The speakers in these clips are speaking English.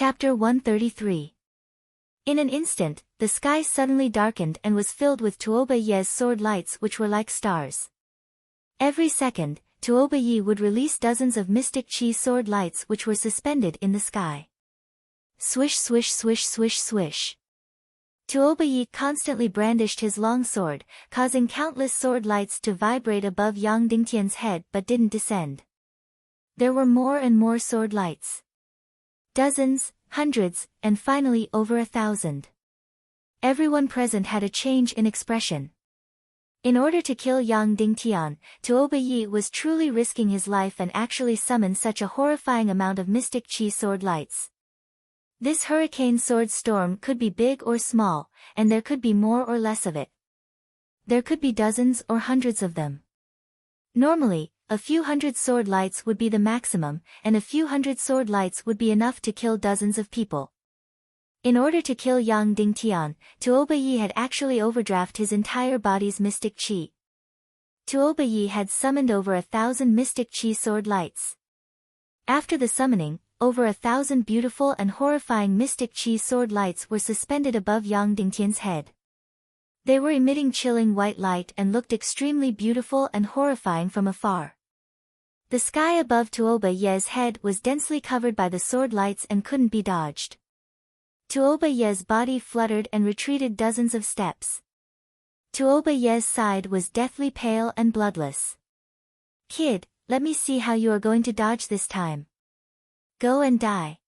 Chapter 133. In an instant, the sky suddenly darkened and was filled with Tuoba Ye's sword lights which were like stars. Every second, Tuoba Ye would release dozens of mystic chi sword lights which were suspended in the sky. Swish swish swish swish swish. Tuoba Ye constantly brandished his long sword, causing countless sword lights to vibrate above Yang Dingtian's head but didn't descend. There were more and more sword lights. Dozens, hundreds, and finally over 1,000. Everyone present had a change in expression. In order to kill Yang Dingtian, Tuoba Ye was truly risking his life and actually summoned such a horrifying amount of mystic chi sword lights. This hurricane sword storm could be big or small, and there could be more or less of it. There could be dozens or hundreds of them. Normally, a few hundred sword lights would be the maximum, and a few hundred sword lights would be enough to kill dozens of people. In order to kill Yang Dingtian, Tuoba Ye had actually overdrafted his entire body's mystic chi. Tuoba Ye had summoned over 1,000 mystic chi sword lights. After the summoning, over 1,000 beautiful and horrifying mystic chi sword lights were suspended above Yang Dingtian's head. They were emitting chilling white light and looked extremely beautiful and horrifying from afar. The sky above Tuoba Ye's head was densely covered by the sword lights and couldn't be dodged. Tuoba Ye's body fluttered and retreated dozens of steps. Tuoba Ye's side was deathly pale and bloodless. "Kid, let me see how you are going to dodge this time. Go and die.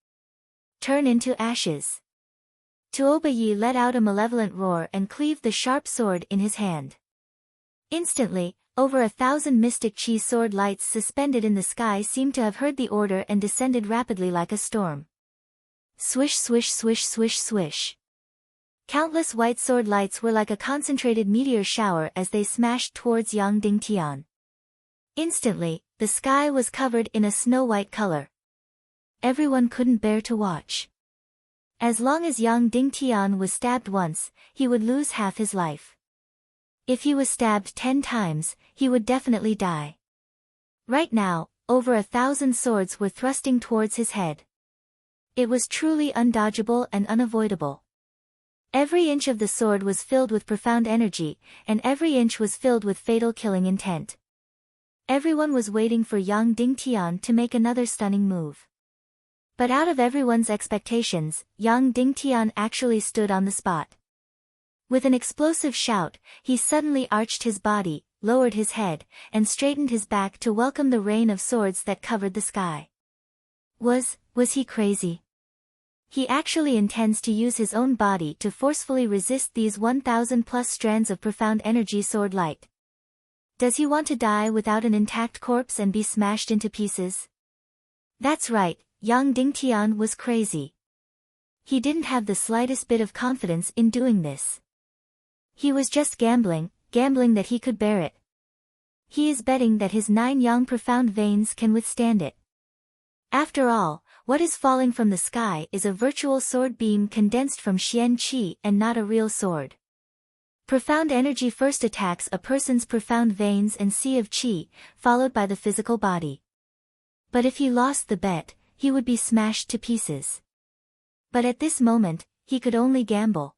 Turn into ashes." Tuoba Ye let out a malevolent roar and cleaved the sharp sword in his hand. Instantly, over 1,000 mystic chi sword lights suspended in the sky seemed to have heard the order and descended rapidly like a storm. Swish swish swish swish swish. Countless white sword lights were like a concentrated meteor shower as they smashed towards Yang Dingtian. Instantly, the sky was covered in a snow-white color. Everyone couldn't bear to watch. As long as Yang Dingtian was stabbed once, he would lose half his life. If he was stabbed 10 times, he would definitely die. Right now, over 1,000 swords were thrusting towards his head. It was truly undodgeable and unavoidable. Every inch of the sword was filled with profound energy, and every inch was filled with fatal killing intent. Everyone was waiting for Yang Dingtian to make another stunning move. But out of everyone's expectations, Yang Dingtian actually stood on the spot. With an explosive shout, he suddenly arched his body, lowered his head, and straightened his back to welcome the rain of swords that covered the sky. Was he crazy? He actually intends to use his own body to forcefully resist these 1,000 plus strands of profound energy sword light. Does he want to die without an intact corpse and be smashed into pieces? That's right, Yang Dingtian was crazy. He didn't have the slightest bit of confidence in doing this. He was just gambling that he could bear it. He is betting that his 9 yang profound veins can withstand it. After all, what is falling from the sky is a virtual sword beam condensed from Xian Qi and not a real sword. Profound energy first attacks a person's profound veins and sea of Qi, followed by the physical body. But if he lost the bet, he would be smashed to pieces. But at this moment, he could only gamble.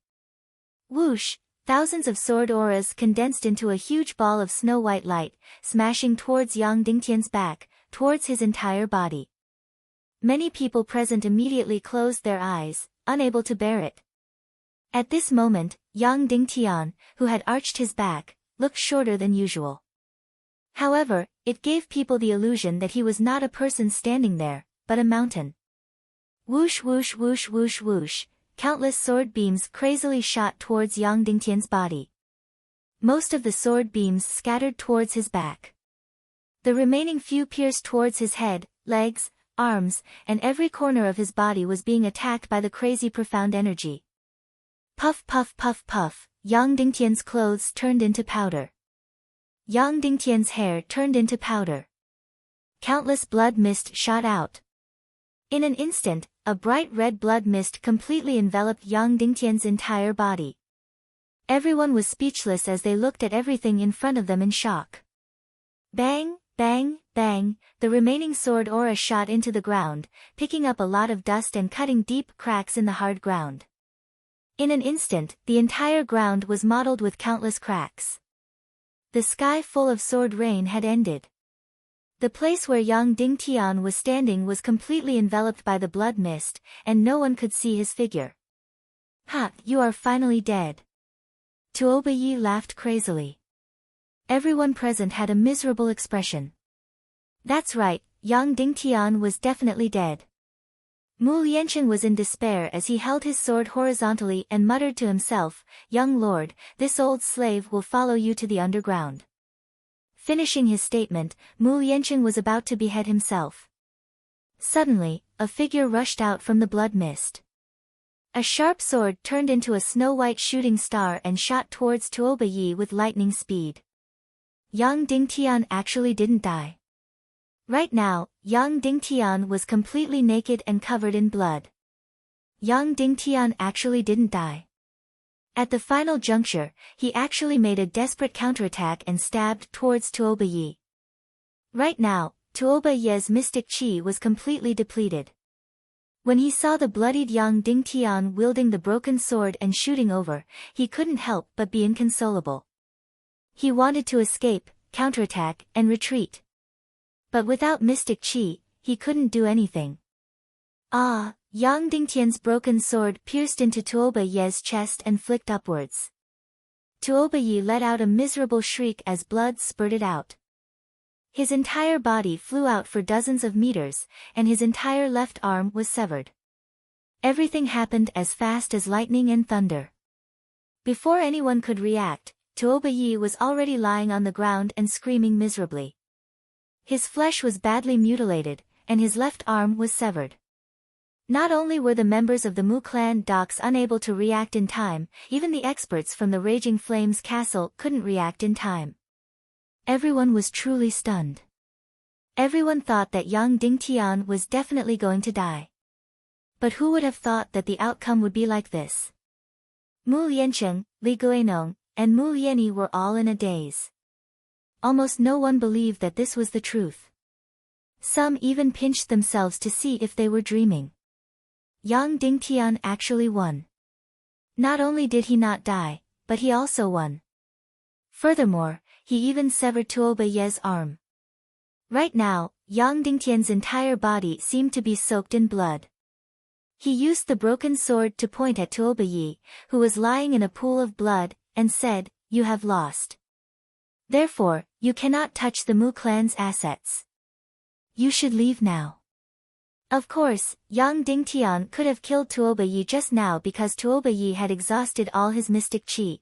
Whoosh! Thousands of sword auras condensed into a huge ball of snow-white light, smashing towards Yang Dingtian's back, towards his entire body. Many people present immediately closed their eyes, unable to bear it. At this moment, Yang Dingtian, who had arched his back, looked shorter than usual. However, it gave people the illusion that he was not a person standing there, but a mountain. Whoosh whoosh whoosh whoosh whoosh, countless sword beams crazily shot towards Yang Dingtian's body. Most of the sword beams scattered towards his back. The remaining few pierced towards his head, legs, arms, and every corner of his body was being attacked by the crazy profound energy. Puff puff puff puff, Yang Dingtian's clothes turned into powder. Yang Dingtian's hair turned into powder. Countless blood mist shot out. In an instant, a bright red blood mist completely enveloped Yang Dingtian's entire body. Everyone was speechless as they looked at everything in front of them in shock. Bang, bang, bang, the remaining sword aura shot into the ground, picking up a lot of dust and cutting deep cracks in the hard ground. In an instant, the entire ground was mottled with countless cracks. The sky full of sword rain had ended. The place where young Ding Tian was standing was completely enveloped by the blood mist, and no one could see his figure. "Ha, you are finally dead." Tuoba Yi laughed crazily. Everyone present had a miserable expression. That's right, young Ding Tian was definitely dead. Mu Lianchen was in despair as he held his sword horizontally and muttered to himself, "Young lord, this old slave will follow you to the underground." Finishing his statement, Mu Lianchen was about to behead himself. Suddenly, a figure rushed out from the blood mist. A sharp sword turned into a snow-white shooting star and shot towards Tuoba Yi with lightning speed. Yang Dingtian actually didn't die. Right now, Yang Dingtian was completely naked and covered in blood. Yang Dingtian actually didn't die. At the final juncture, he actually made a desperate counterattack and stabbed towards Tuoba Yi. Right now, Tuoba Yi's mystic chi was completely depleted. When he saw the bloodied Yang Dingtian wielding the broken sword and shooting over, he couldn't help but be inconsolable. He wanted to escape, counterattack, and retreat. But without mystic chi, he couldn't do anything. Ah! Yang Dingtian's broken sword pierced into Tuoba Yi's chest and flicked upwards. Tuoba Yi let out a miserable shriek as blood spurted out. His entire body flew out for dozens of meters, and his entire left arm was severed. Everything happened as fast as lightning and thunder. Before anyone could react, Tuoba Yi was already lying on the ground and screaming miserably. His flesh was badly mutilated, and his left arm was severed. Not only were the members of the Mu clan docks unable to react in time, even the experts from the Raging Flames castle couldn't react in time. Everyone was truly stunned. Everyone thought that Yang Dingtian was definitely going to die. But who would have thought that the outcome would be like this? Mu Liancheng, Li Guinong, and Mu Lianyi were all in a daze. Almost no one believed that this was the truth. Some even pinched themselves to see if they were dreaming. Yang Dingtian actually won. Not only did he not die, but he also won. Furthermore, he even severed Tuoba Yi's arm. Right now, Yang Dingtian's entire body seemed to be soaked in blood. He used the broken sword to point at Tuoba Yi, who was lying in a pool of blood, and said, "You have lost. Therefore, you cannot touch the Mu clan's assets. You should leave now." Of course, Yang Dingtian could have killed Tuoba Yi just now because Tuoba Yi had exhausted all his mystic chi.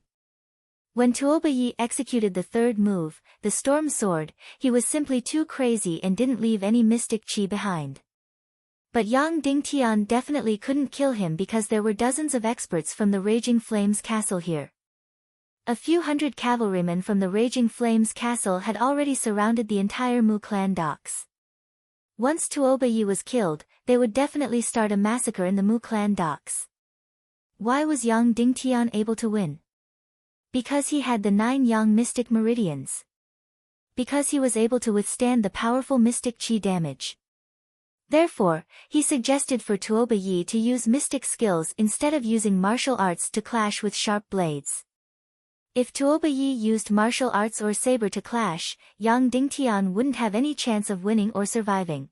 When Tuoba Yi executed the third move, the Storm Sword, he was simply too crazy and didn't leave any mystic chi behind. But Yang Dingtian definitely couldn't kill him because there were dozens of experts from the Raging Flames castle here. A few hundred cavalrymen from the Raging Flames castle had already surrounded the entire Mu clan docks. Once Tuoba Yi was killed, they would definitely start a massacre in the Mu clan docks. Why was Yang Dingtian able to win? Because he had the 9 Yang mystic meridians. Because he was able to withstand the powerful mystic chi damage. Therefore, he suggested for Tuoba Yi to use mystic skills instead of using martial arts to clash with sharp blades. If Tuoba Yi used martial arts or saber to clash, Yang Dingtian wouldn't have any chance of winning or surviving.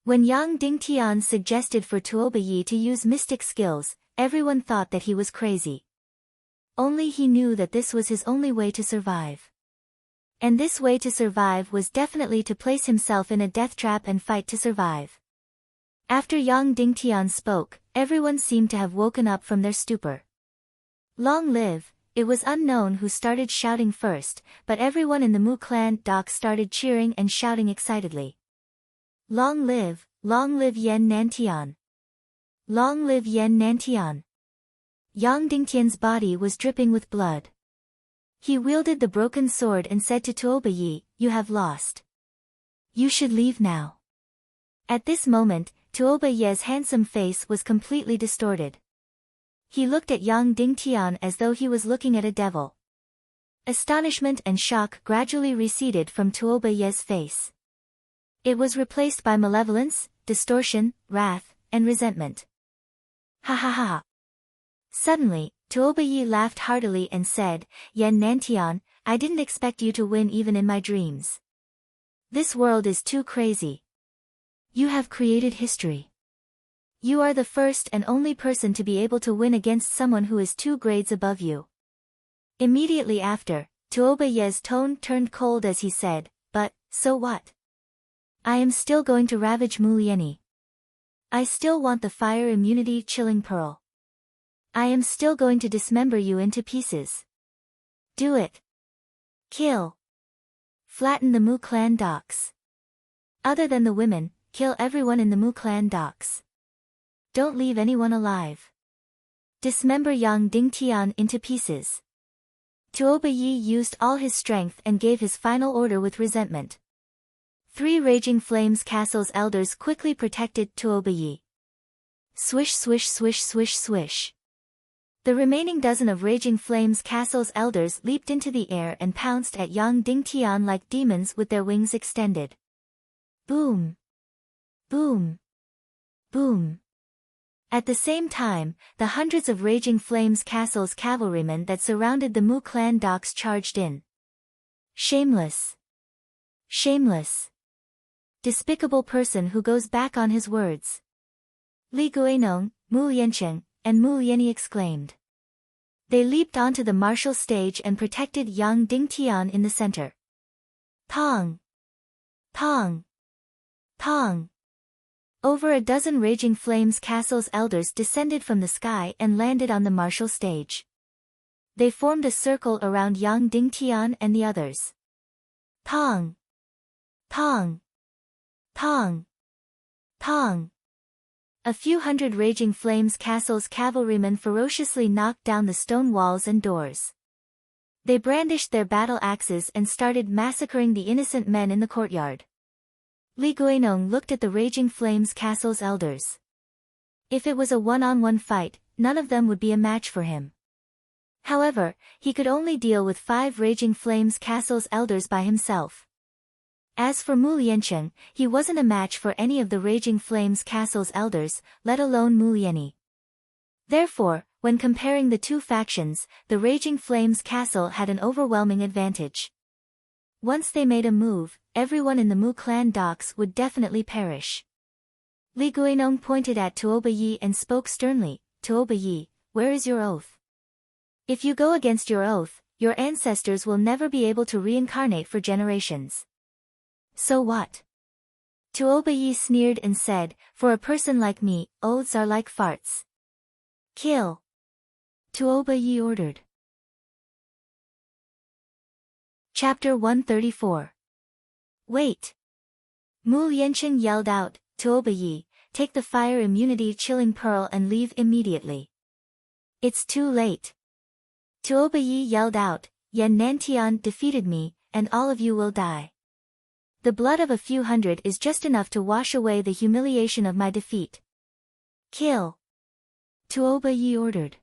When Yang Dingtian suggested for Tuoba Yi to use mystic skills, everyone thought that he was crazy. Only he knew that this was his only way to survive. And this way to survive was definitely to place himself in a death trap and fight to survive. After Yang Dingtian spoke, everyone seemed to have woken up from their stupor. Long live! It was unknown who started shouting first, but everyone in the Mu clan dock started cheering and shouting excitedly. Long live Yan Nantian! Long live Yan Nantian! Yang Dingtian's body was dripping with blood. He wielded the broken sword and said to Tuoba Yi, "You have lost. You should leave now." At this moment, Tuoba Yi's handsome face was completely distorted. He looked at Yang Dingtian as though he was looking at a devil. Astonishment and shock gradually receded from Tuoba Yi's face. It was replaced by malevolence, distortion, wrath, and resentment. Ha ha ha. Suddenly, Tuoba laughed heartily and said, Yen Nantian, I didn't expect you to win even in my dreams. This world is too crazy. You have created history. You are the first and only person to be able to win against someone who is 2 grades above you. Immediately after, Tuoba's tone turned cold as he said, but, so what? I am still going to ravage Mulieni. I still want the fire immunity chilling pearl. I am still going to dismember you into pieces. Do it. Kill. Flatten the Mu clan docks. Other than the women, kill everyone in the Mu clan docks. Don't leave anyone alive. Dismember Yang Dingtian into pieces. Tuoba used all his strength and gave his final order with resentment. 3 Raging Flames Castle's elders quickly protected Tuoba. Swish swish swish swish swish. The remaining dozen of Raging Flames Castle's elders leaped into the air and pounced at Yang Dingtian like demons with their wings extended. Boom. Boom. Boom. At the same time, the hundreds of Raging Flames Castle's cavalrymen that surrounded the Mu clan docks charged in. Shameless. Shameless. Despicable person who goes back on his words. Li Guinong, Mu Liancheng, and Mu Liani exclaimed. They leaped onto the martial stage and protected Yang Dingtian in the center. Tong! Tong! Tong! Over a dozen Raging Flames Castle's elders descended from the sky and landed on the martial stage. They formed a circle around Yang Dingtian and the others. Tong! Tong! Tong! Tong! A few hundred Raging Flames Castle's cavalrymen ferociously knocked down the stone walls and doors. They brandished their battle axes and started massacring the innocent men in the courtyard. Li Guinong looked at the Raging Flames Castle's elders. If it was a one-on-one fight, none of them would be a match for him. However, he could only deal with 5 Raging Flames Castle's elders by himself. As for Mu Liancheng, he wasn't a match for any of the Raging Flames Castle's elders, let alone Mu Liani. Therefore, when comparing the 2 factions, the Raging Flames Castle had an overwhelming advantage. Once they made a move, everyone in the Mu clan docks would definitely perish. Li Guinong pointed at Tuoba and spoke sternly, Tuoba, where is your oath? If you go against your oath, your ancestors will never be able to reincarnate for generations. So what? Tuoba sneered and said, for a person like me, oaths are like farts. Kill. Tuoba ordered. Chapter 134. Wait. Mu Liancheng yelled out, Tuoba, take the fire immunity chilling pearl and leave immediately. It's too late. Tuoba yelled out, Yen Nantian defeated me, and all of you will die. The blood of a few hundred is just enough to wash away the humiliation of my defeat. Kill. Tuoba ordered.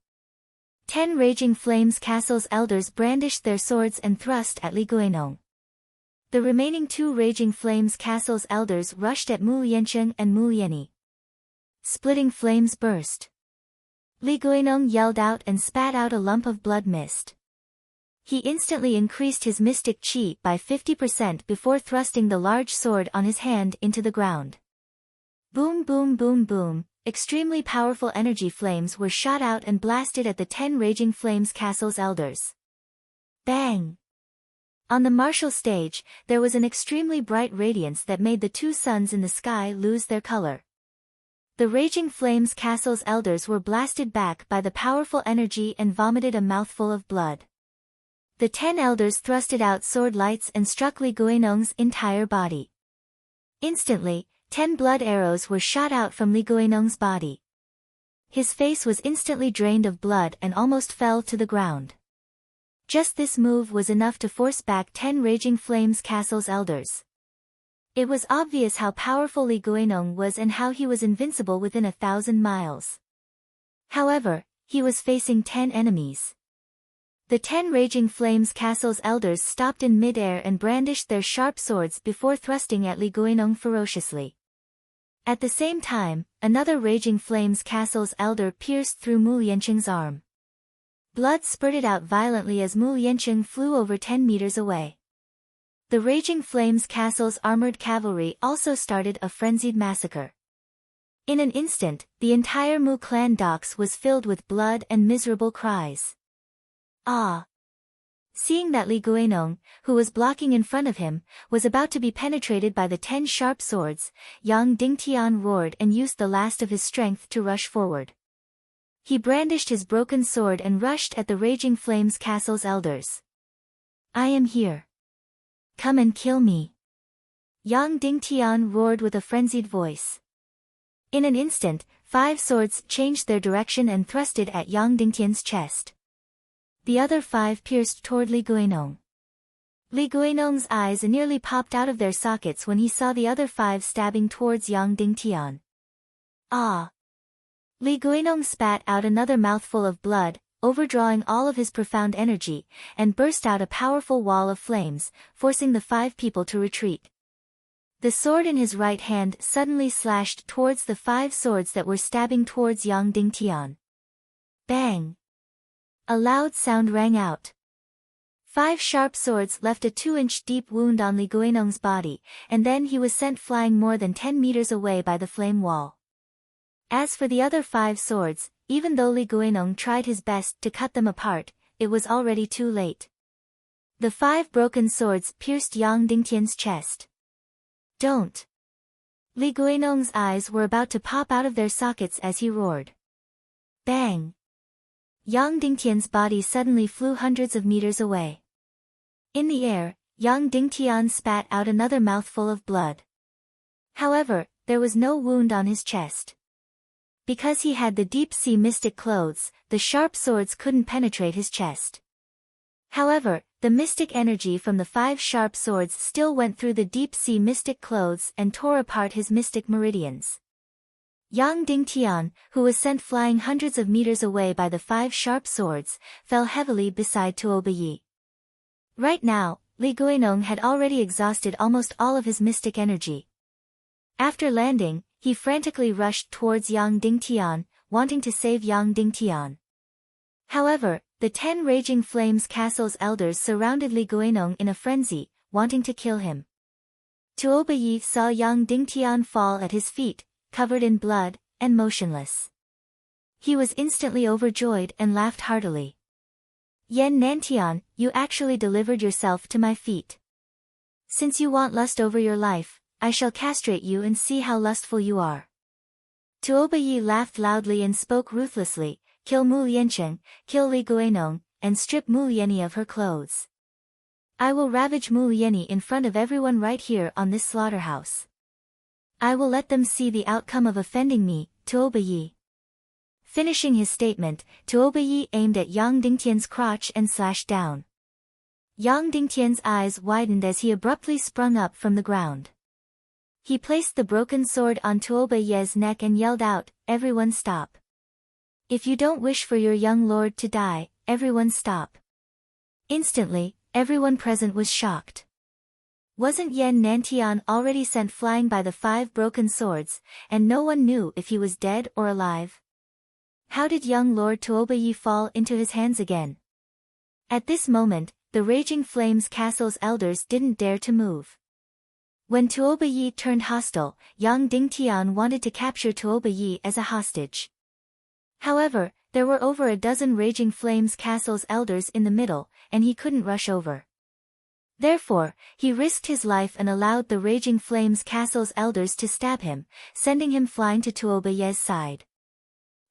10 Raging Flames Castle's elders brandished their swords and thrust at Li Guinong. The remaining 2 Raging Flames Castle's elders rushed at Mu Liancheng and Mu Liani. Splitting flames burst. Li Guinong yelled out and spat out a lump of blood mist. He instantly increased his mystic chi by 50% before thrusting the large sword on his hand into the ground. Boom boom boom boom, extremely powerful energy flames were shot out and blasted at the 10 Raging Flames Castle's elders. Bang! On the martial stage, there was an extremely bright radiance that made the 2 suns in the sky lose their color. The Raging Flames Castle's elders were blasted back by the powerful energy and vomited a mouthful of blood. The 10 elders thrusted out sword lights and struck Li Guinong's entire body. Instantly, 10 blood arrows were shot out from Li Guinong's body. His face was instantly drained of blood and almost fell to the ground. Just this move was enough to force back 10 Raging Flames Castle's elders. It was obvious how powerful Li Guinong was and how he was invincible within 1,000 miles. However, he was facing 10 enemies. The 10 Raging Flames Castle's elders stopped in mid-air and brandished their sharp swords before thrusting at Li Guinong ferociously. At the same time, another Raging Flames Castle's elder pierced through Mu Liancheng's arm. Blood spurted out violently as Mu Liancheng flew over 10 meters away. The Raging Flames Castle's armored cavalry also started a frenzied massacre. In an instant, the entire Mu clan docks was filled with blood and miserable cries. Ah! Seeing that Li Guinong, who was blocking in front of him, was about to be penetrated by the 10 sharp swords, Yang Dingtian roared and used the last of his strength to rush forward. He brandished his broken sword and rushed at the Raging Flames Castle's elders. I am here. Come and kill me. Yang Dingtian roared with a frenzied voice. In an instant, 5 swords changed their direction and thrusted at Yang Dingtian's chest. The other 5 pierced toward Li Guinong. Li Guinong's eyes nearly popped out of their sockets when he saw the other 5 stabbing towards Yang Dingtian. Ah! Li Guinong spat out another mouthful of blood, overdrawing all of his profound energy, and burst out a powerful wall of flames, forcing the 5 people to retreat. The sword in his right hand suddenly slashed towards the 5 swords that were stabbing towards Yang Dingtian. Bang! A loud sound rang out. 5 sharp swords left a 2-inch deep wound on Li Guinong's body, and then he was sent flying more than 10 meters away by the flame wall. As for the other 5 swords, even though Li Guinong tried his best to cut them apart, it was already too late. The 5 broken swords pierced Yang Dingtian's chest. Don't! Li Guinong's eyes were about to pop out of their sockets as he roared. Bang! Yang Dingtian's body suddenly flew hundreds of meters away. In the air, Yang Dingtian spat out another mouthful of blood. However, there was no wound on his chest. Because he had the deep-sea mystic clothes, the sharp swords couldn't penetrate his chest. However, the mystic energy from the 5 sharp swords still went through the deep-sea mystic clothes and tore apart his mystic meridians. Yang Dingtian, who was sent flying hundreds of meters away by the 5 sharp swords, fell heavily beside Tuoba Yi. Right now, Li Guinong had already exhausted almost all of his mystic energy. After landing, he frantically rushed towards Yang Dingtian, wanting to save Yang Dingtian. However, the 10 Raging Flames Castle's elders surrounded Li Guinong in a frenzy, wanting to kill him. Tuoba Yi saw Yang Dingtian fall at his feet, covered in blood, and motionless. He was instantly overjoyed and laughed heartily. Yan Nantian, you actually delivered yourself to my feet. Since you want lust over your life, I shall castrate you and see how lustful you are. Tuoba Yi laughed loudly and spoke ruthlessly, kill Mu Liancheng, kill Li Guinong, and strip Mu Lianyi of her clothes. I will ravage Mu Lianyi in front of everyone right here on this slaughterhouse. I will let them see the outcome of offending me, Tuoba Yi. Finishing his statement, Tuoba Yi aimed at Yang Dingtian's crotch and slashed down. Yang Dingtian's eyes widened as he abruptly sprung up from the ground. He placed the broken sword on Tuoba Yi's neck and yelled out, everyone stop. If you don't wish for your young lord to die, everyone stop. Instantly, everyone present was shocked. Wasn't Yan Nantian already sent flying by the 5 broken swords, and no one knew if he was dead or alive? How did young Lord Tuoba Yi fall into his hands again? At this moment, the Raging Flames Castle's elders didn't dare to move. When Tuoba Yi turned hostile, Yang Dingtian wanted to capture Tuoba Yi as a hostage. However, there were over a dozen Raging Flames Castle's elders in the middle, and he couldn't rush over. Therefore, he risked his life and allowed the Raging Flames Castle's elders to stab him, sending him flying to Tuoba Yi's side.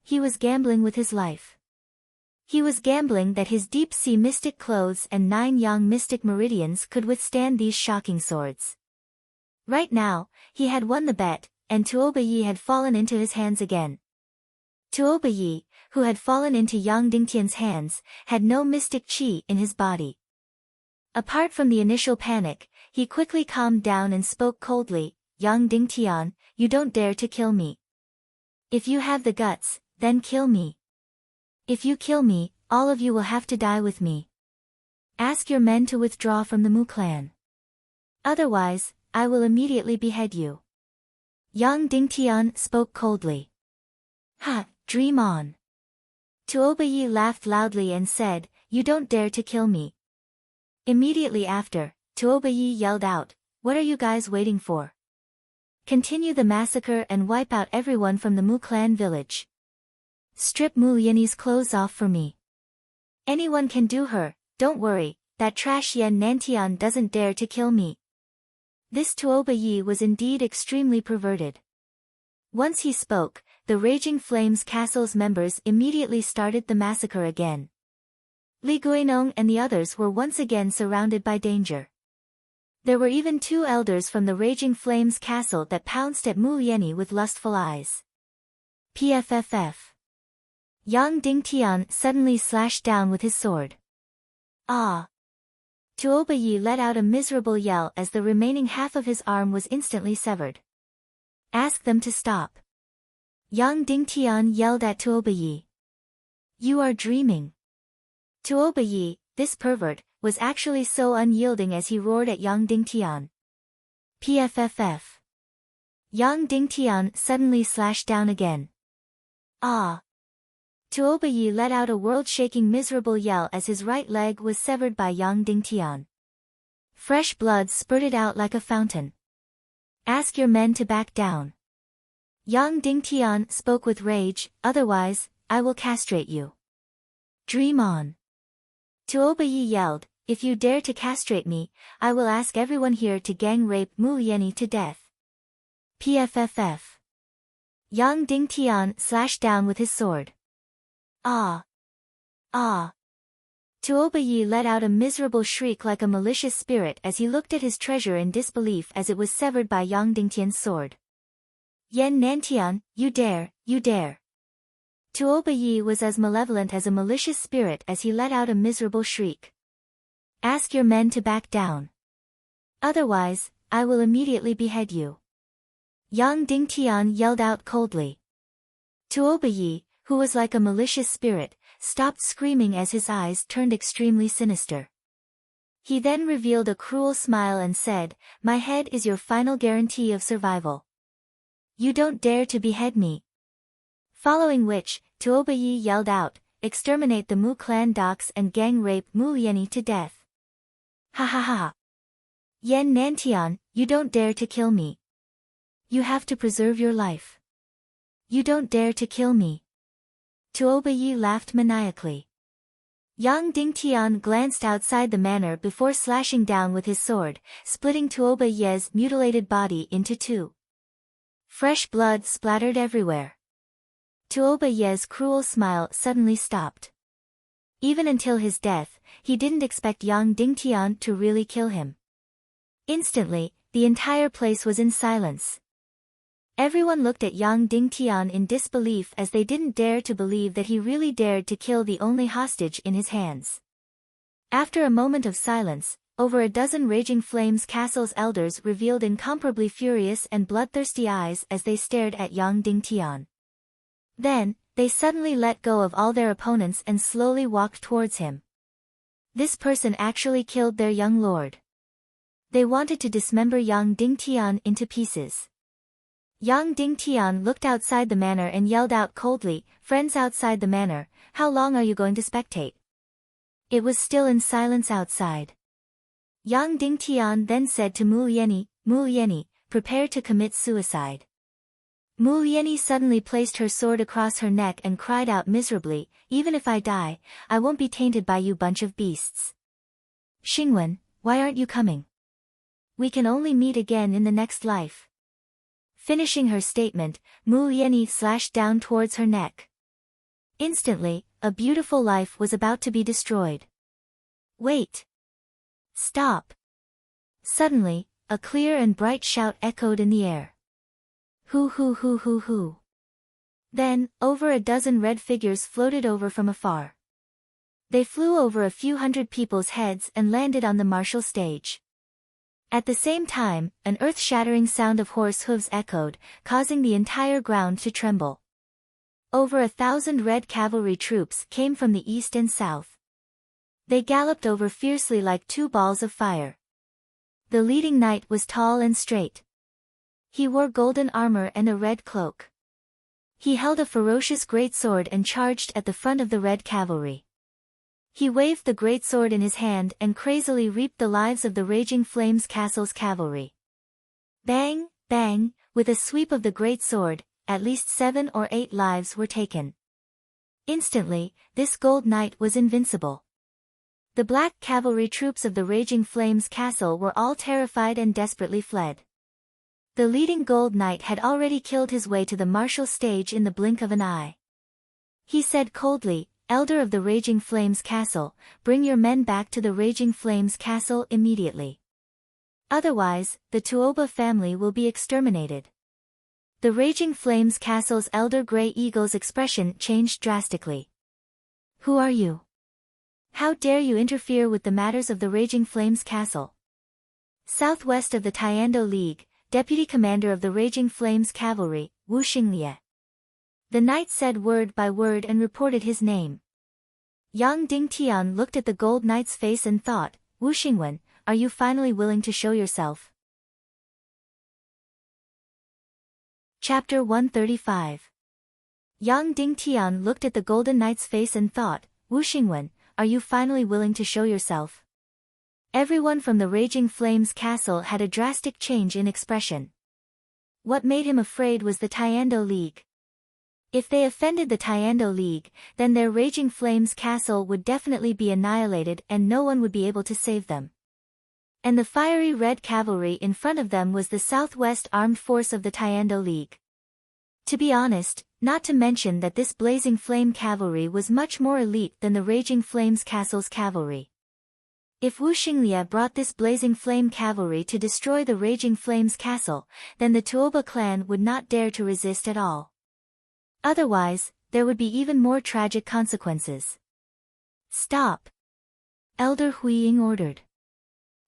He was gambling with his life. He was gambling that his deep-sea mystic clothes and 9 yang mystic meridians could withstand these shocking swords. Right now, he had won the bet, and Tuoba Yi had fallen into his hands again. Tuoba Yi, who had fallen into Yang Dingtian's hands, had no mystic qi in his body. Apart from the initial panic, he quickly calmed down and spoke coldly, Yang Dingtian, you don't dare to kill me. If you have the guts, then kill me. If you kill me, all of you will have to die with me. Ask your men to withdraw from the Mu clan. Otherwise, I will immediately behead you. Yang Dingtian spoke coldly. Ha, dream on. Tuoba laughed loudly and said, you don't dare to kill me. Immediately after, Tuoba yelled out, what are you guys waiting for? Continue the massacre and wipe out everyone from the Mu clan village. Strip Mu Yeni's clothes off for me. Anyone can do her, don't worry, that trash Yen Nantian doesn't dare to kill me. This Tuoba was indeed extremely perverted. Once he spoke, the Raging Flames Castle's members immediately started the massacre again. Li Guinong and the others were once again surrounded by danger. There were even 2 elders from the Raging Flames Castle that pounced at Mu Yeni with lustful eyes. PFFF. Yang Dingtian suddenly slashed down with his sword. Ah! Tuoba let out a miserable yell as the remaining half of his arm was instantly severed. Ask them to stop. Yang Dingtian yelled at Tuoba. You are dreaming. Tuoba, this pervert, was actually so unyielding as he roared at Yang Dingtian. PFFF. Yang Dingtian suddenly slashed down again. Ah! Tuoba let out a world-shaking miserable yell as his right leg was severed by Yang Dingtian. Fresh blood spurted out like a fountain. Ask your men to back down. Yang Dingtian spoke with rage, otherwise, I will castrate you. Dream on. Tuoba yelled, if you dare to castrate me, I will ask everyone here to gang rape Mu Yeni to death. PFFF. Yang Dingtian slashed down with his sword. Ah! Ah! Tuoba let out a miserable shriek like a malicious spirit as he looked at his treasure in disbelief as it was severed by Yang Dingtian's sword. Yen Nantian, you dare, you dare. Tuoba was as malevolent as a malicious spirit as he let out a miserable shriek. Ask your men to back down. Otherwise, I will immediately behead you. Yang Dingtian yelled out coldly. Tuoba, who was like a malicious spirit, stopped screaming as his eyes turned extremely sinister. He then revealed a cruel smile and said, my head is your final guarantee of survival. You don't dare to behead me. Following which, Tuoba yelled out, exterminate the Mu clan docs and gang rape Mu Yeni to death. Ha ha ha. Yen Nantian, you don't dare to kill me. You have to preserve your life. You don't dare to kill me. Tuoba laughed maniacally. Yang Dingtian glanced outside the manor before slashing down with his sword, splitting Tuoba's mutilated body into 2. Fresh blood splattered everywhere. Tuoba's cruel smile suddenly stopped. Even until his death, he didn't expect Yang Dingtian to really kill him. Instantly, the entire place was in silence. Everyone looked at Yang Dingtian in disbelief as they didn't dare to believe that he really dared to kill the only hostage in his hands. After a moment of silence, over a dozen Raging Flames Castle's elders revealed incomparably furious and bloodthirsty eyes as they stared at Yang Dingtian. Then, they suddenly let go of all their opponents and slowly walked towards him. This person actually killed their young lord. They wanted to dismember Yang Dingtian into pieces. Yang Dingtian looked outside the manor and yelled out coldly, friends outside the manor, how long are you going to spectate? It was still in silence outside. Yang Dingtian then said to Mu Yeni, prepare to commit suicide. Mu Yeni suddenly placed her sword across her neck and cried out miserably, even if I die, I won't be tainted by you bunch of beasts. Xingwen, why aren't you coming? We can only meet again in the next life. Finishing her statement, Mu Yeni slashed down towards her neck. Instantly, a beautiful life was about to be destroyed. Wait! Stop! Suddenly, a clear and bright shout echoed in the air. Hoo hoo hoo hoo hoo. Then, over a dozen red figures floated over from afar. They flew over a few hundred people's heads and landed on the martial stage. At the same time, an earth-shattering sound of horse hooves echoed, causing the entire ground to tremble. Over 1,000 red cavalry troops came from the east and south. They galloped over fiercely like two balls of fire. The leading knight was tall and straight. He wore golden armor and a red cloak. He held a ferocious greatsword and charged at the front of the red cavalry. He waved the greatsword in his hand and crazily reaped the lives of the Raging Flames Castle's cavalry. Bang, bang, with a sweep of the greatsword, at least 7 or 8 lives were taken. Instantly, this gold knight was invincible. The black cavalry troops of the Raging Flames Castle were all terrified and desperately fled. The leading gold knight had already killed his way to the martial stage in the blink of an eye. He said coldly, "Elder of the Raging Flames Castle, bring your men back to the Raging Flames Castle immediately. Otherwise, the Tuoba family will be exterminated." The Raging Flames Castle's Elder Grey Eagle's expression changed drastically. "Who are you? How dare you interfere with the matters of the Raging Flames Castle?" Southwest of the Tiando League, Deputy Commander of the Raging Flames Cavalry, Wu Xinglie. The knight said word by word and reported his name. Yang Dingtian looked at the gold knight's face and thought, "Wu Xingwen, are you finally willing to show yourself?" Chapter 135. Yang Dingtian looked at the golden knight's face and thought, "Wu Xingwen, are you finally willing to show yourself?" Everyone from the Raging Flames Castle had a drastic change in expression. What made him afraid was the Tiando League. If they offended the Tiando League, then their Raging Flames Castle would definitely be annihilated and no one would be able to save them. And the fiery red cavalry in front of them was the Southwest Armed Force of the Tiando League. To be honest, not to mention that this Blazing Flame cavalry was much more elite than the Raging Flames Castle's cavalry. If Wu Xinglie brought this Blazing Flame cavalry to destroy the Raging Flames Castle, then the Tuoba clan would not dare to resist at all. Otherwise, there would be even more tragic consequences. "Stop!" Elder Huiying ordered.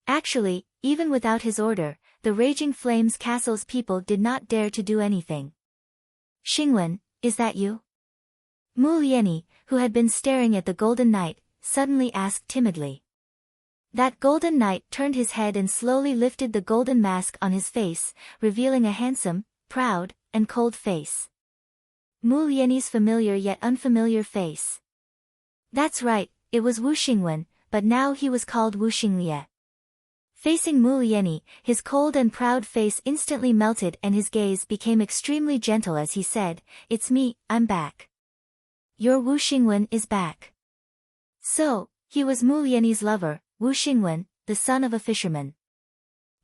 Actually, even without his order, the Raging Flames Castle's people did not dare to do anything. "Xingwen, is that you?" Mu Lieni, who had been staring at the Golden Knight, suddenly asked timidly. That Golden Knight turned his head and slowly lifted the golden mask on his face, revealing a handsome, proud, and cold face. Mu Lieni's familiar yet unfamiliar face. That's right, it was Wu Xingwen, but now he was called Wu Xinglie. Facing Mu Lieni, his cold and proud face instantly melted and his gaze became extremely gentle as he said, "It's me, I'm back. Your Wu Xingwen is back." So, he was Mu Lieni's lover, Wu Xingwen, the son of a fisherman.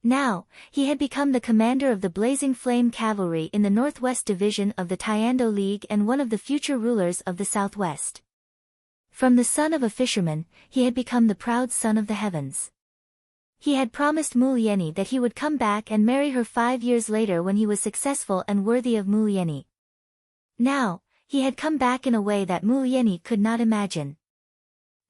Now, he had become the commander of the Blazing Flame Cavalry in the Northwest Division of the Tiando League and one of the future rulers of the Southwest. From the son of a fisherman, he had become the proud son of the heavens. He had promised Mu Lieni that he would come back and marry her 5 years later when he was successful and worthy of Mu Lieni. Now, he had come back in a way that Mu Lieni could not imagine.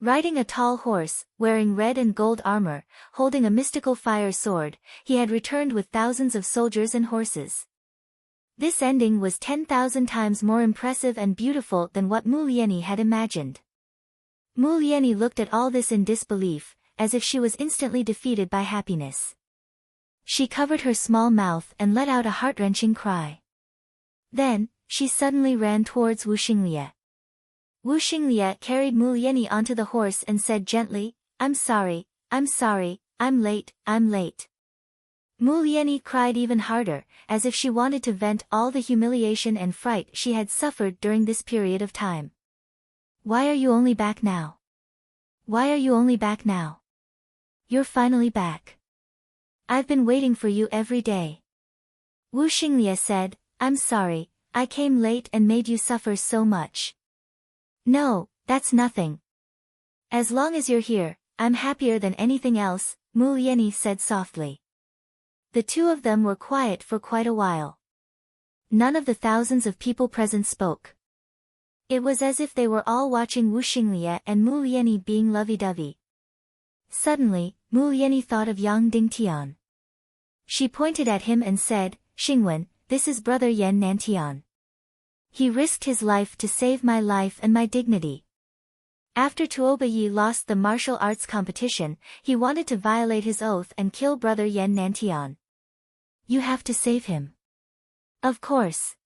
Riding a tall horse, wearing red and gold armor, holding a mystical fire sword, he had returned with thousands of soldiers and horses. This ending was 10,000 times more impressive and beautiful than what Mu Lieni had imagined. Mu Lieni looked at all this in disbelief, as if she was instantly defeated by happiness. She covered her small mouth and let out a heart-wrenching cry. Then, she suddenly ran towards Wu Xinglie. Wu Xinglie carried Mu Lieni onto the horse and said gently, I'm sorry, I'm late, I'm late." Mu Lieni cried even harder, as if she wanted to vent all the humiliation and fright she had suffered during this period of time. "Why are you only back now? Why are you only back now? You're finally back. I've been waiting for you every day." Wu Xinglie said, "I'm sorry, I came late and made you suffer so much." "No, that's nothing. As long as you're here, I'm happier than anything else," Mu Lieni said softly. The two of them were quiet for quite a while. None of the thousands of people present spoke. It was as if they were all watching Wu Xinglie and Mu Lieni being lovey-dovey. Suddenly, Mu Lieni thought of Yang Dingtian. She pointed at him and said, "Xingwen, this is brother Yan Nantian. He risked his life to save my life and my dignity. After Tuoba lost the martial arts competition, he wanted to violate his oath and kill brother Yan Nantian. You have to save him. Of course.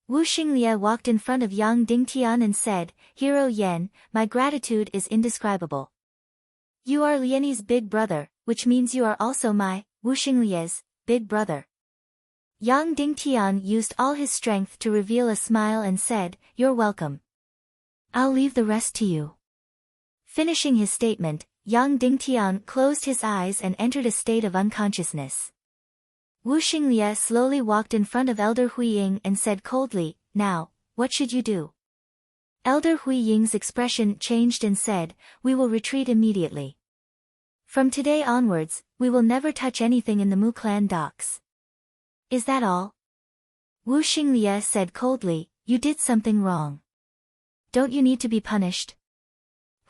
Wu Xinglie walked in front of Yang Dingtian and said, Hero Yan, my gratitude is indescribable. You are Liani's big brother, which means you are also my, Wu Xinglie's, big brother. Yang Dingtian used all his strength to reveal a smile and said, You're welcome. I'll leave the rest to you. Finishing his statement, Yang Dingtian closed his eyes and entered a state of unconsciousness. Wu Xinglie slowly walked in front of Elder Huiying and said coldly, Now, what should you do? Elder Huiying's expression changed and said, We will retreat immediately. From today onwards, we will never touch anything in the Mu clan docks. Is that all? Wu Xinglie said coldly, You did something wrong. Don't you need to be punished?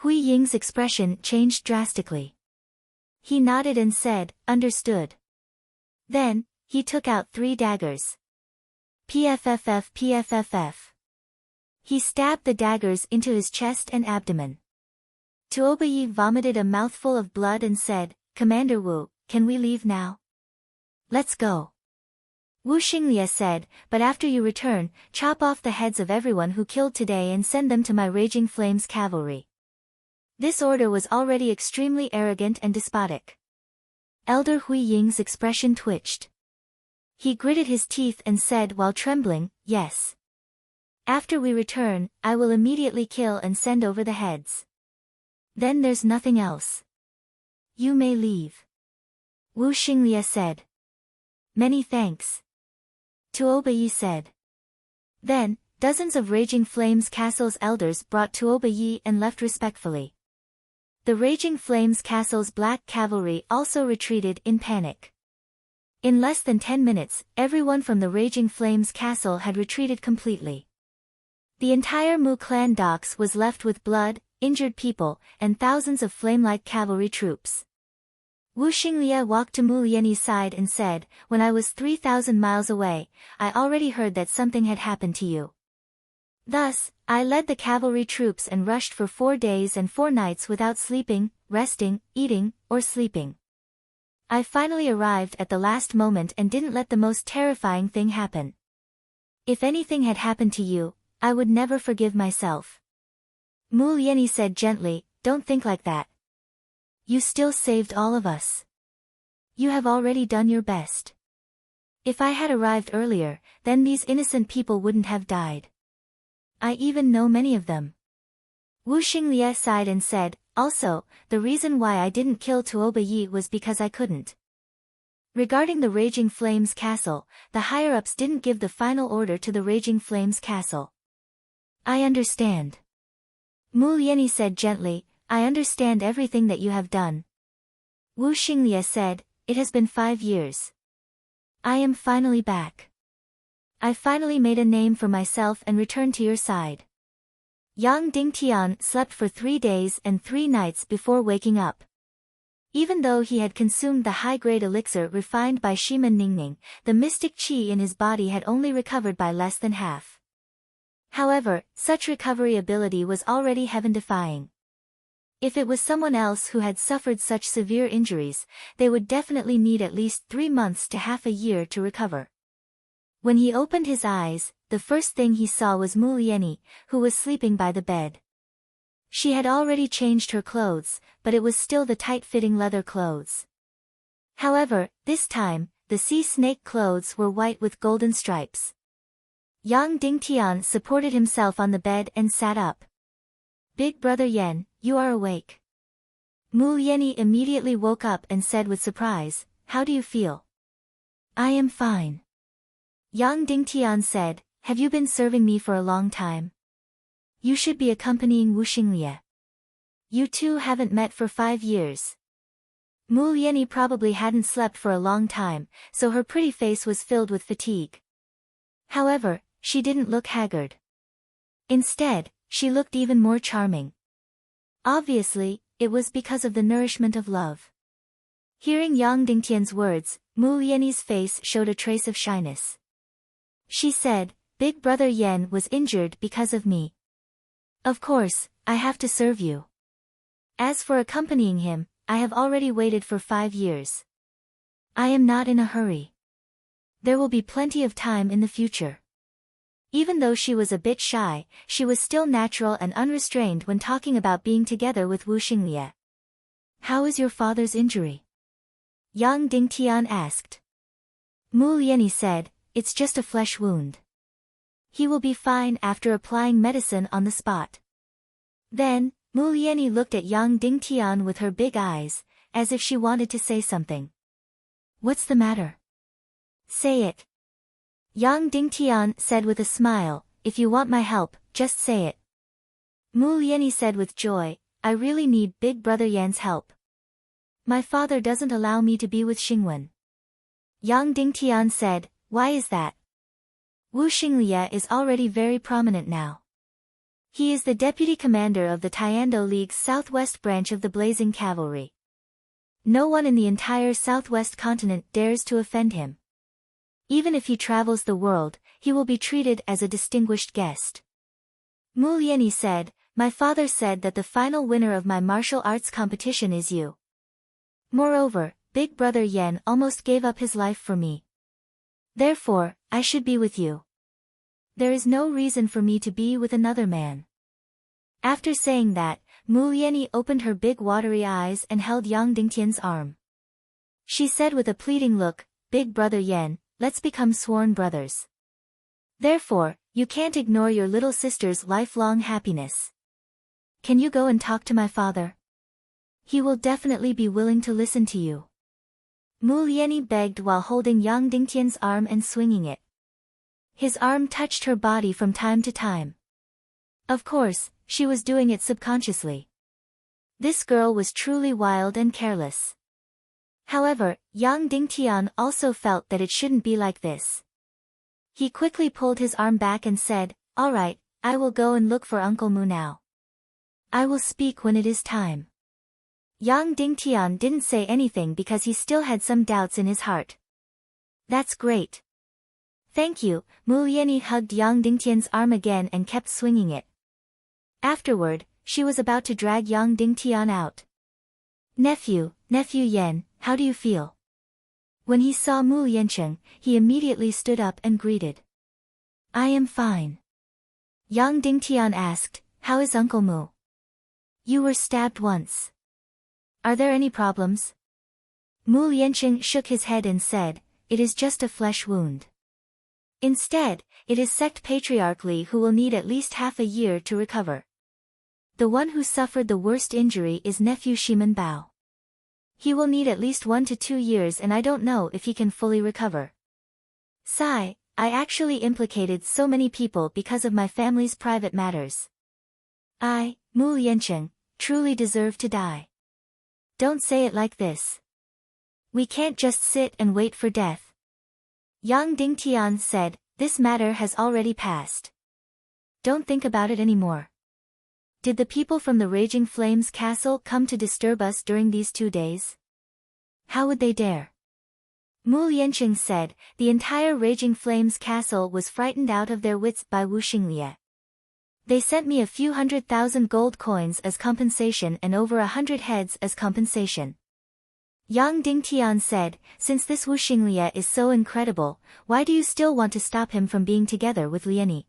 Huiying's expression changed drastically. He nodded and said, Understood. Then, he took out 3 daggers. PFFF PFFF. He stabbed the daggers into his chest and abdomen. Tuoba vomited a mouthful of blood and said, Commander Wu, can we leave now? Let's go. Wu Xinglie said, But after you return, chop off the heads of everyone who killed today and send them to my Raging Flames cavalry. This order was already extremely arrogant and despotic. Elder Huiying's expression twitched. He gritted his teeth and said while trembling, Yes. After we return, I will immediately kill and send over the heads. Then there's nothing else. You may leave. Wu Xinglie said. Many thanks. Tuoba said. Then, dozens of Raging Flames Castle's elders brought Tuoba and left respectfully. The Raging Flames Castle's black cavalry also retreated in panic. In less than 10 minutes, everyone from the Raging Flames Castle had retreated completely. The entire Mu clan docks was left with blood, injured people, and thousands of flame-like cavalry troops. Wu Xinglie walked to Mu Liani's side and said, When I was 3,000 miles away, I already heard that something had happened to you. Thus, I led the cavalry troops and rushed for 4 days and 4 nights without sleeping, resting, eating, or sleeping. I finally arrived at the last moment and didn't let the most terrifying thing happen. If anything had happened to you, I would never forgive myself. Mu Liani said gently, Don't think like that. You still saved all of us. You have already done your best. If I had arrived earlier, then these innocent people wouldn't have died. I even know many of them. Wu Xinglie sighed and said, Also, the reason why I didn't kill Tuoba was because I couldn't. Regarding the Raging Flames Castle, the higher-ups didn't give the final order to the Raging Flames Castle. I understand. Mu Liani said gently, I understand everything that you have done. Wu Xinglie said, It has been 5 years. I am finally back. I finally made a name for myself and returned to your side. Yang Dingtian slept for 3 days and 3 nights before waking up. Even though he had consumed the high-grade elixir refined by Shiman Ningning, the mystic qi in his body had only recovered by less than half. However, such recovery ability was already heaven-defying. If it was someone else who had suffered such severe injuries, they would definitely need at least 3 months to half a year to recover. When he opened his eyes, the first thing he saw was Mu Liani, who was sleeping by the bed. She had already changed her clothes, but it was still the tight-fitting leather clothes. However, this time, the sea snake clothes were white with golden stripes. Yang Dingtian supported himself on the bed and sat up. Big brother Yan, you are awake. Mu Liani immediately woke up and said with surprise, How do you feel? I am fine. Yang Dingtian said, Have you been serving me for a long time? You should be accompanying Wu Xinglie. You two haven't met for 5 years. Mu Liani probably hadn't slept for a long time, so her pretty face was filled with fatigue. However, she didn't look haggard. Instead, she looked even more charming. Obviously, it was because of the nourishment of love. Hearing Yang Dingtian's words, Mu Liani's face showed a trace of shyness. She said, Big brother Yan was injured because of me. Of course, I have to serve you. As for accompanying him, I have already waited for 5 years. I am not in a hurry. There will be plenty of time in the future. Even though she was a bit shy, she was still natural and unrestrained when talking about being together with Wu Xinglie. How is your father's injury? Yang Dingtian asked. Mu Lianyi said, it's just a flesh wound. He will be fine after applying medicine on the spot. Then, Mu Lianyi looked at Yang Dingtian with her big eyes, as if she wanted to say something. What's the matter? Say it. Yang Dingtian said with a smile, if you want my help, just say it. Mu Lianyi said with joy, I really need Big Brother Yan's help. My father doesn't allow me to be with Xingwen. Yang Dingtian said, why is that? Wu Xinglie is already very prominent now. He is the deputy commander of the Tiando League's southwest branch of the Blazing Cavalry. No one in the entire southwest continent dares to offend him. Even if he travels the world, he will be treated as a distinguished guest. Mu Lianyi said, my father said that the final winner of my martial arts competition is you. Moreover, Big Brother Yan almost gave up his life for me. Therefore, I should be with you. There is no reason for me to be with another man. After saying that, Mu Lianyi opened her big watery eyes and held Yang Dingtian's arm. She said with a pleading look, Big Brother Yan, let's become sworn brothers. Therefore, you can't ignore your little sister's lifelong happiness. Can you go and talk to my father? He will definitely be willing to listen to you. Mu Lianyi begged while holding Yang Dingtian's arm and swinging it. His arm touched her body from time to time. Of course, she was doing it subconsciously. This girl was truly wild and careless. However, Yang Dingtian also felt that it shouldn't be like this. He quickly pulled his arm back and said, all right, I will go and look for Uncle Mu now. I will speak when it is time. Yang Dingtian didn't say anything because he still had some doubts in his heart. That's great. Thank you, Mu Lianyi hugged Yang Dingtian's arm again and kept swinging it. Afterward, she was about to drag Yang Dingtian out. Nephew Yan, how do you feel? When he saw Mu Liancheng, he immediately stood up and greeted. I am fine. Yang Dingtian asked, how is Uncle Mu? You were stabbed once. Are there any problems? Mu Liancheng shook his head and said, it is just a flesh wound. Instead, it is sect patriarch Li who will need at least half a year to recover. The one who suffered the worst injury is nephew Shimen Bao. He will need at least 1 to 2 years and I don't know if he can fully recover. Sigh, I actually implicated so many people because of my family's private matters. I, Mu Liancheng, truly deserve to die. Don't say it like this. We can't just sit and wait for death. Yang Dingtian said, this matter has already passed. Don't think about it anymore. Did the people from the Raging Flames castle come to disturb us during these 2 days? How would they dare? Mu Liancheng said, the entire Raging Flames castle was frightened out of their wits by Wu Xinglie. They sent me a few 100,000 gold coins as compensation and over 100 heads as compensation. Yang Dingtian said, since this Wu Xinglie is so incredible, why do you still want to stop him from being together with Lianyi?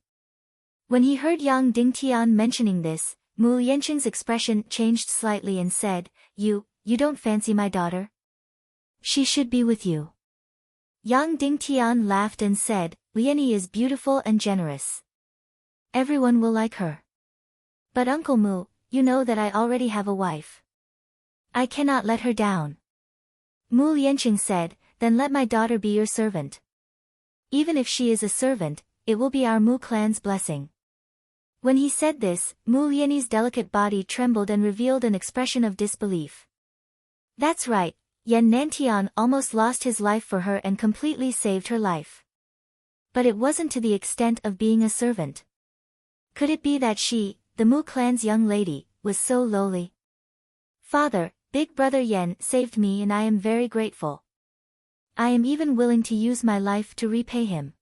When he heard Yang Dingtian mentioning this, Mu Liancheng's expression changed slightly and said, you don't fancy my daughter? She should be with you. Yang Dingtian laughed and said, Lianyi is beautiful and generous. Everyone will like her. But Uncle Mu, you know that I already have a wife. I cannot let her down. Mu Liancheng said, then let my daughter be your servant. Even if she is a servant, it will be our Mu clan's blessing. When he said this, Mu Lianyi's delicate body trembled and revealed an expression of disbelief. That's right, Yan Nantian almost lost his life for her and completely saved her life. But it wasn't to the extent of being a servant. Could it be that she, the Mu clan's young lady, was so lowly? Father, Big Brother Yan saved me and I am very grateful. I am even willing to use my life to repay him.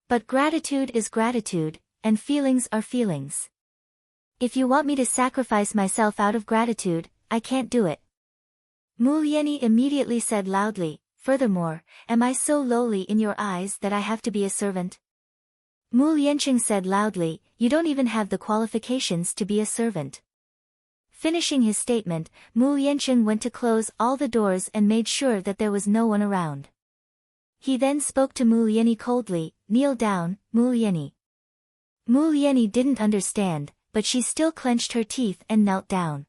But gratitude is gratitude, and feelings are feelings. If you want me to sacrifice myself out of gratitude, I can't do it. Mu Lianyi immediately said loudly, furthermore, am I so lowly in your eyes that I have to be a servant? Mu Lianqing said loudly, you don't even have the qualifications to be a servant. Finishing his statement, Mu Lianqing went to close all the doors and made sure that there was no one around. He then spoke to Mu Lianyi coldly, kneel down, Mu Lianyi. Mu Lianyi didn't understand, but she still clenched her teeth and knelt down.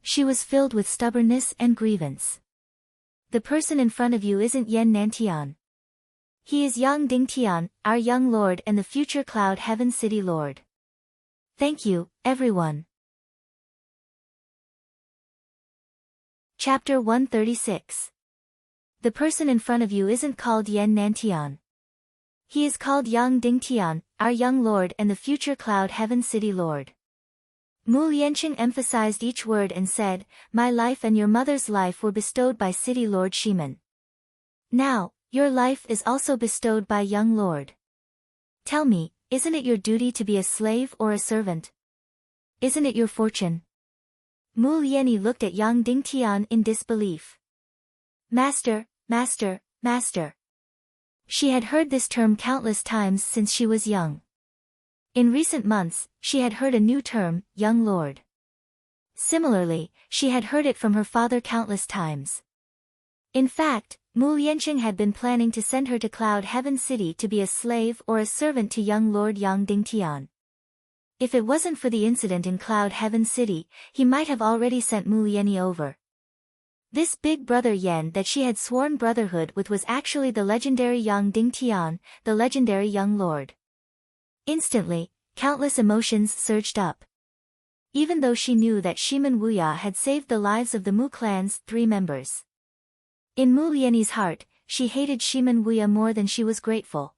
She was filled with stubbornness and grievance. The person in front of you isn't Yan Nantian. He is Yang Dingtian, our young lord and the future Cloud Heaven City Lord. Thank you, everyone. Chapter 136. The person in front of you isn't called Yan Nantian. He is called Yang Dingtian, our young lord and the future Cloud Heaven City Lord. Mu Lianqing emphasized each word and said, my life and your mother's life were bestowed by City Lord Shiman. Now, your life is also bestowed by young lord. Tell me, isn't it your duty to be a slave or a servant? Isn't it your fortune? Mu Lianyi looked at Yang Dingtian in disbelief. Master, master, master. She had heard this term countless times since she was young. In recent months, she had heard a new term, young lord. Similarly, she had heard it from her father countless times. In fact, Mu Lianqing had been planning to send her to Cloud Heaven City to be a slave or a servant to young Lord Yang Dingtian. If it wasn't for the incident in Cloud Heaven City, he might have already sent Mu Lianyi over. This big brother Yan that she had sworn brotherhood with was actually the legendary Yang Dingtian, the legendary young lord. Instantly, countless emotions surged up. Even though she knew that Shiman Wuya had saved the lives of the Mu clan's 3 members. In Mu Lianyi's heart, she hated Shiman Wuya more than she was grateful.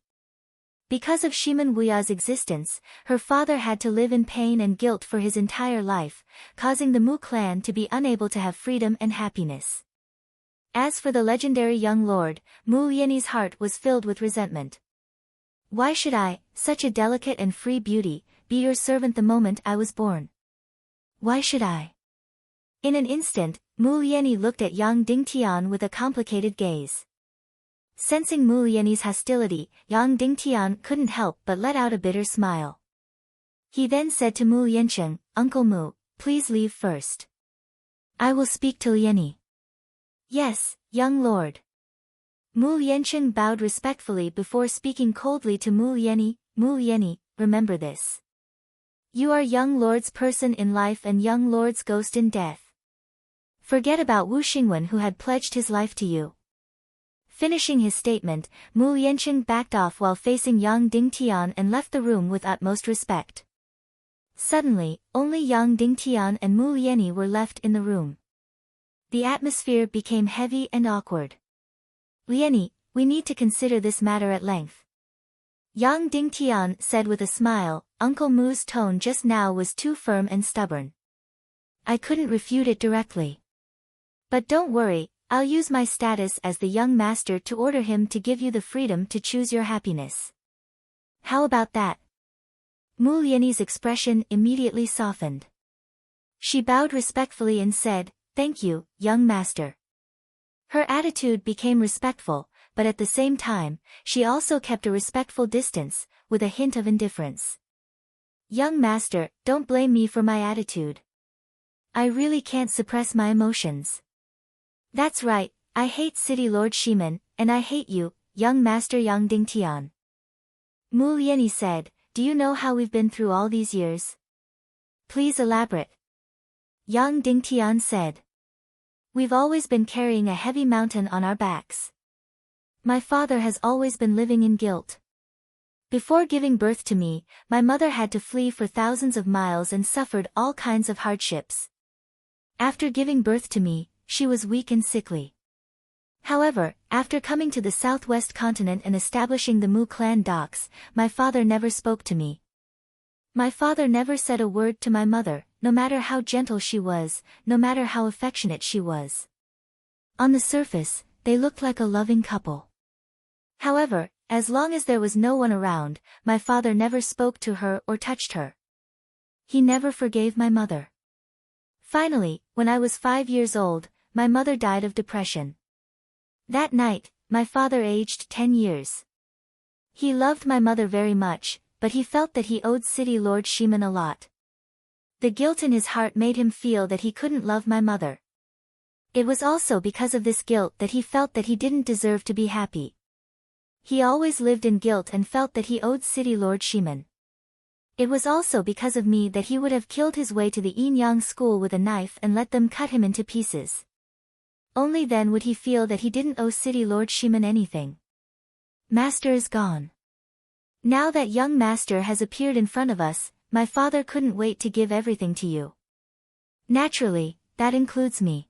Because of Shiman Wuya's existence, her father had to live in pain and guilt for his entire life, causing the Mu clan to be unable to have freedom and happiness. As for the legendary young lord, Mu Lianyi's heart was filled with resentment. Why should I, such a delicate and free beauty, be your servant the moment I was born? Why should I? In an instant, Mu Lianyi looked at Yang Dingtian with a complicated gaze. Sensing Mu Lianyi's hostility, Yang Dingtian couldn't help but let out a bitter smile. He then said to Mu Lianqing, Uncle Mu, please leave first. I will speak to Lianyi. Yes, young lord. Mu Lianqing bowed respectfully before speaking coldly to Mu Lianyi. Mu Lianyi, remember this. You are young lord's person in life and young lord's ghost in death. Forget about Wu Xingwen who had pledged his life to you. Finishing his statement, Mu Lianqing backed off while facing Yang Dingtian and left the room with utmost respect. Suddenly, only Yang Dingtian and Mu Lianyi were left in the room. The atmosphere became heavy and awkward. Lianyi, we need to consider this matter at length. Yang Dingtian said with a smile, Uncle Mu's tone just now was too firm and stubborn. I couldn't refute it directly. But don't worry, I'll use my status as the young master to order him to give you the freedom to choose your happiness. How about that? Mu Lianyi's expression immediately softened. She bowed respectfully and said, Thank you, young master. Her attitude became respectful, but at the same time, she also kept a respectful distance, with a hint of indifference. Young master, don't blame me for my attitude. I really can't suppress my emotions. That's right, I hate City Lord Shiman, and I hate you, young master Yang Dingtian. Mu Lianyi said, do you know how we've been through all these years? Please elaborate. Yang Dingtian said. We've always been carrying a heavy mountain on our backs. My father has always been living in guilt. Before giving birth to me, my mother had to flee for thousands of miles and suffered all kinds of hardships. After giving birth to me, she was weak and sickly. However, after coming to the southwest continent and establishing the Mu clan docks, my father never spoke to me. My father never said a word to my mother, no matter how gentle she was, no matter how affectionate she was. On the surface, they looked like a loving couple. However, as long as there was no one around, my father never spoke to her or touched her. he never forgave my mother. Finally, when I was 5 years old, my mother died of depression. That night, my father aged 10 years. He loved my mother very much, but he felt that he owed City Lord Shiman a lot. The guilt in his heart made him feel that he couldn't love my mother. It was also because of this guilt that he felt that he didn't deserve to be happy. He always lived in guilt and felt that he owed City Lord Shiman. It was also because of me that he would have killed his way to the Inyang school with a knife and let them cut him into pieces. Only then would he feel that he didn't owe City Lord Shiman anything. Master is gone. Now that young master has appeared in front of us, my father couldn't wait to give everything to you. Naturally, that includes me.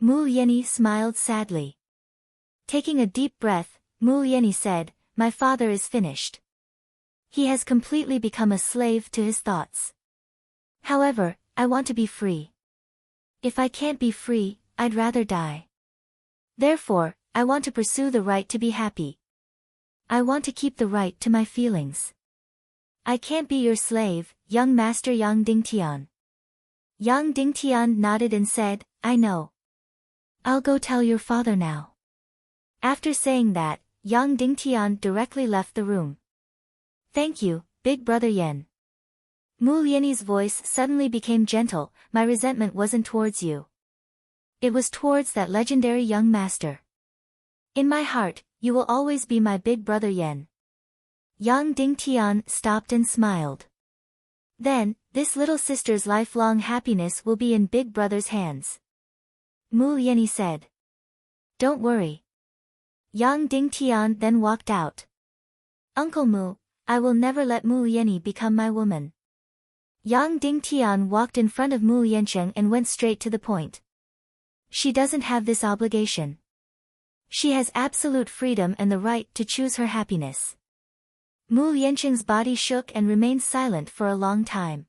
Mu Yenny smiled sadly. Taking a deep breath, Mu Yenny said, my father is finished. He has completely become a slave to his thoughts. However, I want to be free. If I can't be free, I'd rather die. Therefore, I want to pursue the right to be happy. I want to keep the right to my feelings. I can't be your slave, young master Yang Dingtian. Yang Dingtian nodded and said, I know. I'll go tell your father now. After saying that, Yang Dingtian directly left the room. Thank you, Big Brother Yen. Mu Yenny's voice suddenly became gentle, my resentment wasn't towards you. It was towards that legendary young master. In my heart, you will always be my Big Brother Yen. Yang Dingtian stopped and smiled. Then, this little sister's lifelong happiness will be in Big Brother's hands. Mu Yenny said. Don't worry. Yang Dingtian then walked out. Uncle Mu, I will never let Mu Yenny become my woman. Yang Dingtian walked in front of Mu Yencheng and went straight to the point. She doesn't have this obligation. She has absolute freedom and the right to choose her happiness. Mu Yencheng's body shook and remained silent for a long time.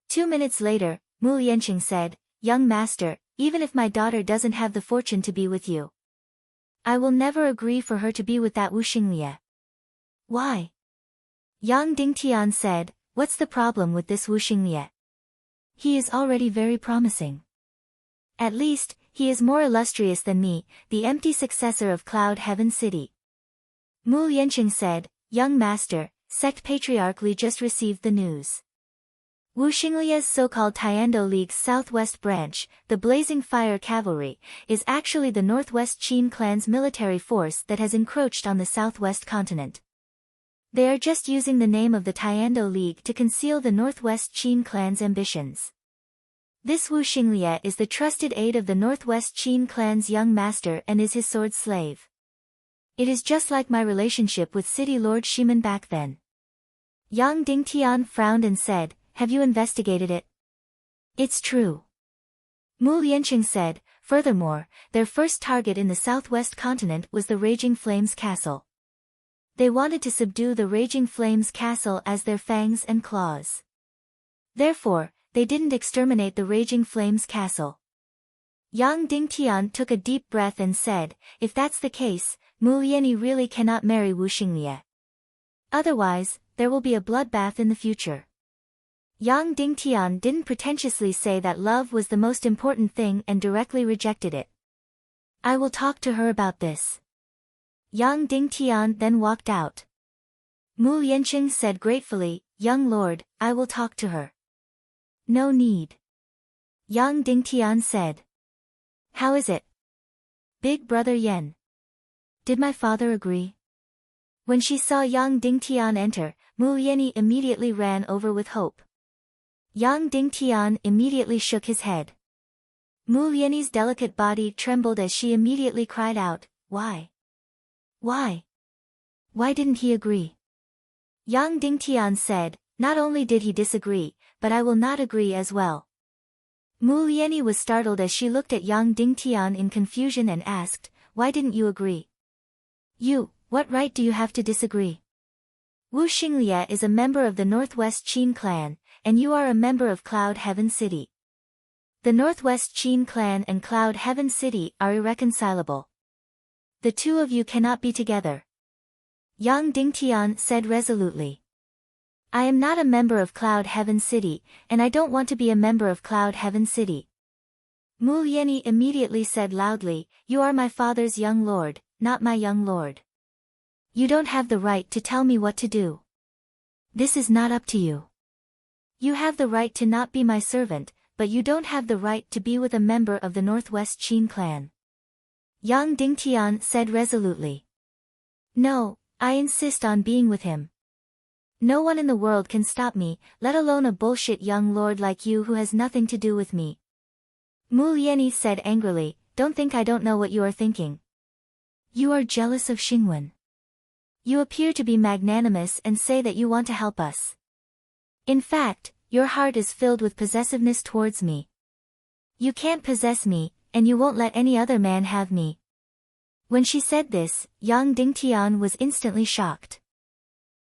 2 minutes later, Mu Yencheng said, Young master, even if my daughter doesn't have the fortune to be with you, I will never agree for her to be with that Wu Xinglie. Why? Yang Dingtian said, what's the problem with this Wu Xinglie? He is already very promising. At least, he is more illustrious than me, the empty successor of Cloud Heaven City. Mu Yencheng said, Young master, Sect Patriarch Li just received the news. Wu Xinglie's so-called Tiando League's southwest branch, the Blazing Fire Cavalry, is actually the Northwest Qin clan's military force that has encroached on the southwest continent. They are just using the name of the Tiando League to conceal the Northwest Qin clan's ambitions. This Wu Xinglie is the trusted aide of the Northwest Qin clan's young master and is his sword slave. It is just like my relationship with City Lord Shiman back then. Yang Dingtian frowned and said, have you investigated it? It's true. Mu Yencheng said, furthermore, their first target in the southwest continent was the Raging Flames Castle. They wanted to subdue the Raging Flames Castle as their fangs and claws. Therefore, they didn't exterminate the Raging Flames Castle. Yang Dingtian took a deep breath and said, if that's the case, Mu Yenny really cannot marry Wu Xinglie. Otherwise, there will be a bloodbath in the future. Yang Dingtian didn't pretentiously say that love was the most important thing and directly rejected it. I will talk to her about this. Yang Dingtian then walked out. Mu Yencheng said gratefully, Young lord, I will talk to her. No need. Yang Dingtian said. How is it? Big Brother Yen. Did my father agree? When she saw Yang Dingtian enter, Mu Yenny immediately ran over with hope. Yang Dingtian immediately shook his head. Mu Yenny's delicate body trembled as she immediately cried out, Why? Why? Why didn't he agree? Yang Dingtian said, Not only did he disagree, but I will not agree as well. Mu Yenny was startled as she looked at Yang Dingtian in confusion and asked, Why didn't you agree? You, what right do you have to disagree? Wu Xinglie is a member of the Northwest Qin clan, and you are a member of Cloud Heaven City. The Northwest Qin clan and Cloud Heaven City are irreconcilable. The two of you cannot be together. Yang Dingtian said resolutely. I am not a member of Cloud Heaven City, and I don't want to be a member of Cloud Heaven City. Mu Yenny immediately said loudly, "You are my father's young lord, not my young lord. You don't have the right to tell me what to do. This is not up to you. You have the right to not be my servant, but you don't have the right to be with a member of the Northwest Qin clan." Yang Dingtian said resolutely. "No, I insist on being with him. No one in the world can stop me, let alone a bullshit young lord like you who has nothing to do with me." Mu Yenny said angrily, "Don't think I don't know what you are thinking. You are jealous of Xingwen. You appear to be magnanimous and say that you want to help us. In fact, your heart is filled with possessiveness towards me. You can't possess me, and you won't let any other man have me." When she said this, Yang Dingtian was instantly shocked.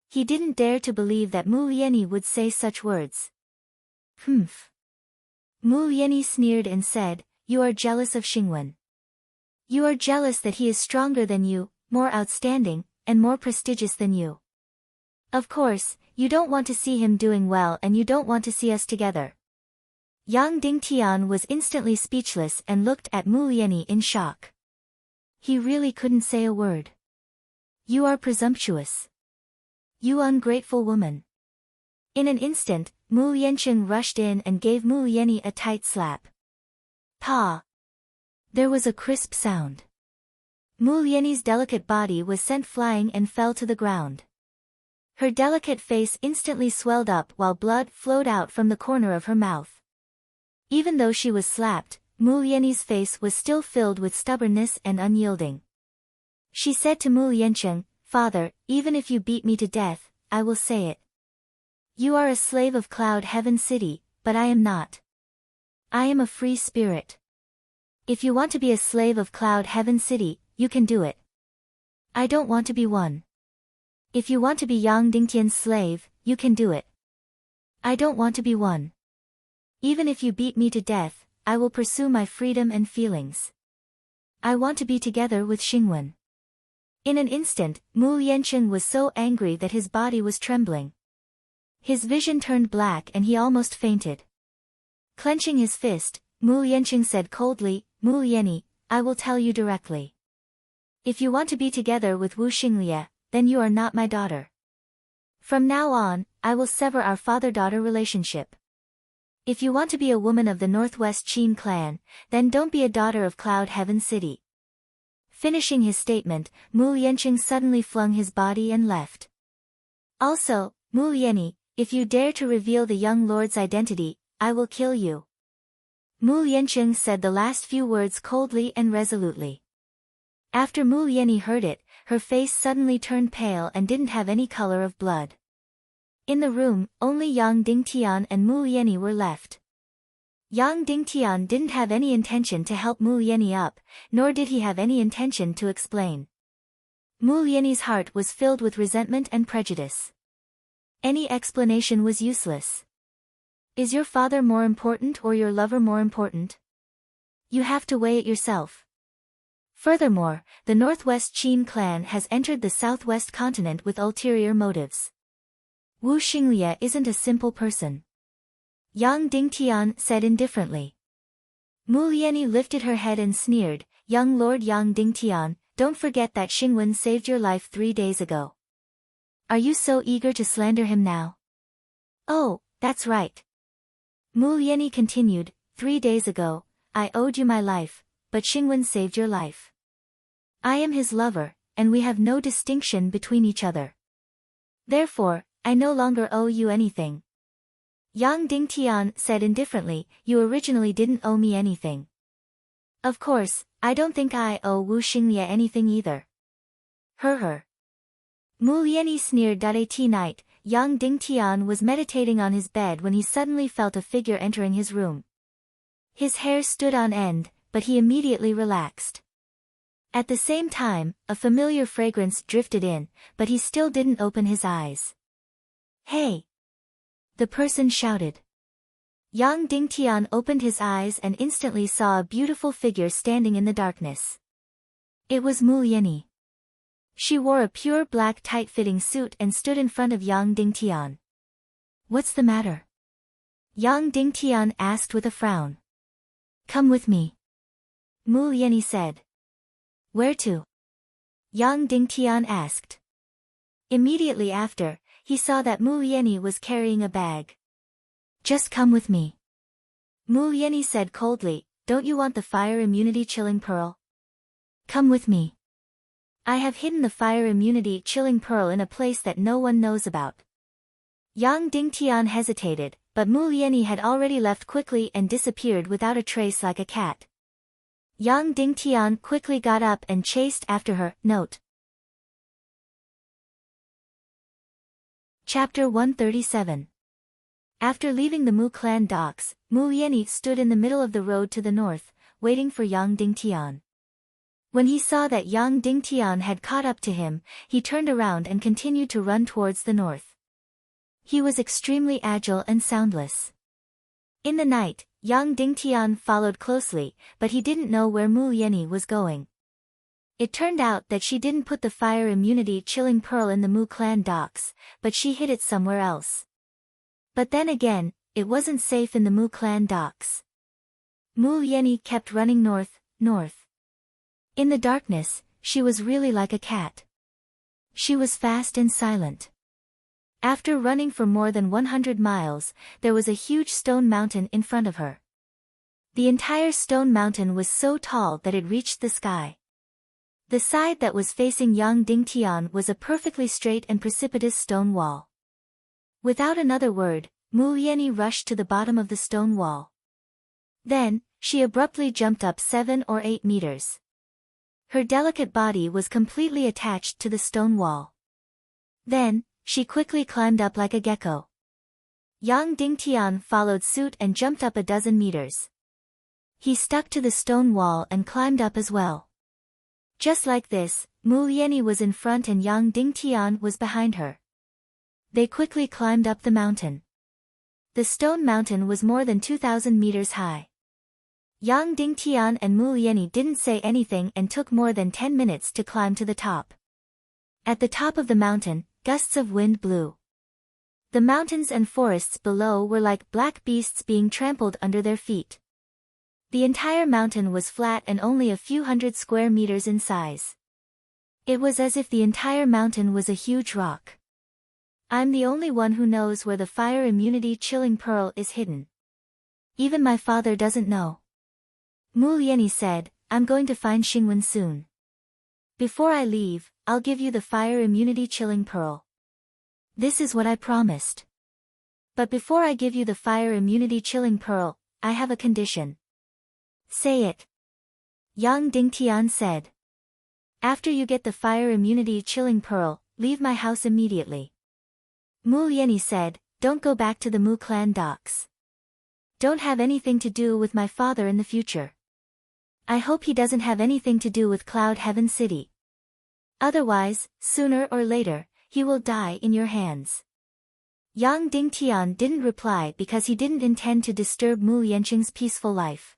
He didn't dare to believe that Mu Yenny would say such words. "Humph." Mu Yenny sneered and said, "You are jealous of Xingwen. You are jealous that he is stronger than you, more outstanding, and more prestigious than you. Of course, you don't want to see him doing well and you don't want to see us together." Yang Dingtian was instantly speechless and looked at Mu Yenny in shock. He really couldn't say a word. "You are presumptuous. You ungrateful woman." In an instant, Mu Yencheng rushed in and gave Mu Yenny a tight slap. Pa! There was a crisp sound. Mu Yenny's delicate body was sent flying and fell to the ground. Her delicate face instantly swelled up while blood flowed out from the corner of her mouth. Even though she was slapped, Mu Yenny's face was still filled with stubbornness and unyielding. She said to Mu Yencheng, "Father, even if you beat me to death, I will say it. You are a slave of Cloud Heaven City, but I am not. I am a free spirit. If you want to be a slave of Cloud Heaven City, you can do it. I don't want to be one. If you want to be Yang Dingtian's slave, you can do it. I don't want to be one. Even if you beat me to death, I will pursue my freedom and feelings. I want to be together with Xingwen." In an instant, Mu Yencheng was so angry that his body was trembling. His vision turned black and he almost fainted. Clenching his fist, Mu Yencheng said coldly, "Mu Yenny, I will tell you directly. If you want to be together with Wu Xinglie, then you are not my daughter. From now on, I will sever our father-daughter relationship. If you want to be a woman of the Northwest Qin clan, then don't be a daughter of Cloud Heaven City." Finishing his statement, Mu Yencheng suddenly flung his body and left. "Also, Mu Yenny, if you dare to reveal the young lord's identity, I will kill you." Mu Yencheng said the last few words coldly and resolutely. After Mu Yenny heard it, her face suddenly turned pale and didn't have any color of blood. In the room, only Yang Dingtian and Mu Yenny were left. Yang Dingtian didn't have any intention to help Mu Yenny up, nor did he have any intention to explain. Mu Yenny's heart was filled with resentment and prejudice. Any explanation was useless. Is your father more important or your lover more important? You have to weigh it yourself. Furthermore, the Northwest Qin clan has entered the Southwest continent with ulterior motives. Wu Xinglie isn't a simple person. Yang Dingtian said indifferently. Mu Yenny lifted her head and sneered, "Young Lord Yang Dingtian, don't forget that Xingwen saved your life 3 days ago. Are you so eager to slander him now?" "Oh, that's right." Mu Yenny continued, 3 days ago, I owed you my life, but Xingwen saved your life. I am his lover, and we have no distinction between each other. Therefore, I no longer owe you anything." Yang Dingtian said indifferently, "You originally didn't owe me anything." "Of course, I don't think I owe Wu Xinglie anything either." Her. Mu Yenny sneered. At night, Yang Dingtian was meditating on his bed when he suddenly felt a figure entering his room. His hair stood on end, but he immediately relaxed. At the same time, a familiar fragrance drifted in, but he still didn't open his eyes. "Hey!" the person shouted. Yang Dingtian opened his eyes and instantly saw a beautiful figure standing in the darkness. It was Mu Yenny. She wore a pure black tight-fitting suit and stood in front of Yang Dingtian. What's the matter? Yang Dingtian asked with a frown. Come with me. Mu Lianyi said. Where to? Yang Dingtian asked. Immediately after, he saw that Mu Lianyi was carrying a bag. Just come with me. Mu Lianyi said coldly, don't you want the fire immunity chilling pearl? Come with me. I have hidden the fire immunity chilling pearl in a place that no one knows about. Yang Dingtian hesitated, but Mu Lianyi had already left quickly and disappeared without a trace like a cat. Yang Dingtian quickly got up and chased after her. Note. Chapter 137. After leaving the Mu clan docks, Mu Lianyi stood in the middle of the road to the north, waiting for Yang Dingtian. When he saw that Yang Dingtian had caught up to him, he turned around and continued to run towards the north. He was extremely agile and soundless. In the night, Yang Dingtian followed closely, but he didn't know where Mu Lianyi was going. It turned out that she didn't put the fire immunity chilling pearl in the Mu clan docks, but she hid it somewhere else. But then again, it wasn't safe in the Mu clan docks. Mu Lianyi kept running north. In the darkness, she was really like a cat. She was fast and silent. After running for more than 100 miles, there was a huge stone mountain in front of her. The entire stone mountain was so tall that it reached the sky. The side that was facing Yang Dingtian was a perfectly straight and precipitous stone wall. Without another word, Mu Lianyi rushed to the bottom of the stone wall. Then, she abruptly jumped up 7 or 8 meters. Her delicate body was completely attached to the stone wall. Then, she quickly climbed up like a gecko. Yang Dingtian followed suit and jumped up a dozen meters. He stuck to the stone wall and climbed up as well. Just like this, Mu Lianyi was in front and Yang Dingtian was behind her. They quickly climbed up the mountain. The stone mountain was more than 2,000 meters high. Yang Dingtian and Mu Lianyi didn't say anything and took more than 10 minutes to climb to the top. At the top of the mountain, gusts of wind blew. The mountains and forests below were like black beasts being trampled under their feet. The entire mountain was flat and only a few hundred square meters in size. It was as if the entire mountain was a huge rock. I'm the only one who knows where the fire immunity chilling pearl is hidden. Even my father doesn't know. Mu Lianyi said, I'm going to find Xingwen soon. Before I leave, I'll give you the fire immunity chilling pearl. This is what I promised. But before I give you the fire immunity chilling pearl, I have a condition. Say it. Yang Dingtian said. After you get the fire immunity chilling pearl, leave my house immediately. Mu Lianyi said, don't go back to the Mu clan docks. Don't have anything to do with my father in the future. I hope he doesn't have anything to do with Cloud Heaven City. Otherwise, sooner or later, he will die in your hands. Yang Dingtian didn't reply because he didn't intend to disturb Mu Lianqing's peaceful life.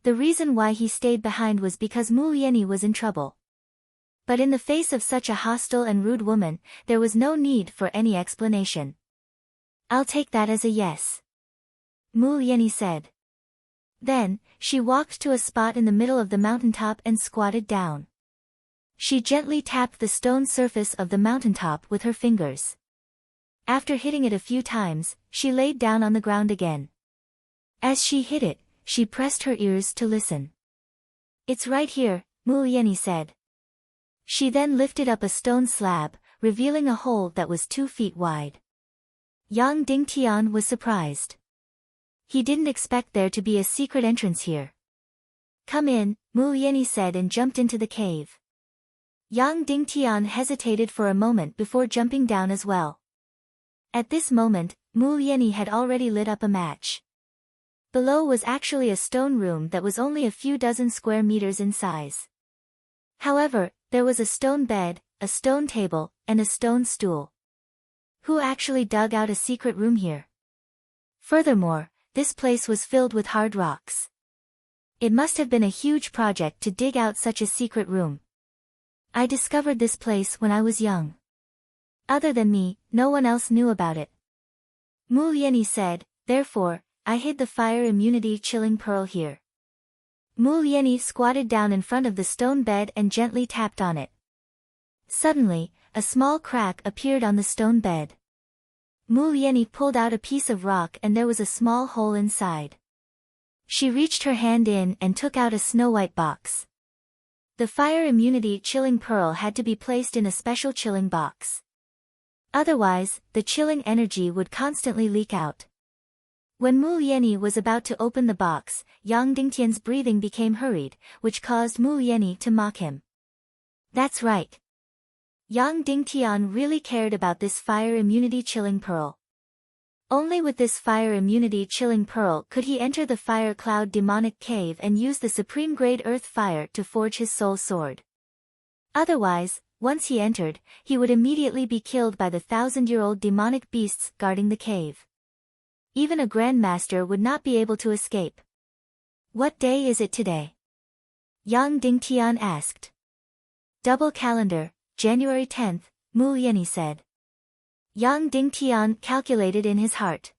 The reason why he stayed behind was because Mu Lianyi was in trouble. But in the face of such a hostile and rude woman, there was no need for any explanation. I'll take that as a yes. Mu Lianyi said. Then, she walked to a spot in the middle of the mountaintop and squatted down. She gently tapped the stone surface of the mountaintop with her fingers. After hitting it a few times, she laid down on the ground again. As she hit it, she pressed her ears to listen. It's right here, Mu Lianyi said. She then lifted up a stone slab, revealing a hole that was 2 feet wide. Yang Dingtian was surprised. He didn't expect there to be a secret entrance here. Come in, Mu Lianyi said and jumped into the cave. Yang Dingtian hesitated for a moment before jumping down as well. At this moment, Mu Lianyi had already lit up a match. Below was actually a stone room that was only a few dozen square meters in size. However, there was a stone bed, a stone table, and a stone stool. Who actually dug out a secret room here? Furthermore, this place was filled with hard rocks. It must have been a huge project to dig out such a secret room. I discovered this place when I was young. Other than me, no one else knew about it. Mu Lianyi said, therefore, I hid the fire immunity chilling pearl here. Mu Lianyi squatted down in front of the stone bed and gently tapped on it. Suddenly, a small crack appeared on the stone bed. Mu Lianyi pulled out a piece of rock and there was a small hole inside. She reached her hand in and took out a snow-white box. The fire immunity chilling pearl had to be placed in a special chilling box. Otherwise, the chilling energy would constantly leak out. When Mu Lianyi was about to open the box, Yang Dingtian's breathing became hurried, which caused Mu Lianyi to mock him. That's right. Yang Dingtian really cared about this fire immunity chilling pearl. Only with this fire immunity chilling pearl could he enter the fire cloud demonic cave and use the supreme grade earth fire to forge his soul sword. Otherwise, once he entered, he would immediately be killed by the 1,000-year-old demonic beasts guarding the cave. Even a grandmaster would not be able to escape. What day is it today? Yang Dingtian asked. Double calendar, January 10th, Mu Lianyi said. Yang Dingtian calculated in his heart.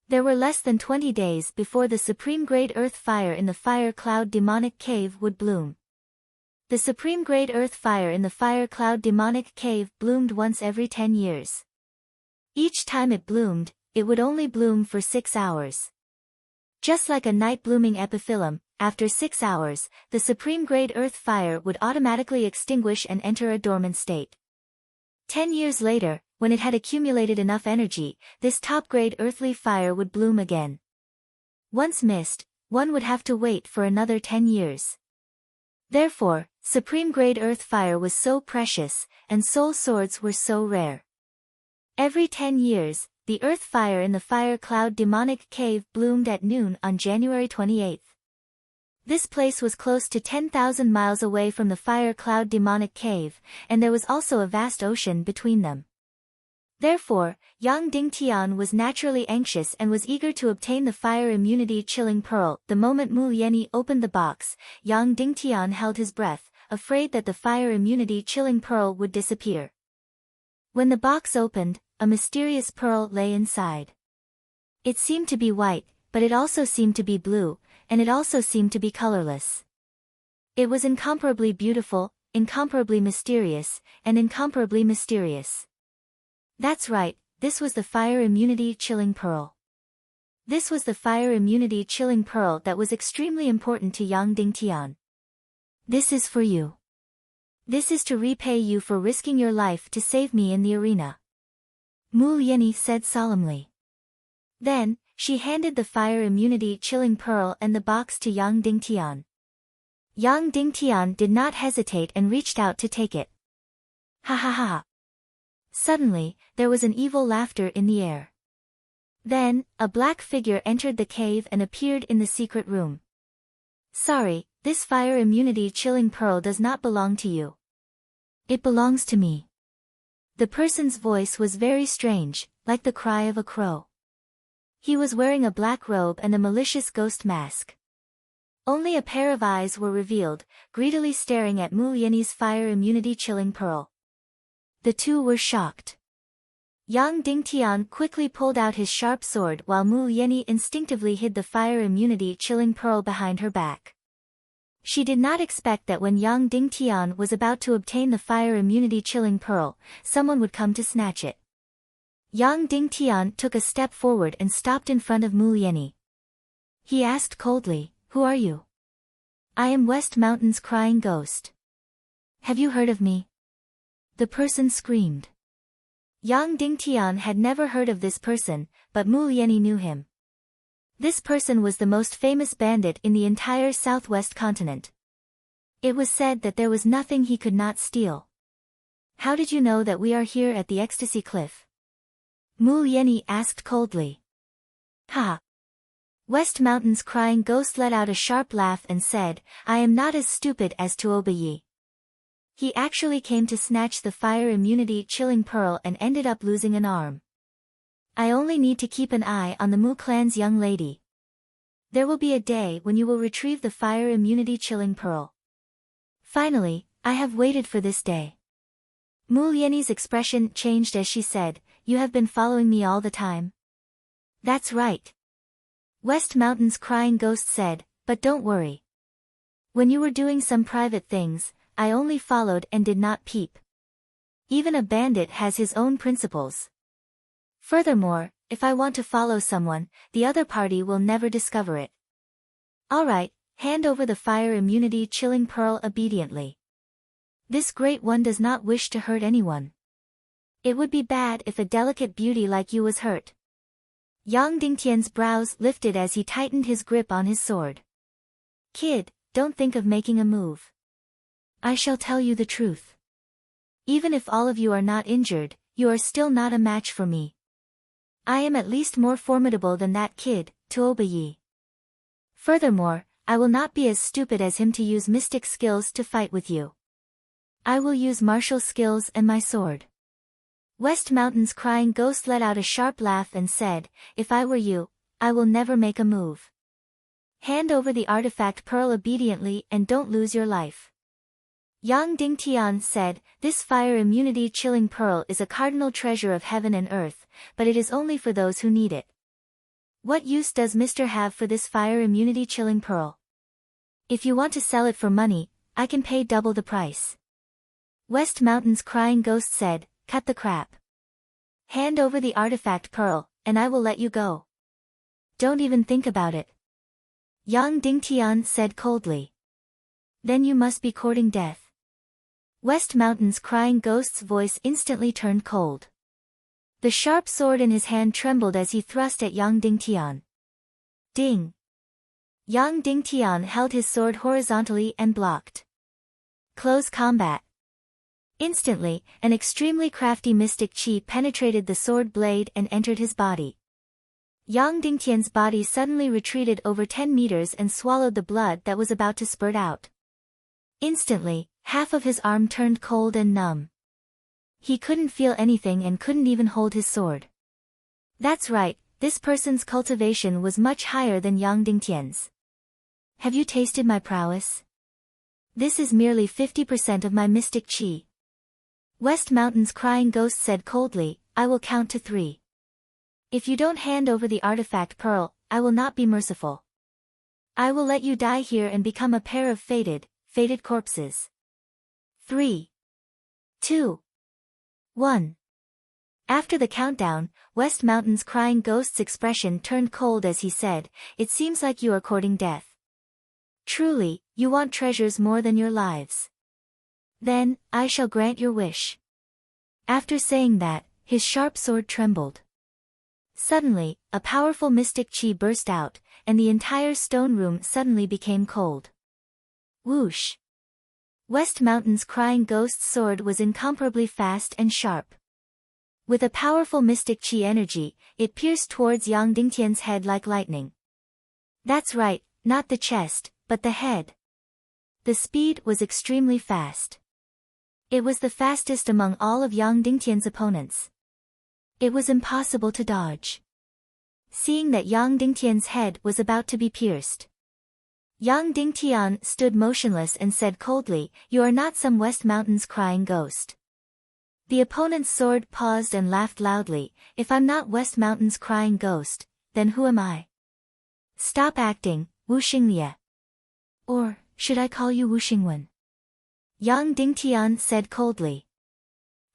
There were less than 20 days before the supreme grade earth fire in the fire cloud demonic cave would bloom. The supreme grade earth fire in the fire cloud demonic cave bloomed once every 10 years. Each time it bloomed, it would only bloom for 6 hours. Just like a night-blooming epiphyllum, after 6 hours, the supreme grade earth fire would automatically extinguish and enter a dormant state. 10 years later, when it had accumulated enough energy, this top-grade earthly fire would bloom again. Once missed, one would have to wait for another 10 years. Therefore, supreme grade earth fire was so precious, and soul swords were so rare. Every 10 years, the earth fire in the fire cloud demonic cave bloomed at noon on January 28th. This place was close to 10,000 miles away from the fire cloud demonic cave, and there was also a vast ocean between them. Therefore, Yang Dingtian was naturally anxious and was eager to obtain the fire immunity chilling pearl. The moment Mu Lianyi opened the box, Yang Dingtian held his breath, afraid that the fire immunity chilling pearl would disappear. When the box opened, a mysterious pearl lay inside. It seemed to be white, but it also seemed to be blue, and it also seemed to be colorless. It was incomparably beautiful, incomparably mysterious, and incomparably mysterious. That's right, this was the fire immunity chilling pearl. This was the fire immunity chilling pearl that was extremely important to Yang Dingtian. This is for you. This is to repay you for risking your life to save me in the arena. Mu Lianyi said solemnly. Then, she handed the fire immunity chilling pearl and the box to Yang Dingtian. Yang Dingtian did not hesitate and reached out to take it. Ha ha ha. Suddenly, there was an evil laughter in the air. Then, a black figure entered the cave and appeared in the secret room. Sorry, this fire immunity chilling pearl does not belong to you. It belongs to me. The person's voice was very strange, like the cry of a crow. He was wearing a black robe and a malicious ghost mask. Only a pair of eyes were revealed, greedily staring at Mu Lianyi's fire immunity chilling pearl. The two were shocked. Yang Dingtian quickly pulled out his sharp sword while Mu Lianyi instinctively hid the fire immunity chilling pearl behind her back. She did not expect that when Yang Dingtian was about to obtain the fire immunity chilling pearl, someone would come to snatch it. Yang Dingtian took a step forward and stopped in front of Mu Lianyi. He asked coldly, "Who are you?" "I am West Mountain's crying ghost." "Have you heard of me?" The person screamed. Yang Dingtian had never heard of this person, but Mu Lianyi knew him. This person was the most famous bandit in the entire southwest continent. It was said that there was nothing he could not steal. "How did you know that we are here at the Ecstasy Cliff?" Mu Lianyi asked coldly. "Ha!" West Mountain's crying ghost let out a sharp laugh and said, "I am not as stupid as Tuoba. He actually came to snatch the fire immunity chilling pearl and ended up losing an arm. I only need to keep an eye on the Mu clan's young lady. There will be a day when you will retrieve the fire immunity chilling pearl. Finally, I have waited for this day." Mu Lianyi's expression changed as she said, "You have been following me all the time?" That's right. West Mountain's crying ghost said, but don't worry. When you were doing some private things, I only followed and did not peep. Even a bandit has his own principles. Furthermore, if I want to follow someone, the other party will never discover it. Alright, hand over the fire immunity chilling pearl obediently. This great one does not wish to hurt anyone. It would be bad if a delicate beauty like you was hurt. Yang Dingtian's brows lifted as he tightened his grip on his sword. Kid, don't think of making a move. I shall tell you the truth. Even if all of you are not injured, you are still not a match for me. I am at least more formidable than that kid, Tuoba Yi. Furthermore, I will not be as stupid as him to use mystic skills to fight with you. I will use martial skills and my sword. West Mountain's crying ghost let out a sharp laugh and said, if I were you, I will never make a move. Hand over the artifact pearl obediently and don't lose your life. Yang Dingtian said, this fire immunity chilling pearl is a cardinal treasure of heaven and earth, but it is only for those who need it. What use does Mr. have for this fire immunity chilling pearl? If you want to sell it for money, I can pay double the price. West Mountain's crying ghost said, cut the crap. Hand over the artifact pearl, and I will let you go. Don't even think about it. Yang Dingtian said coldly. Then you must be courting death. West Mountain's crying ghost's voice instantly turned cold. The sharp sword in his hand trembled as he thrust at Yang Dingtian. Ding! Yang Dingtian held his sword horizontally and blocked. Close combat. Instantly, an extremely crafty mystic chi penetrated the sword blade and entered his body. Yang Dingtian's body suddenly retreated over 10 meters and swallowed the blood that was about to spurt out. Instantly, half of his arm turned cold and numb. He couldn't feel anything and couldn't even hold his sword. That's right, this person's cultivation was much higher than Yang Dingtian's. Have you tasted my prowess? This is merely 50% of my mystic chi. West Mountain's crying ghost said coldly, I will count to 3. If you don't hand over the artifact pearl, I will not be merciful. I will let you die here and become a pair of fated corpses. 3, 2, 1. After the countdown, West Mountain's crying ghost's expression turned cold as he said, it seems like you are courting death. Truly, you want treasures more than your lives. Then, I shall grant your wish. After saying that, his sharp sword trembled. Suddenly, a powerful mystic chi burst out, and the entire stone room suddenly became cold. Whoosh! West Mountain's crying ghost's sword was incomparably fast and sharp. With a powerful mystic chi energy, it pierced towards Yang Dingtian's head like lightning. That's right, not the chest, but the head. The speed was extremely fast. It was the fastest among all of Yang Dingtian's opponents. It was impossible to dodge. Seeing that Yang Dingtian's head was about to be pierced, Yang Dingtian stood motionless and said coldly, you are not some West Mountain's crying ghost. The opponent's sword paused and laughed loudly, if I'm not West Mountain's crying ghost, then who am I? Stop acting, Wu Xinglie. Or, should I call you Wu Xingwen? Yang Dingtian said coldly.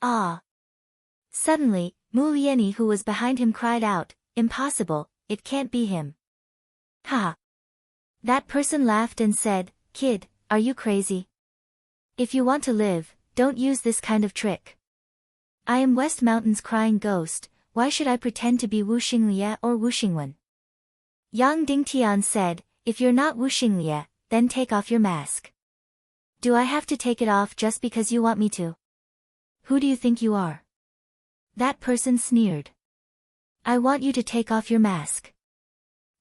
Ah! Suddenly, Mu Lieni who was behind him cried out, impossible, it can't be him. Ha! That person laughed and said, kid, are you crazy? If you want to live, don't use this kind of trick. I am West Mountain's crying ghost, why should I pretend to be Wu Xinglie or Wu Xingwen? Yang Dingtian said, if you're not Wu Xinglie, then take off your mask. Do I have to take it off just because you want me to? Who do you think you are? That person sneered. I want you to take off your mask.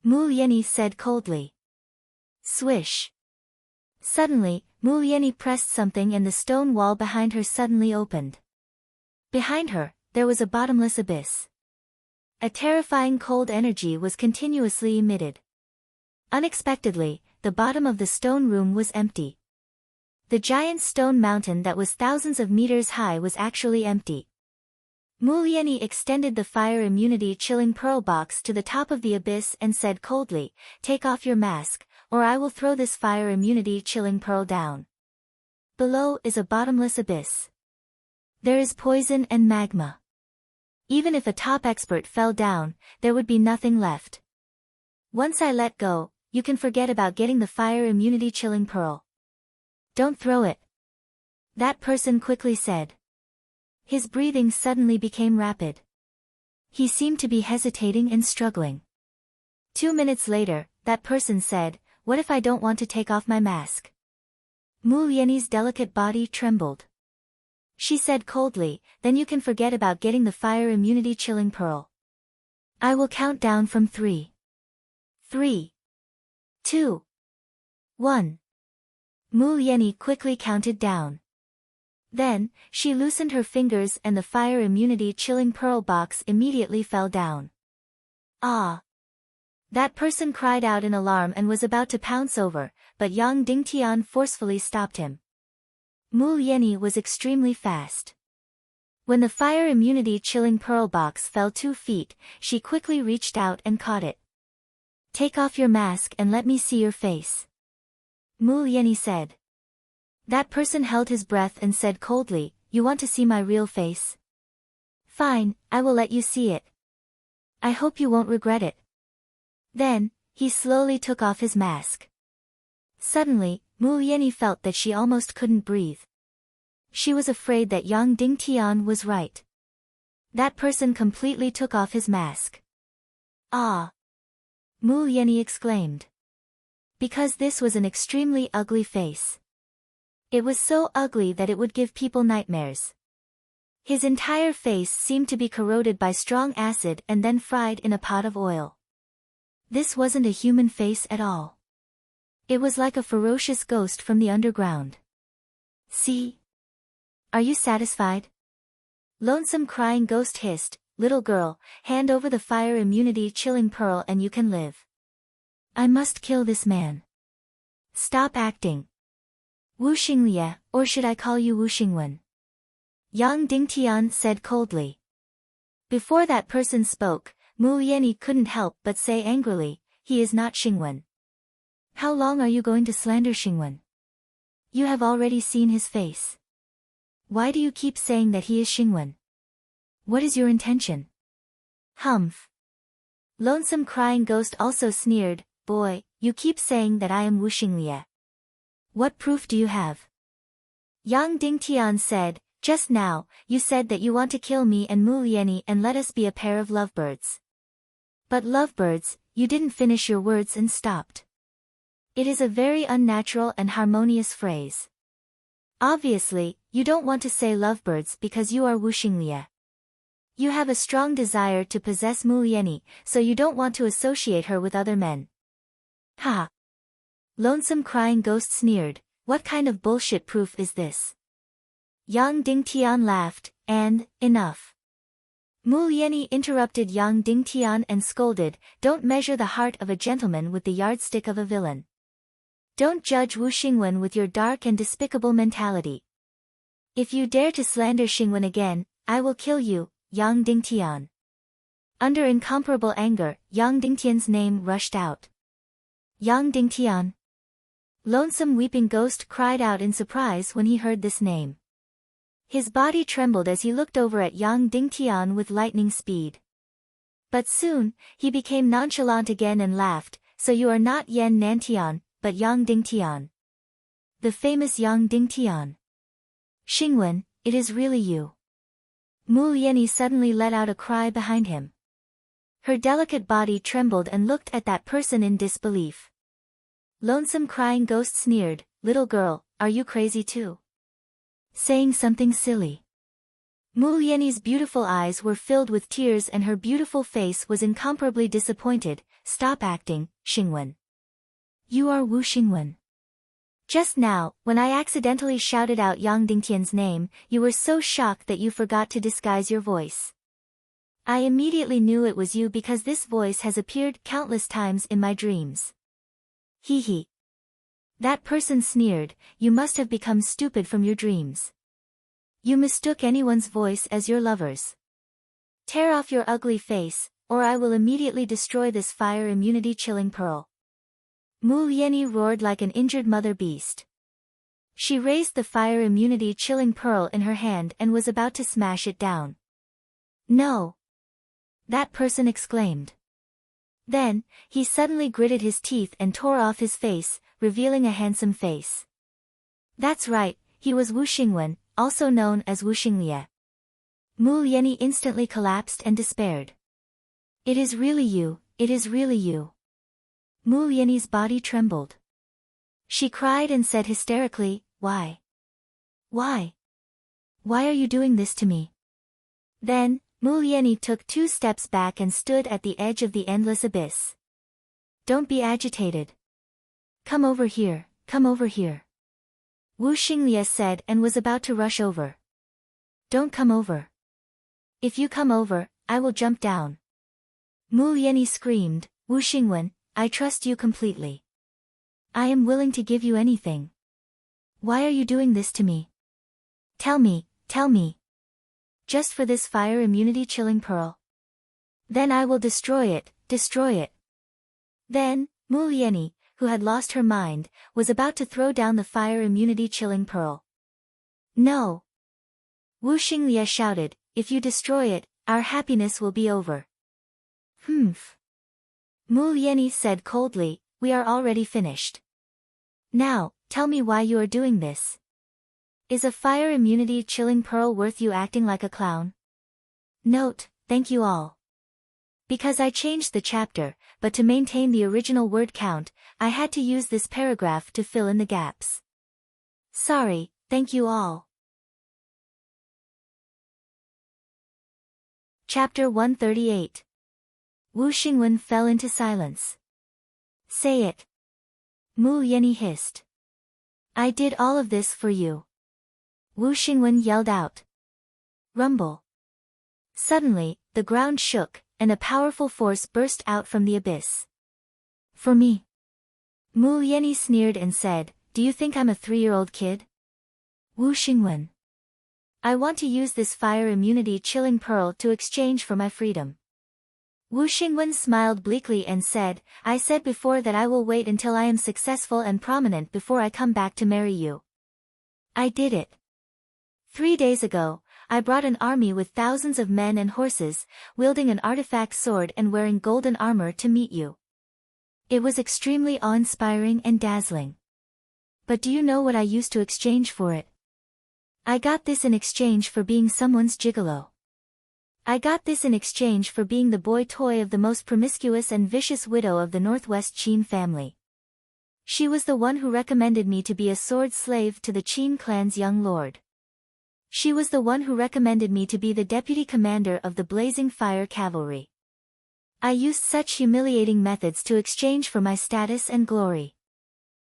Mu Lieni said coldly. Swish. Suddenly, Mu Lieni pressed something and the stone wall behind her suddenly opened. Behind her, there was a bottomless abyss. A terrifying cold energy was continuously emitted. Unexpectedly, the bottom of the stone room was empty. The giant stone mountain that was thousands of meters high was actually empty. Muliani extended the fire immunity chilling pearl box to the top of the abyss and said coldly, "Take off your mask, or I will throw this fire immunity chilling pearl down." Below is a bottomless abyss. There is poison and magma. Even if a top expert fell down, there would be nothing left. Once I let go, you can forget about getting the fire immunity chilling pearl. Don't throw it. That person quickly said. His breathing suddenly became rapid. He seemed to be hesitating and struggling. 2 minutes later, that person said, "What if I don't want to take off my mask?" Muliani's delicate body trembled. She said coldly, "Then you can forget about getting the fire immunity chilling pearl. I will count down from 3. 3, 2, 1. Muliani quickly counted down. Then, she loosened her fingers and the fire immunity chilling pearl box immediately fell down. Ah! That person cried out in alarm and was about to pounce over, but Yang Dingtian forcefully stopped him. Muliani was extremely fast. When the fire immunity chilling pearl box fell 2 feet, she quickly reached out and caught it. "Take off your mask and let me see your face," Muliani said. That person held his breath and said coldly, "You want to see my real face? Fine, I will let you see it. I hope you won't regret it." Then, he slowly took off his mask. Suddenly, Muliani felt that she almost couldn't breathe. She was afraid that Yang Dingtian was right. That person completely took off his mask. "Ah!" Muliani exclaimed. Because this was an extremely ugly face. It was so ugly that it would give people nightmares. His entire face seemed to be corroded by strong acid and then fried in a pot of oil. This wasn't a human face at all. It was like a ferocious ghost from the underground. "See? Are you satisfied?" Lonesome crying ghost hissed, "Little girl, hand over the fire immunity chilling pearl and you can live. I must kill this man. Stop acting. Wu Xinglie, or should I call you Wu Xingwen?" Yang Dingtian said coldly. Before that person spoke, Muliani couldn't help but say angrily, "He is not Xingwen. How long are you going to slander Xingwen? You have already seen his face. Why do you keep saying that he is Xingwen? What is your intention?" "Humph." Lonesome crying ghost also sneered, "Boy, you keep saying that I am Wu Xinglie. What proof do you have?" Yang Dingtian said, "Just now, you said that you want to kill me and Muliani and let us be a pair of lovebirds. But lovebirds, you didn't finish your words and stopped. It is a very unnatural and harmonious phrase. Obviously, you don't want to say lovebirds because you are Wu Xinglie. You have a strong desire to possess Muliani, so you don't want to associate her with other men." "Ha!" Lonesome crying ghost sneered, "What kind of bullshit proof is this?" Yang Dingtian laughed, and, "Enough." Muliani interrupted Yang Dingtian and scolded, "Don't measure the heart of a gentleman with the yardstick of a villain. Don't judge Wu Xingwen with your dark and despicable mentality. If you dare to slander Xingwen again, I will kill you, Yang Dingtian." Under incomparable anger, Yang Dingtian's name rushed out. "Yang Dingtian." Lonesome weeping ghost cried out in surprise when he heard this name. His body trembled as he looked over at Yang Dingtian with lightning speed. But soon, he became nonchalant again and laughed, "So you are not Yan Nantian, but Yang Dingtian. The famous Yang Dingtian. Xingwen, it is really you." Muliani suddenly let out a cry behind him. Her delicate body trembled and looked at that person in disbelief. Lonesome crying ghost sneered, "Little girl, are you crazy too? Saying something silly." Muliani's beautiful eyes were filled with tears and her beautiful face was incomparably disappointed. "Stop acting, Xingwen. You are Wu Xingwen. Just now, when I accidentally shouted out Yang Dingtian's name, you were so shocked that you forgot to disguise your voice. I immediately knew it was you because this voice has appeared countless times in my dreams." "Hee hee." That person sneered, "You must have become stupid from your dreams. You mistook anyone's voice as your lover's. Tear off your ugly face, or I will immediately destroy this fire immunity chilling pearl. Mu Lianyi roared like an injured mother beast. She raised the fire immunity chilling pearl in her hand and was about to smash it down. No! That person exclaimed. Then, he suddenly gritted his teeth and tore off his face, revealing a handsome face. That's right, he was Wu Xingwen, also known as Wu Xinglie. Mu Lianyi instantly collapsed and despaired. It is really you, it is really you. Mu Lianyi's body trembled. She cried and said hysterically, Why? Why? Why are you doing this to me? Then, Mu Lianyi took 2 steps back and stood at the edge of the endless abyss. Don't be agitated. Come over here, come over here. Wu Xinglie said and was about to rush over. Don't come over. If you come over, I will jump down. Mu Lianyi screamed, Wu Xingwen, I trust you completely. I am willing to give you anything. Why are you doing this to me? Tell me, tell me. Just for this fire immunity chilling pearl. Then I will destroy it, destroy it. Then, Mu Lianyi, who had lost her mind, was about to throw down the fire immunity chilling pearl. No! Wu Xinglie shouted, if you destroy it, our happiness will be over. Humph. Mu Lianyi said coldly, we are already finished. Now, tell me why you are doing this. Is a fire immunity chilling pearl worth you acting like a clown? Note, thank you all. Because I changed the chapter, but to maintain the original word count, I had to use this paragraph to fill in the gaps. Sorry, thank you all. Chapter 138. Wu Xingwen fell into silence. Say it. Mu Lianyi hissed. I did all of this for you. Wu Xingwen yelled out. Rumble. Suddenly, the ground shook, and a powerful force burst out from the abyss. For me. Mu Lianyi sneered and said, do you think I'm a 3-year-old kid? Wu Xingwen. I want to use this fire immunity chilling pearl to exchange for my freedom. Wu Xingwen smiled bleakly and said, I said before that I will wait until I am successful and prominent before I come back to marry you. I did it. 3 days ago, I brought an army with thousands of men and horses, wielding an artifact sword and wearing golden armor to meet you. It was extremely awe-inspiring and dazzling. But do you know what I used to exchange for it? I got this in exchange for being someone's gigolo. I got this in exchange for being the boy toy of the most promiscuous and vicious widow of the Northwest Qin family. She was the one who recommended me to be a sword slave to the Qin clan's young lord. She was the one who recommended me to be the deputy commander of the Blazing Fire Cavalry. I used such humiliating methods to exchange for my status and glory.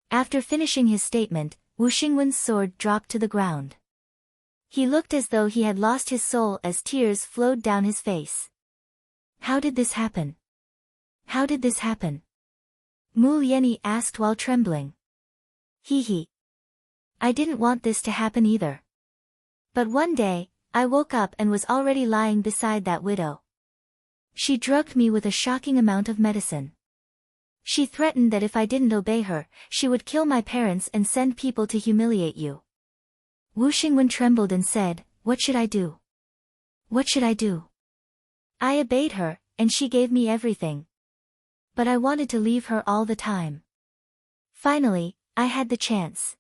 After finishing his statement, Wu Xingwen's sword dropped to the ground. He looked as though he had lost his soul as tears flowed down his face. How did this happen? How did this happen? Mu Lianyi asked while trembling. He. I didn't want this to happen either. But one day, I woke up and was already lying beside that widow. She drugged me with a shocking amount of medicine. She threatened that if I didn't obey her, she would kill my parents and send people to humiliate you. Wu Xingwen trembled and said, what should I do? What should I do? I obeyed her, and she gave me everything. But I wanted to leave her all the time. Finally, I had the chance.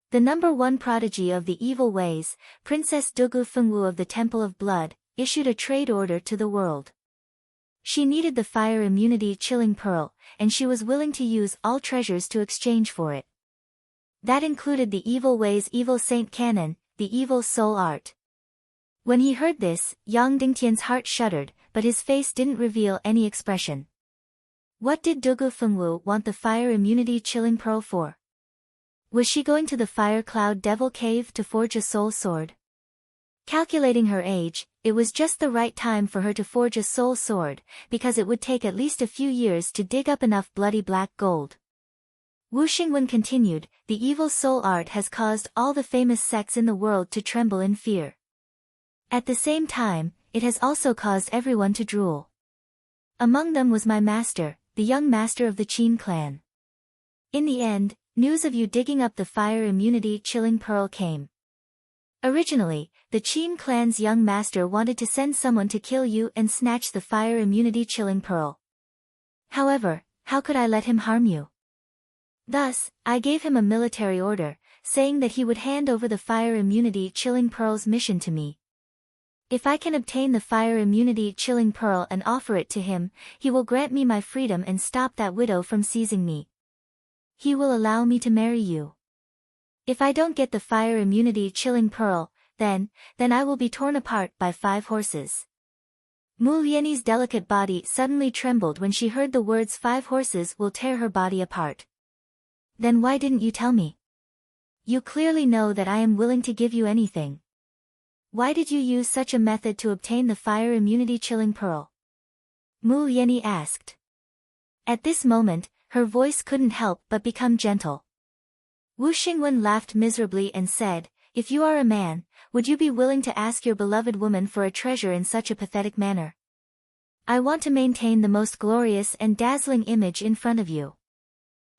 The number 1 prodigy of the evil ways, Princess Dugu Fengwu of the Temple of Blood, issued a trade order to the world. She needed the fire immunity chilling pearl, and she was willing to use all treasures to exchange for it. That included the evil ways evil Saint Canon, the evil soul art. When he heard this, Yang Dingtian's heart shuddered, but his face didn't reveal any expression. What did Dugu Fengwu want the fire immunity chilling pearl for? Was she going to the Fire Cloud Devil Cave to forge a soul sword? Calculating her age, it was just the right time for her to forge a soul sword, because it would take at least a few years to dig up enough bloody black gold. Wu Xingwen continued, the evil soul art has caused all the famous sects in the world to tremble in fear. At the same time, it has also caused everyone to drool. Among them was my master, the young master of the Qin clan. In the end, news of you digging up the fire immunity chilling pearl came. Originally, the Qin clan's young master wanted to send someone to kill you and snatch the fire immunity chilling pearl. However, how could I let him harm you? Thus, I gave him a military order, saying that he would hand over the fire immunity chilling pearl's mission to me. If I can obtain the fire immunity chilling pearl and offer it to him, he will grant me my freedom and stop that widow from seizing me. He will allow me to marry you. If I don't get the fire immunity chilling pearl, then I will be torn apart by 5 horses. Mu Lianyi's delicate body suddenly trembled when she heard the words 5 horses will tear her body apart. Then why didn't you tell me? You clearly know that I am willing to give you anything. Why did you use such a method to obtain the fire immunity chilling pearl? Mu Lianyi asked. At this moment, her voice couldn't help but become gentle. Wu Xingwen laughed miserably and said, if you are a man, would you be willing to ask your beloved woman for a treasure in such a pathetic manner? I want to maintain the most glorious and dazzling image in front of you.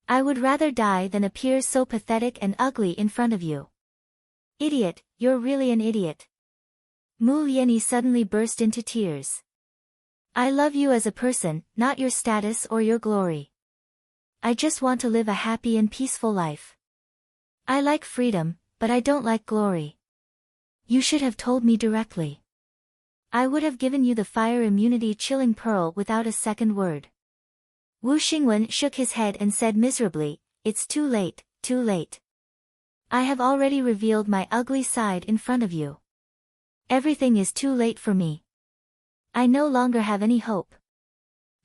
I would rather die than appear so pathetic and ugly in front of you. Idiot, you're really an idiot. Mu Lianyi suddenly burst into tears. I love you as a person, not your status or your glory. I just want to live a happy and peaceful life. I like freedom, but I don't like glory. You should have told me directly. I would have given you the fire immunity chilling pearl without a second word. Wu Xingwen shook his head and said miserably, it's too late, too late. I have already revealed my ugly side in front of you. Everything is too late for me. I no longer have any hope.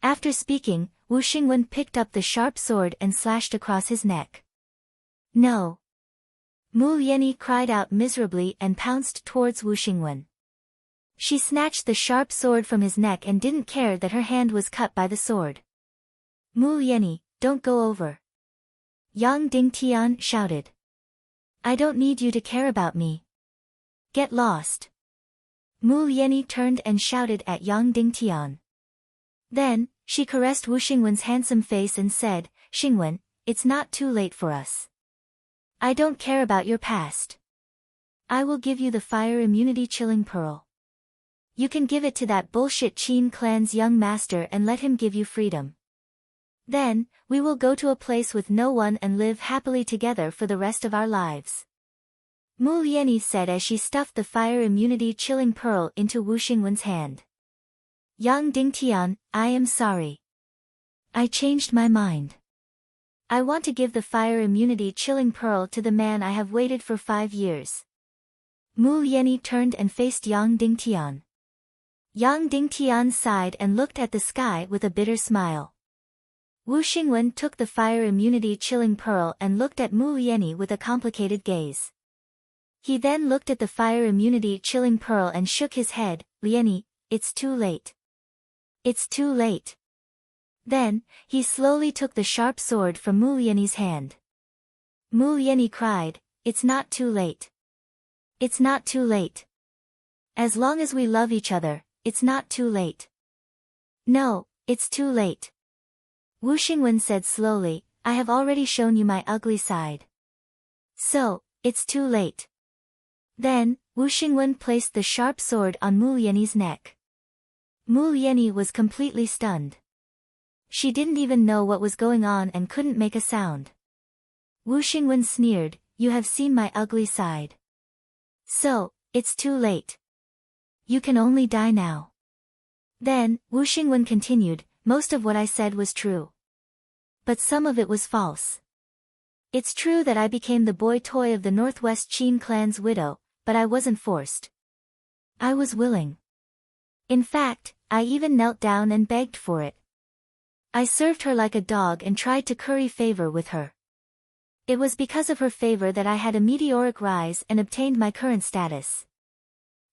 After speaking, Wu Xingwen picked up the sharp sword and slashed across his neck. No. Mu Lianyi cried out miserably and pounced towards Wu Xingwen. She snatched the sharp sword from his neck and didn't care that her hand was cut by the sword. Mu Lianyi, don't go over. Yang Dingtian shouted. I don't need you to care about me. Get lost. Mu Lianyi turned and shouted at Yang Dingtian. Then, she caressed Wu Xingwen's handsome face and said, Xingwen, it's not too late for us. I don't care about your past. I will give you the fire immunity chilling pearl. You can give it to that bullshit Qin clan's young master and let him give you freedom. Then, we will go to a place with no one and live happily together for the rest of our lives. Mu Lianyi said as she stuffed the fire immunity chilling pearl into Wu Xingwen's hand. Yang Dingtian, I am sorry. I changed my mind. I want to give the fire immunity chilling pearl to the man I have waited for 5 years. Mu Lianyi turned and faced Yang Dingtian. Yang Dingtian sighed and looked at the sky with a bitter smile. Wu Xingwen took the fire immunity chilling pearl and looked at Mu Lianyi with a complicated gaze. He then looked at the fire immunity chilling pearl and shook his head, Lianyi, it's too late. It's too late. Then, he slowly took the sharp sword from Mu Lianyi's hand. Mu Lianyi cried, it's not too late. It's not too late. As long as we love each other, it's not too late. No, it's too late. Wu Xingwen said slowly, I have already shown you my ugly side. So, it's too late. Then, Wu Xingwen placed the sharp sword on Mu Lianyi's neck. Mu Lianyi was completely stunned. She didn't even know what was going on and couldn't make a sound. Wu Xingwen sneered, you have seen my ugly side. So, it's too late. You can only die now. Then, Wu Xingwen continued, most of what I said was true. But some of it was false. It's true that I became the boy toy of the Northwest Qin clan's widow, but I wasn't forced. I was willing. In fact, I even knelt down and begged for it. I served her like a dog and tried to curry favor with her. It was because of her favor that I had a meteoric rise and obtained my current status.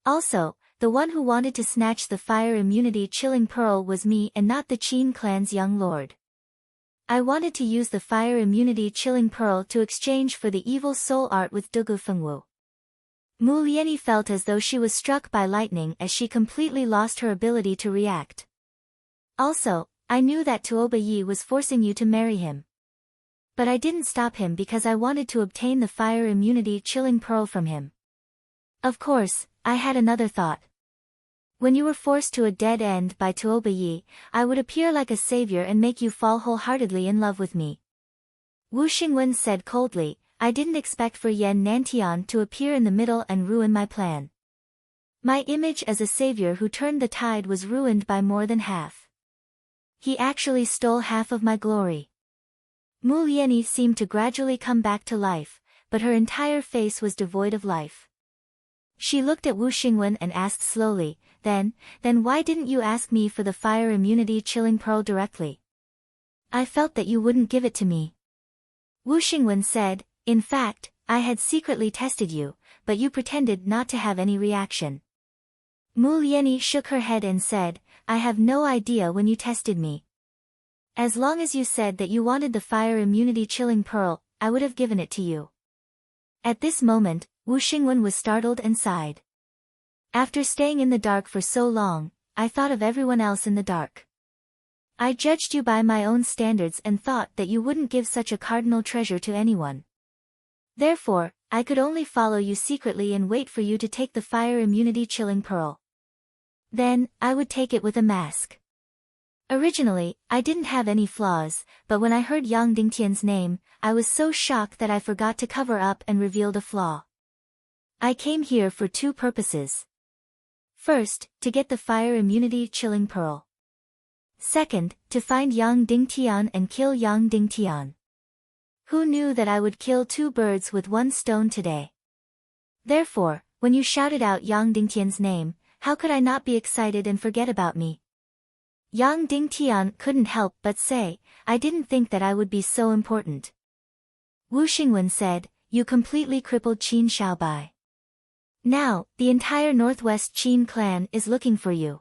Also, the one who wanted to snatch the fire immunity chilling pearl was me and not the Qin clan's young lord. I wanted to use the fire immunity chilling pearl to exchange for the evil soul art with Dugu Fengwu. Mu Lianyi felt as though she was struck by lightning as she completely lost her ability to react. Also, I knew that Tuoba Yi was forcing you to marry him. But I didn't stop him because I wanted to obtain the fire immunity chilling pearl from him. Of course, I had another thought. When you were forced to a dead end by Tuoba Yi, I would appear like a savior and make you fall wholeheartedly in love with me. Wu Xingwen said coldly, I didn't expect for Yan Nantian to appear in the middle and ruin my plan. My image as a savior who turned the tide was ruined by more than half. He actually stole half of my glory. Mu Lianyi seemed to gradually come back to life, but her entire face was devoid of life. She looked at Wu Xingwen and asked slowly, then why didn't you ask me for the fire immunity chilling pearl directly? I felt that you wouldn't give it to me. Wu Xingwen said, in fact, I had secretly tested you, but you pretended not to have any reaction. Mu Lianyi shook her head and said, I have no idea when you tested me. As long as you said that you wanted the fire immunity chilling pearl, I would have given it to you. At this moment, Wu Xingwen was startled and sighed. After staying in the dark for so long, I thought of everyone else in the dark. I judged you by my own standards and thought that you wouldn't give such a cardinal treasure to anyone. Therefore, I could only follow you secretly and wait for you to take the fire immunity chilling pearl. Then, I would take it with a mask. Originally, I didn't have any flaws, but when I heard Yang Dingtian's name, I was so shocked that I forgot to cover up and revealed a flaw. I came here for two purposes. First, to get the fire immunity chilling pearl. Second, to find Yang Dingtian and kill Yang Dingtian. Who knew that I would kill two birds with one stone today? Therefore, when you shouted out Yang Dingtian's name, how could I not be excited and forget about me? Yang Dingtian couldn't help but say, I didn't think that I would be so important. Wu Xingwen said, you completely crippled Qin Xiaobai. Now, the entire Northwest Qin clan is looking for you.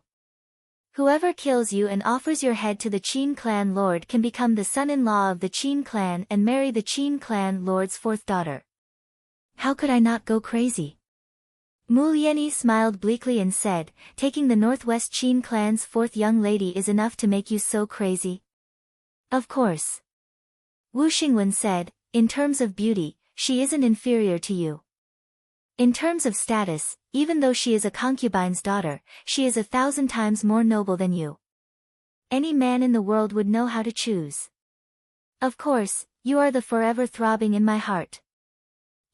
Whoever kills you and offers your head to the Qin clan lord can become the son-in-law of the Qin clan and marry the Qin clan lord's fourth daughter. How could I not go crazy? Mu Lianyi smiled bleakly and said, taking the Northwest Qin clan's fourth young lady is enough to make you so crazy? Of course. Wu Xingwen said, in terms of beauty, she isn't inferior to you. In terms of status, even though she is a concubine's daughter, she is 1,000 times more noble than you. Any man in the world would know how to choose. Of course, you are the forever throbbing in my heart.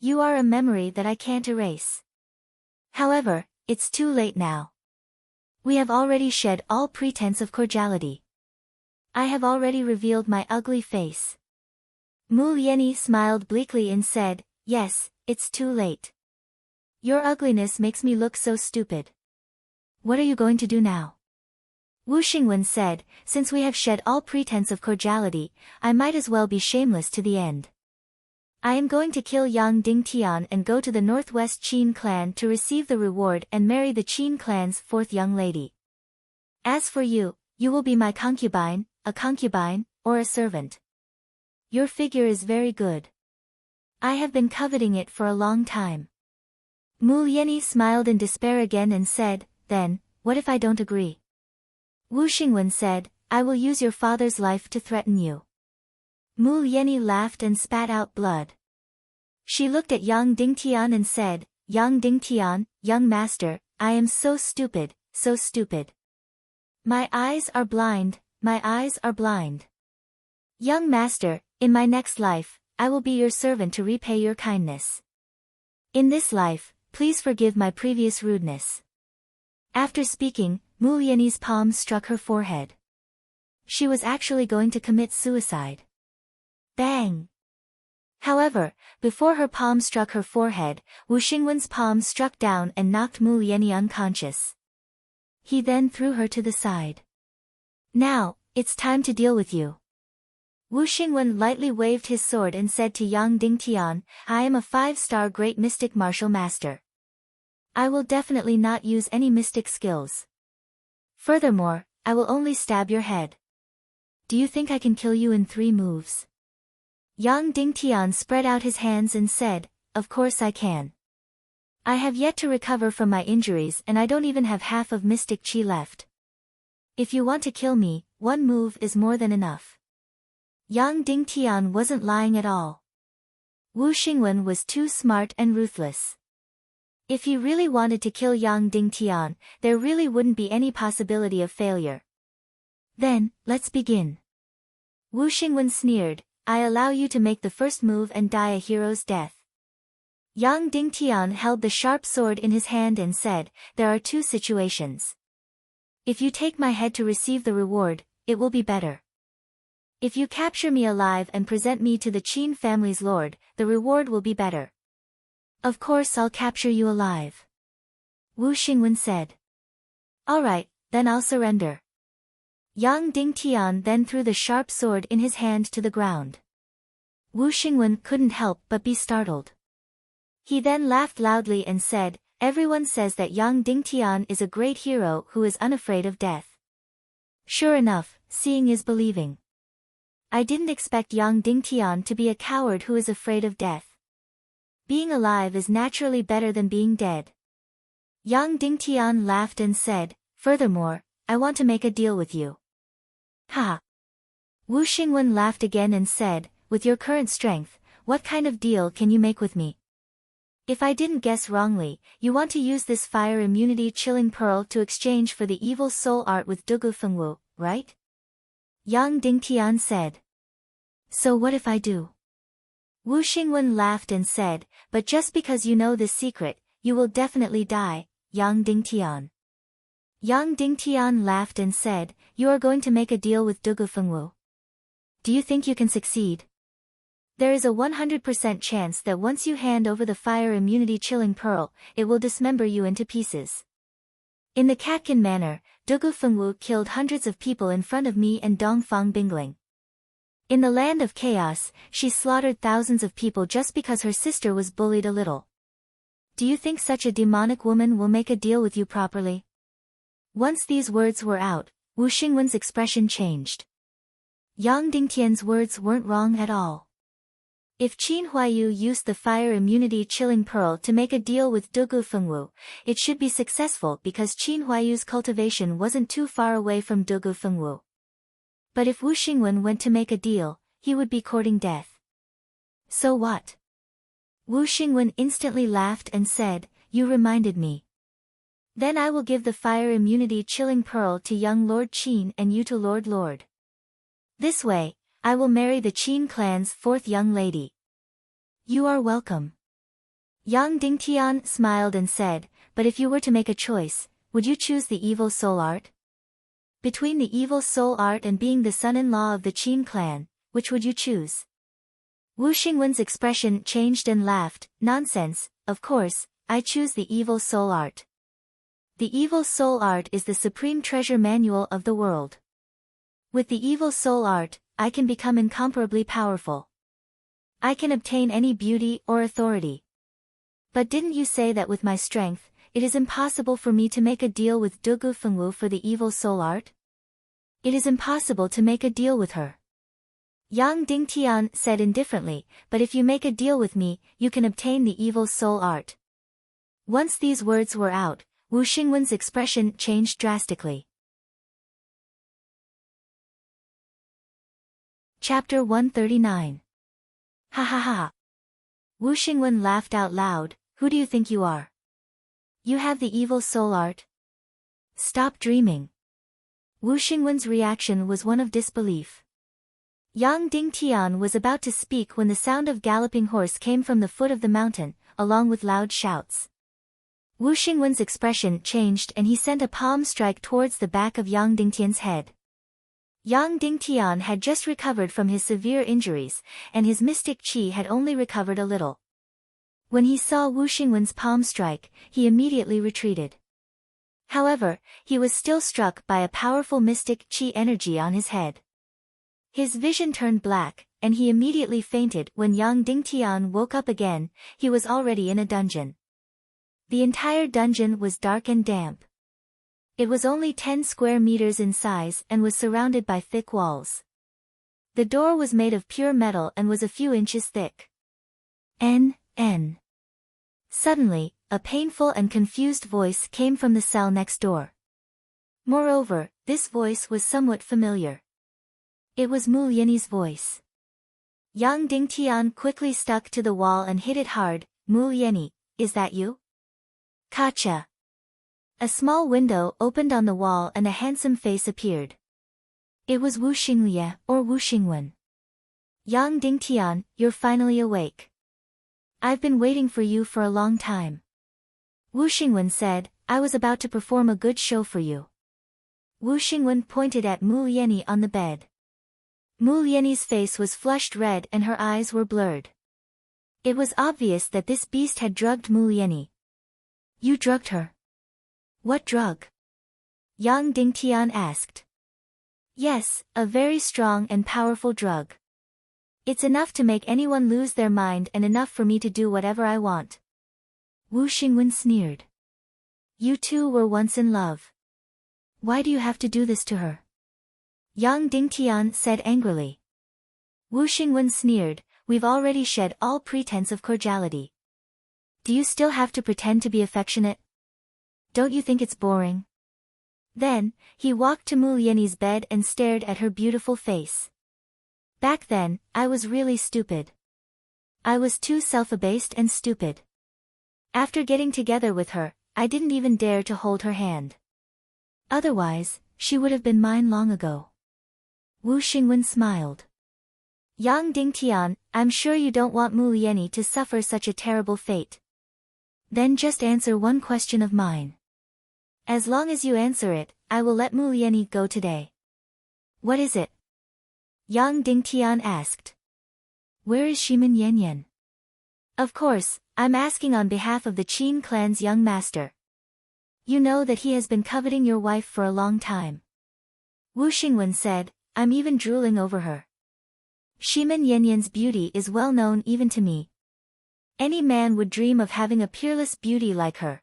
You are a memory that I can't erase. However, it's too late now. We have already shed all pretense of cordiality. I have already revealed my ugly face. Mu Lianyi smiled bleakly and said, yes, it's too late. Your ugliness makes me look so stupid. What are you going to do now? Wu Xingwen said, since we have shed all pretense of cordiality, I might as well be shameless to the end. I am going to kill Yang Dingtian and go to the Northwest Qin clan to receive the reward and marry the Qin clan's fourth young lady. As for you, you will be my concubine, or a servant. Your figure is very good. I have been coveting it for a long time. Mu Lianyi smiled in despair again and said, then, what if I don't agree? Wu Xingwen said, I will use your father's life to threaten you. Mu Lianyi laughed and spat out blood. She looked at Yang Dingtian and said, Yang Dingtian, young master, I am so stupid, so stupid. My eyes are blind, my eyes are blind. Young master, in my next life, I will be your servant to repay your kindness. In this life, please forgive my previous rudeness. After speaking, Mu Lianyi's palm struck her forehead. She was actually going to commit suicide. Bang! However, before her palm struck her forehead, Wu Xingwen's palm struck down and knocked Mu Lianyi unconscious. He then threw her to the side. Now, it's time to deal with you. Wu Xingwen lightly waved his sword and said to Yang Dingtian, I am a 5-star great mystic martial master. I will definitely not use any mystic skills. Furthermore, I will only stab your head. Do you think I can kill you in 3 moves? Yang Dingtian spread out his hands and said, of course I can. I have yet to recover from my injuries and I don't even have half of mystic chi left. If you want to kill me, one move is more than enough. Yang Dingtian wasn't lying at all. Wu Xingwen was too smart and ruthless. If he really wanted to kill Yang Dingtian, there really wouldn't be any possibility of failure. Then, let's begin. Wu Xingwen sneered, I allow you to make the first move and die a hero's death. Yang Dingtian held the sharp sword in his hand and said, there are two situations. If you take my head to receive the reward, it will be better. If you capture me alive and present me to the Qin family's lord, the reward will be better. Of course I'll capture you alive. Wu Xingwen said. Alright, then I'll surrender. Yang Dingtian then threw the sharp sword in his hand to the ground. Wu Xingwen couldn't help but be startled. He then laughed loudly and said, everyone says that Yang Dingtian is a great hero who is unafraid of death. Sure enough, seeing is believing. I didn't expect Yang Dingtian to be a coward who is afraid of death. Being alive is naturally better than being dead. Yang Dingtian laughed and said, furthermore, I want to make a deal with you. Ha! Wu Xingwen laughed again and said, with your current strength, what kind of deal can you make with me? If I didn't guess wrongly, you want to use this fire immunity chilling pearl to exchange for the evil soul art with Dugu Fengwu, right? Yang Dingtian said. So what if I do? Wu Xingwen laughed and said, but just because you know this secret, you will definitely die, Yang Dingtian. Yang Dingtian laughed and said, you are going to make a deal with Dugu Fengwu. Do you think you can succeed? There is a 100% chance that once you hand over the fire immunity chilling pearl, it will dismember you into pieces. In the Katkin manor, Dugu Fengwu killed hundreds of people in front of me and Dongfang Bingling. In the land of chaos, she slaughtered thousands of people just because her sister was bullied a little. Do you think such a demonic woman will make a deal with you properly? Once these words were out, Wu Xingwen's expression changed. Yang Dingtian's words weren't wrong at all. If Qin Huaiyu used the fire immunity chilling pearl to make a deal with Dugu Fengwu, it should be successful because Qin Huaiyu's cultivation wasn't too far away from Dugu Fengwu. But if Wu Xingwen went to make a deal, he would be courting death. So what? Wu Xingwen instantly laughed and said, you reminded me. Then I will give the fire immunity chilling pearl to young Lord Qin and you to Lord. This way, I will marry the Qin clan's fourth young lady. You are welcome. Yang Dingtian smiled and said, but if you were to make a choice, would you choose the evil soul art? Between the evil soul art and being the son-in-law of the Qin clan, which would you choose? Wu Xingwen's expression changed and laughed, nonsense, of course, I choose the evil soul art. The evil soul art is the supreme treasure manual of the world. With the evil soul art, I can become incomparably powerful. I can obtain any beauty or authority. But didn't you say that with my strength, it is impossible for me to make a deal with Dugu Fengwu for the evil soul art? It is impossible to make a deal with her. Yang Dingtian said indifferently, but if you make a deal with me, you can obtain the evil soul art. Once these words were out, Wu Xingwen's expression changed drastically. Chapter 139. Ha ha ha. Wu Xingwen laughed out loud, who do you think you are? You have the evil soul art? Stop dreaming. Wu Xingwen's reaction was one of disbelief. Yang Dingtian was about to speak when the sound of galloping horse came from the foot of the mountain, along with loud shouts. Wu Xingwen's expression changed and he sent a palm strike towards the back of Yang Dingtian's head. Yang Dingtian had just recovered from his severe injuries, and his mystic qi had only recovered a little. When he saw Wu Xingwen's palm strike, he immediately retreated. However, he was still struck by a powerful mystic qi energy on his head. His vision turned black, and he immediately fainted. When Yang Dingtian woke up again, he was already in a dungeon. The entire dungeon was dark and damp. It was only 10 square meters in size and was surrounded by thick walls. The door was made of pure metal and was a few inches thick. Suddenly, a painful and confused voice came from the cell next door. Moreover, this voice was somewhat familiar. It was Mu Lianyi's voice. Yang Dingtian quickly stuck to the wall and hit it hard. Mu Lianyi, is that you? Kacha. A small window opened on the wall and a handsome face appeared. It was Wu Xinglie, or Wu Xingwen. Yang Dingtian, you're finally awake. I've been waiting for you for a long time. Wu Xingwen said, I was about to perform a good show for you. Wu Xingwen pointed at Mu Lianyi on the bed. Mu Lianyi's face was flushed red and her eyes were blurred. It was obvious that this beast had drugged Mu Lianyi. You drugged her? What drug? Yang Dingtian asked. Yes, a very strong and powerful drug. It's enough to make anyone lose their mind and enough for me to do whatever I want. Wu Xingwen sneered. You two were once in love. Why do you have to do this to her? Yang Dingtian said angrily. Wu Xingwen sneered, we've already shed all pretense of cordiality. Do you still have to pretend to be affectionate? Don't you think it's boring? Then, he walked to Mu Lianyi's bed and stared at her beautiful face. Back then, I was really stupid. I was too self-abased and stupid. After getting together with her, I didn't even dare to hold her hand. Otherwise, she would have been mine long ago. Wu Xingwen smiled. Yang Dingtian, I'm sure you don't want Mu Lianyi to suffer such a terrible fate. Then just answer one question of mine. As long as you answer it, I will let Mu Lianyi go today. What is it? Yang Dingtian asked. Where is Shimin Yanyan? Of course, I'm asking on behalf of the Qin clan's young master. You know that he has been coveting your wife for a long time. Wu Xingwen said, I'm even drooling over her. Shimin Yanyan's beauty is well known even to me. Any man would dream of having a peerless beauty like her.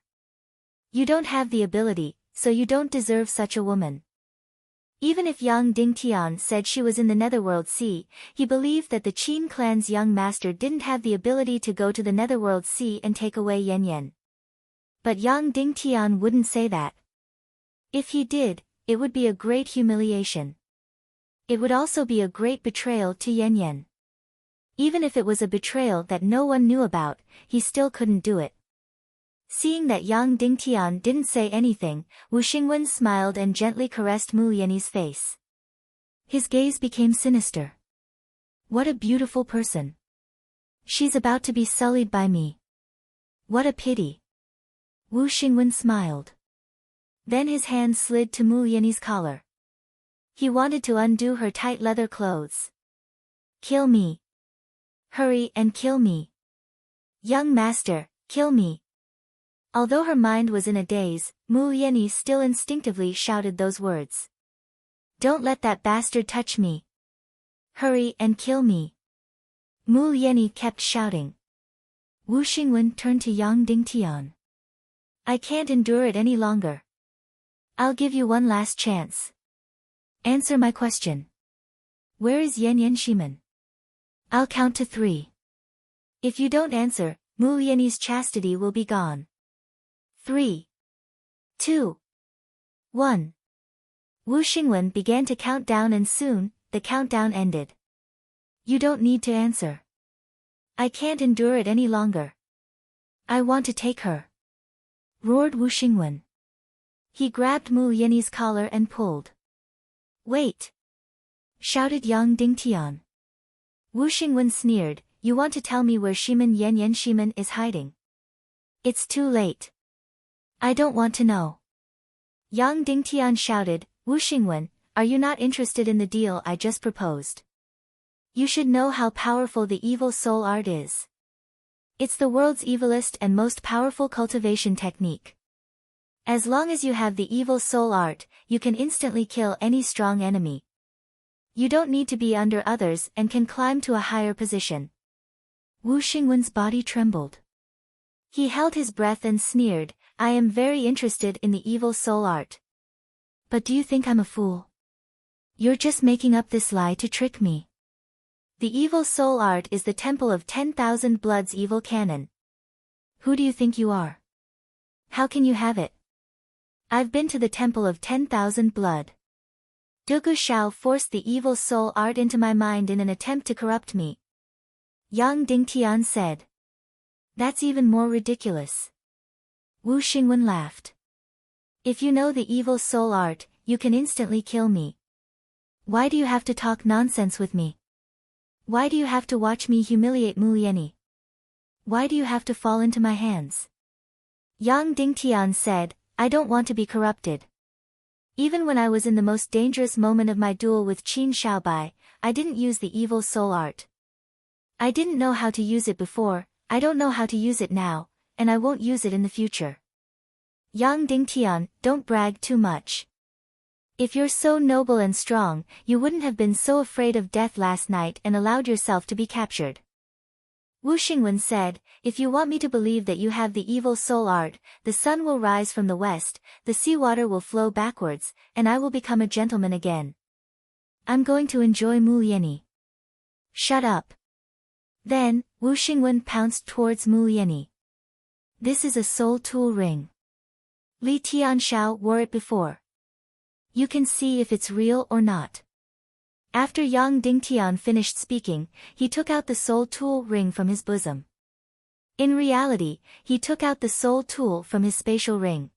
You don't have the ability, so you don't deserve such a woman. Even if Yang Dingtian said she was in the Netherworld Sea, he believed that the Qin clan's young master didn't have the ability to go to the Netherworld Sea and take away Yanyan. But Yang Dingtian wouldn't say that. If he did, it would be a great humiliation. It would also be a great betrayal to Yanyan. Even if it was a betrayal that no one knew about, he still couldn't do it. Seeing that Yang Dingtian didn't say anything, Wu Xingwen smiled and gently caressed Mu Lianyi's face. His gaze became sinister. What a beautiful person. She's about to be sullied by me. What a pity. Wu Xingwen smiled. Then his hand slid to Mu Lianyi's collar. He wanted to undo her tight leather clothes. Kill me. Hurry and kill me. Young master, kill me. Although her mind was in a daze, Mu Lianyi still instinctively shouted those words. Don't let that bastard touch me. Hurry and kill me. Mu Lianyi kept shouting. Wu Xingwen turned to Yang Dingtian. I can't endure it any longer. I'll give you one last chance. Answer my question. Where is Yanyan Shimin? I'll count to 3. If you don't answer, Mu Lianyi's chastity will be gone. 3, 2, 1. Wu Xingwen began to count down and soon, the countdown ended. You don't need to answer. I can't endure it any longer. I want to take her. Roared Wu Xingwen. He grabbed Mu Lianyi's collar and pulled. Wait! Shouted Yang Dingtian. Wu Xingwen sneered, you want to tell me where Shimin Yanyan Shimin is hiding? It's too late. I don't want to know. Yang Dingtian shouted, Wu Xingwen, are you not interested in the deal I just proposed? You should know how powerful the evil soul art is. It's the world's evilest and most powerful cultivation technique. As long as you have the evil soul art, you can instantly kill any strong enemy. You don't need to be under others and can climb to a higher position. Wu Xingwen's body trembled. He held his breath and sneered, I am very interested in the evil soul art. But do you think I'm a fool? You're just making up this lie to trick me. The evil soul art is the temple of 10,000 Bloods evil canon. Who do you think you are? How can you have it? I've been to the temple of 10,000 blood. Dugu Shao forced the evil soul art into my mind in an attempt to corrupt me. Yang Dingtian said. That's even more ridiculous. Wu Xingwen laughed. If you know the evil soul art, you can instantly kill me. Why do you have to talk nonsense with me? Why do you have to watch me humiliate Mu Lianyi? Why do you have to fall into my hands? Yang Dingtian said, I don't want to be corrupted. Even when I was in the most dangerous moment of my duel with Qin Shaobai, I didn't use the evil soul art. I didn't know how to use it before, I don't know how to use it now, and I won't use it in the future. Yang Dingtian, don't brag too much. If you're so noble and strong, you wouldn't have been so afraid of death last night and allowed yourself to be captured. Wu Xingwen said, if you want me to believe that you have the evil soul art, the sun will rise from the west, the seawater will flow backwards, and I will become a gentleman again. I'm going to enjoy Mu Lianyi. Shut up. Then, Wu Xingwen pounced towards Mu Lianyi. This is a soul tool ring. Li Tianshao wore it before. You can see if it's real or not. After Yang Dingtian finished speaking, he took out the soul tool ring from his bosom. In reality, he took out the soul tool from his spatial ring.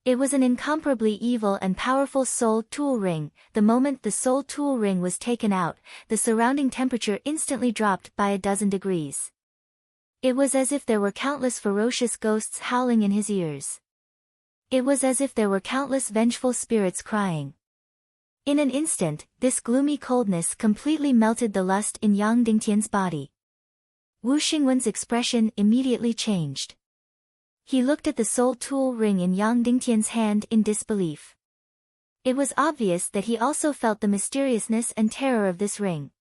It was an incomparably evil and powerful soul tool ring. The moment the soul tool ring was taken out, the surrounding temperature instantly dropped by 12 degrees. It was as if there were countless ferocious ghosts howling in his ears. It was as if there were countless vengeful spirits crying. In an instant, this gloomy coldness completely melted the lust in Yang Dingtian's body. Wu Xingwen's expression immediately changed. He looked at the soul tool ring in Yang Dingtian's hand in disbelief. It was obvious that he also felt the mysteriousness and terror of this ring.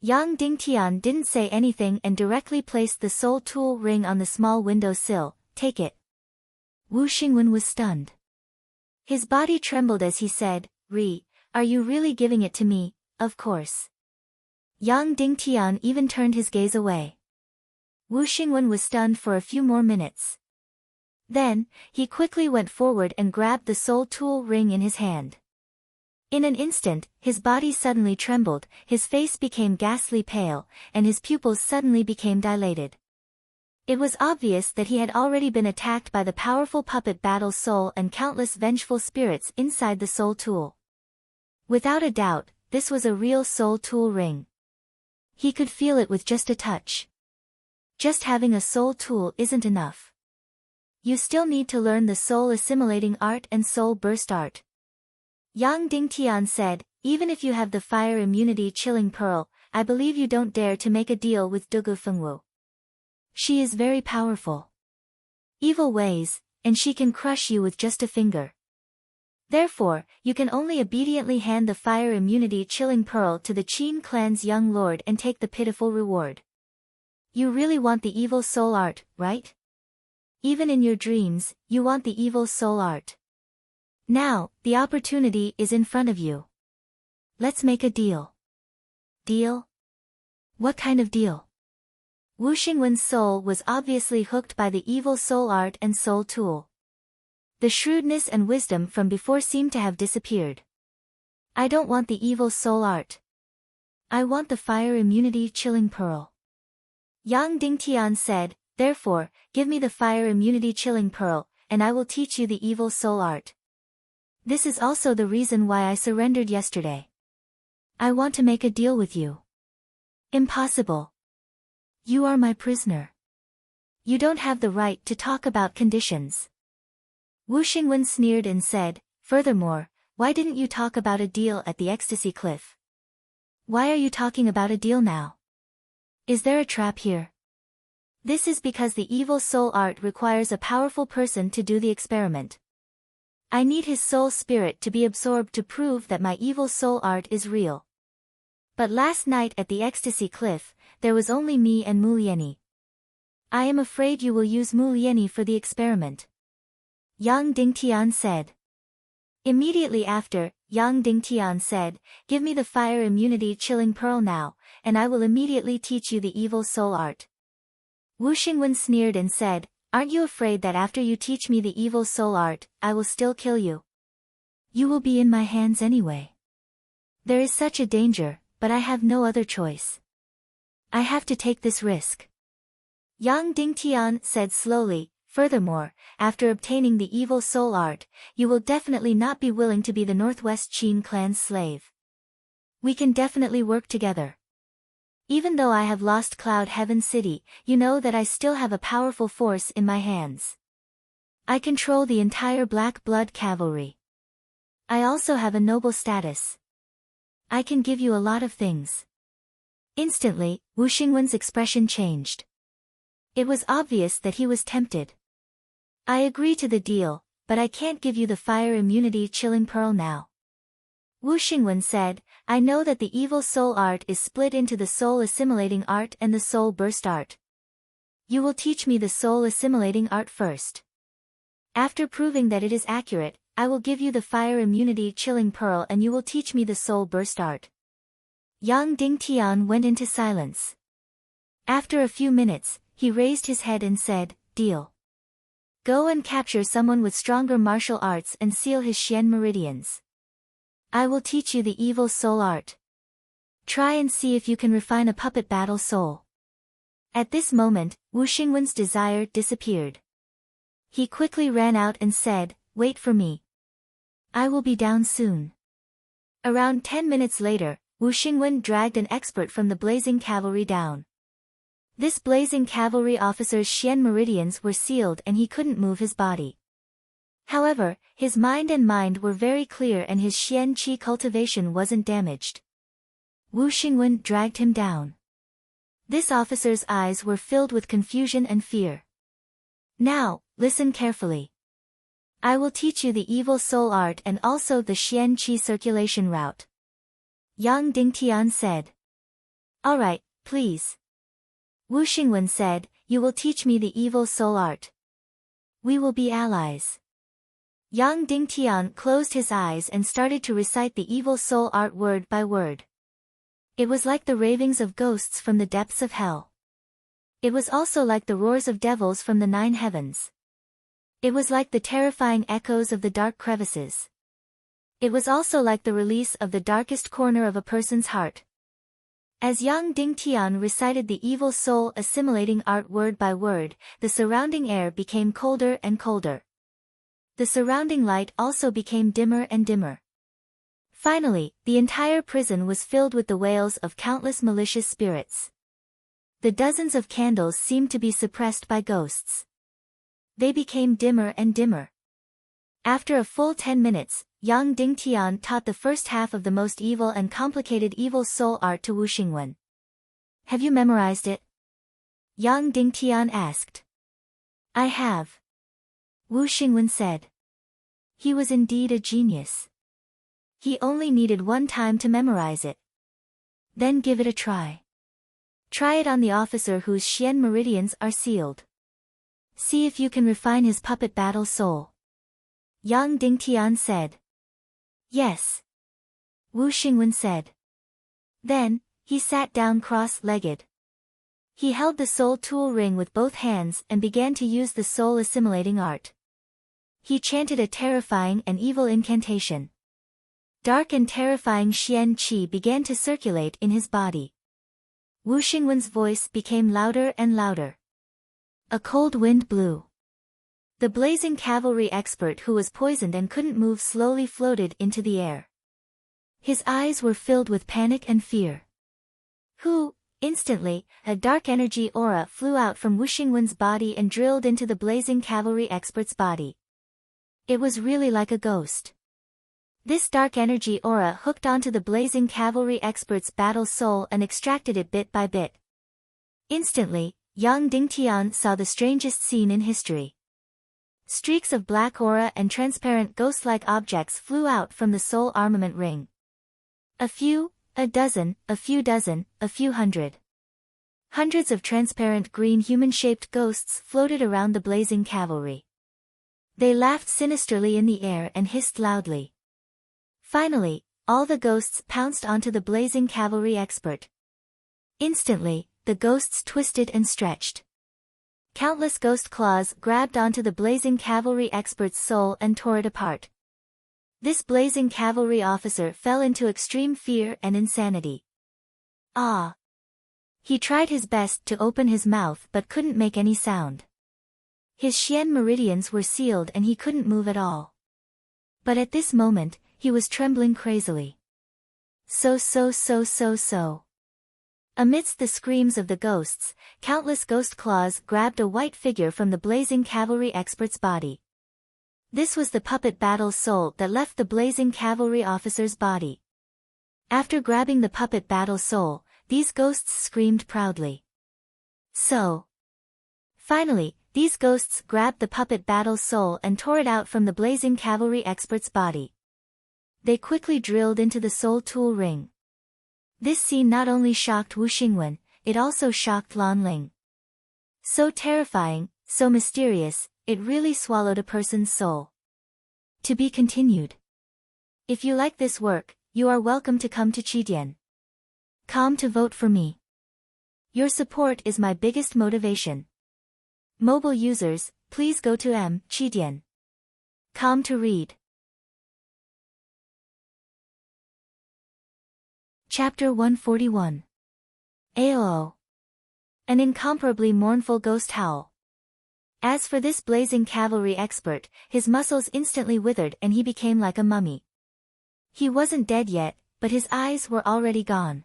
Yang Dingtian didn't say anything and directly placed the soul tool ring on the small window sill. Take it. Wu Xingwen was stunned. His body trembled as he said, are you really giving it to me? Of course. Yang Dingtian even turned his gaze away. Wu Xingwen was stunned for a few more minutes. Then, he quickly went forward and grabbed the soul tool ring in his hand. In an instant, his body suddenly trembled, his face became ghastly pale, and his pupils suddenly became dilated. It was obvious that he had already been attacked by the powerful puppet battle soul and countless vengeful spirits inside the soul tool. Without a doubt, this was a real soul tool ring. He could feel it with just a touch. Just having a soul tool isn't enough. You still need to learn the soul assimilating art and soul burst art. Yang Dingtian said, even if you have the fire immunity chilling pearl, I believe you don't dare to make a deal with Dugu Fengwu. She is very powerful. Evil ways, and she can crush you with just a finger. Therefore, you can only obediently hand the fire immunity chilling pearl to the Qin clan's young lord and take the pitiful reward. You really want the evil soul art, right? Even in your dreams, you want the evil soul art. Now, the opportunity is in front of you. Let's make a deal. Deal? What kind of deal? Wu Xingwen's soul was obviously hooked by the evil soul art and soul tool. The shrewdness and wisdom from before seemed to have disappeared. I don't want the evil soul art. I want the fire immunity chilling pearl. Yang Dingtian said, therefore, give me the fire immunity chilling pearl, and I will teach you the evil soul art. This is also the reason why I surrendered yesterday. I want to make a deal with you. Impossible. You are my prisoner. You don't have the right to talk about conditions. Wu Xingwen sneered and said, furthermore, why didn't you talk about a deal at the ecstasy cliff? Why are you talking about a deal now? Is there a trap here? This is because the evil soul art requires a powerful person to do the experiment. I need his soul spirit to be absorbed to prove that my evil soul art is real. But last night at the ecstasy cliff, there was only me and Mu Lianyi. I am afraid you will use Mu Lianyi for the experiment. Yang Dingtian said. Immediately after, Yang Dingtian said, give me the fire immunity chilling pearl now, and I will immediately teach you the evil soul art. Wu Xingwen sneered and said, Aren't you afraid that after you teach me the evil soul art, I will still kill you? You will be in my hands anyway. There is such a danger, but I have no other choice. I have to take this risk. Yang Dingtian said slowly, furthermore, after obtaining the evil soul art, you will definitely not be willing to be the Northwest Qin clan's slave. We can definitely work together. Even though I have lost Cloud Heaven City, you know that I still have a powerful force in my hands. I control the entire Black Blood Cavalry. I also have a noble status. I can give you a lot of things. Instantly, Wu Xingwen's expression changed. It was obvious that he was tempted. I agree to the deal, but I can't give you the fire immunity chilling pearl now. Wu Xingwen said, I know that the evil soul art is split into the soul assimilating art and the soul burst art. You will teach me the soul assimilating art first. After proving that it is accurate, I will give you the fire immunity chilling pearl and you will teach me the soul burst art. Yang Dingtian went into silence. After a few minutes, he raised his head and said, Deal. Go and capture someone with stronger martial arts and seal his Xian meridians. I will teach you the evil soul art. Try and see if you can refine a puppet battle soul. At this moment, Wu Xingwen's desire disappeared. He quickly ran out and said, Wait for me. I will be down soon. Around 10 minutes later, Wu Xingwen dragged an expert from the Blazing Cavalry down. This Blazing Cavalry officer's Xian meridians were sealed and he couldn't move his body. However, his mind and mind were very clear and his Xian Qi cultivation wasn't damaged. Wu Xingwen dragged him down. This officer's eyes were filled with confusion and fear. Now, listen carefully. I will teach you the evil soul art and also the Xian Qi circulation route. Yang Dingtian said. Alright, please. Wu Xingwen said, You will teach me the evil soul art. We will be allies. Yang Dingtian closed his eyes and started to recite the evil soul art word by word. It was like the ravings of ghosts from the depths of hell. It was also like the roars of devils from the 9 heavens. It was like the terrifying echoes of the dark crevices. It was also like the release of the darkest corner of a person's heart. As Yang Dingtian recited the evil soul assimilating art word by word, the surrounding air became colder and colder. The surrounding light also became dimmer and dimmer. Finally, the entire prison was filled with the wails of countless malicious spirits. The dozens of candles seemed to be suppressed by ghosts. They became dimmer and dimmer. After a full 10 minutes, Yang Dingtian taught the first half of the most evil and complicated evil soul art to Wu Xingwen. Have you memorized it? Yang Dingtian asked. I have. Wu Xingwen said. He was indeed a genius. He only needed one time to memorize it. Then give it a try. Try it on the officer whose Xian meridians are sealed. See if you can refine his puppet battle soul. Yang Dingtian said. Yes. Wu Xingwen said. Then, he sat down cross-legged. He held the soul tool ring with both hands and began to use the soul assimilating art. He chanted a terrifying and evil incantation. Dark and terrifying Xian Qi began to circulate in his body. Wu Xingwen's voice became louder and louder. A cold wind blew. The Blazing Cavalry expert who was poisoned and couldn't move slowly floated into the air. His eyes were filled with panic and fear. Instantly, a dark energy aura flew out from Wu Xingwen's body and drilled into the Blazing Cavalry expert's body. It was really like a ghost. This dark energy aura hooked onto the Blazing Cavalry expert's battle soul and extracted it bit by bit. Instantly, Yang Dingtian saw the strangest scene in history. Streaks of black aura and transparent ghost-like objects flew out from the soul armament ring. A few, a dozen, a few dozen, a few hundred. Hundreds of transparent green human-shaped ghosts floated around the Blazing Cavalry. They laughed sinisterly in the air and hissed loudly. Finally, all the ghosts pounced onto the Blazing Cavalry expert. Instantly, the ghosts twisted and stretched. countless ghost claws grabbed onto the blazing cavalry expert's soul and tore it apart. This blazing cavalry officer fell into extreme fear and insanity. Ah! He tried his best to open his mouth but couldn't make any sound. His Xian meridians were sealed and he couldn't move at all. But at this moment, he was trembling crazily. So. Amidst the screams of the ghosts, countless ghost claws grabbed a white figure from the blazing cavalry expert's body. This was the puppet battle soul that left the blazing cavalry officer's body. After grabbing the puppet battle soul, these ghosts screamed proudly. Finally, these ghosts grabbed the puppet battle soul and tore it out from the blazing cavalry expert's body. They quickly drilled into the soul tool ring. This scene not only shocked Wu Xingwen, it also shocked Lan Ling. So terrifying, so mysterious, it really swallowed a person's soul. To be continued. If you like this work, you are welcome to come to Qidian.com to vote for me. Your support is my biggest motivation. Mobile users, please go to Qidian.com to read. Chapter 141. Aoo. An incomparably mournful ghost howl. As for this blazing cavalry expert, his muscles instantly withered and he became like a mummy. He wasn't dead yet, but his eyes were already gone.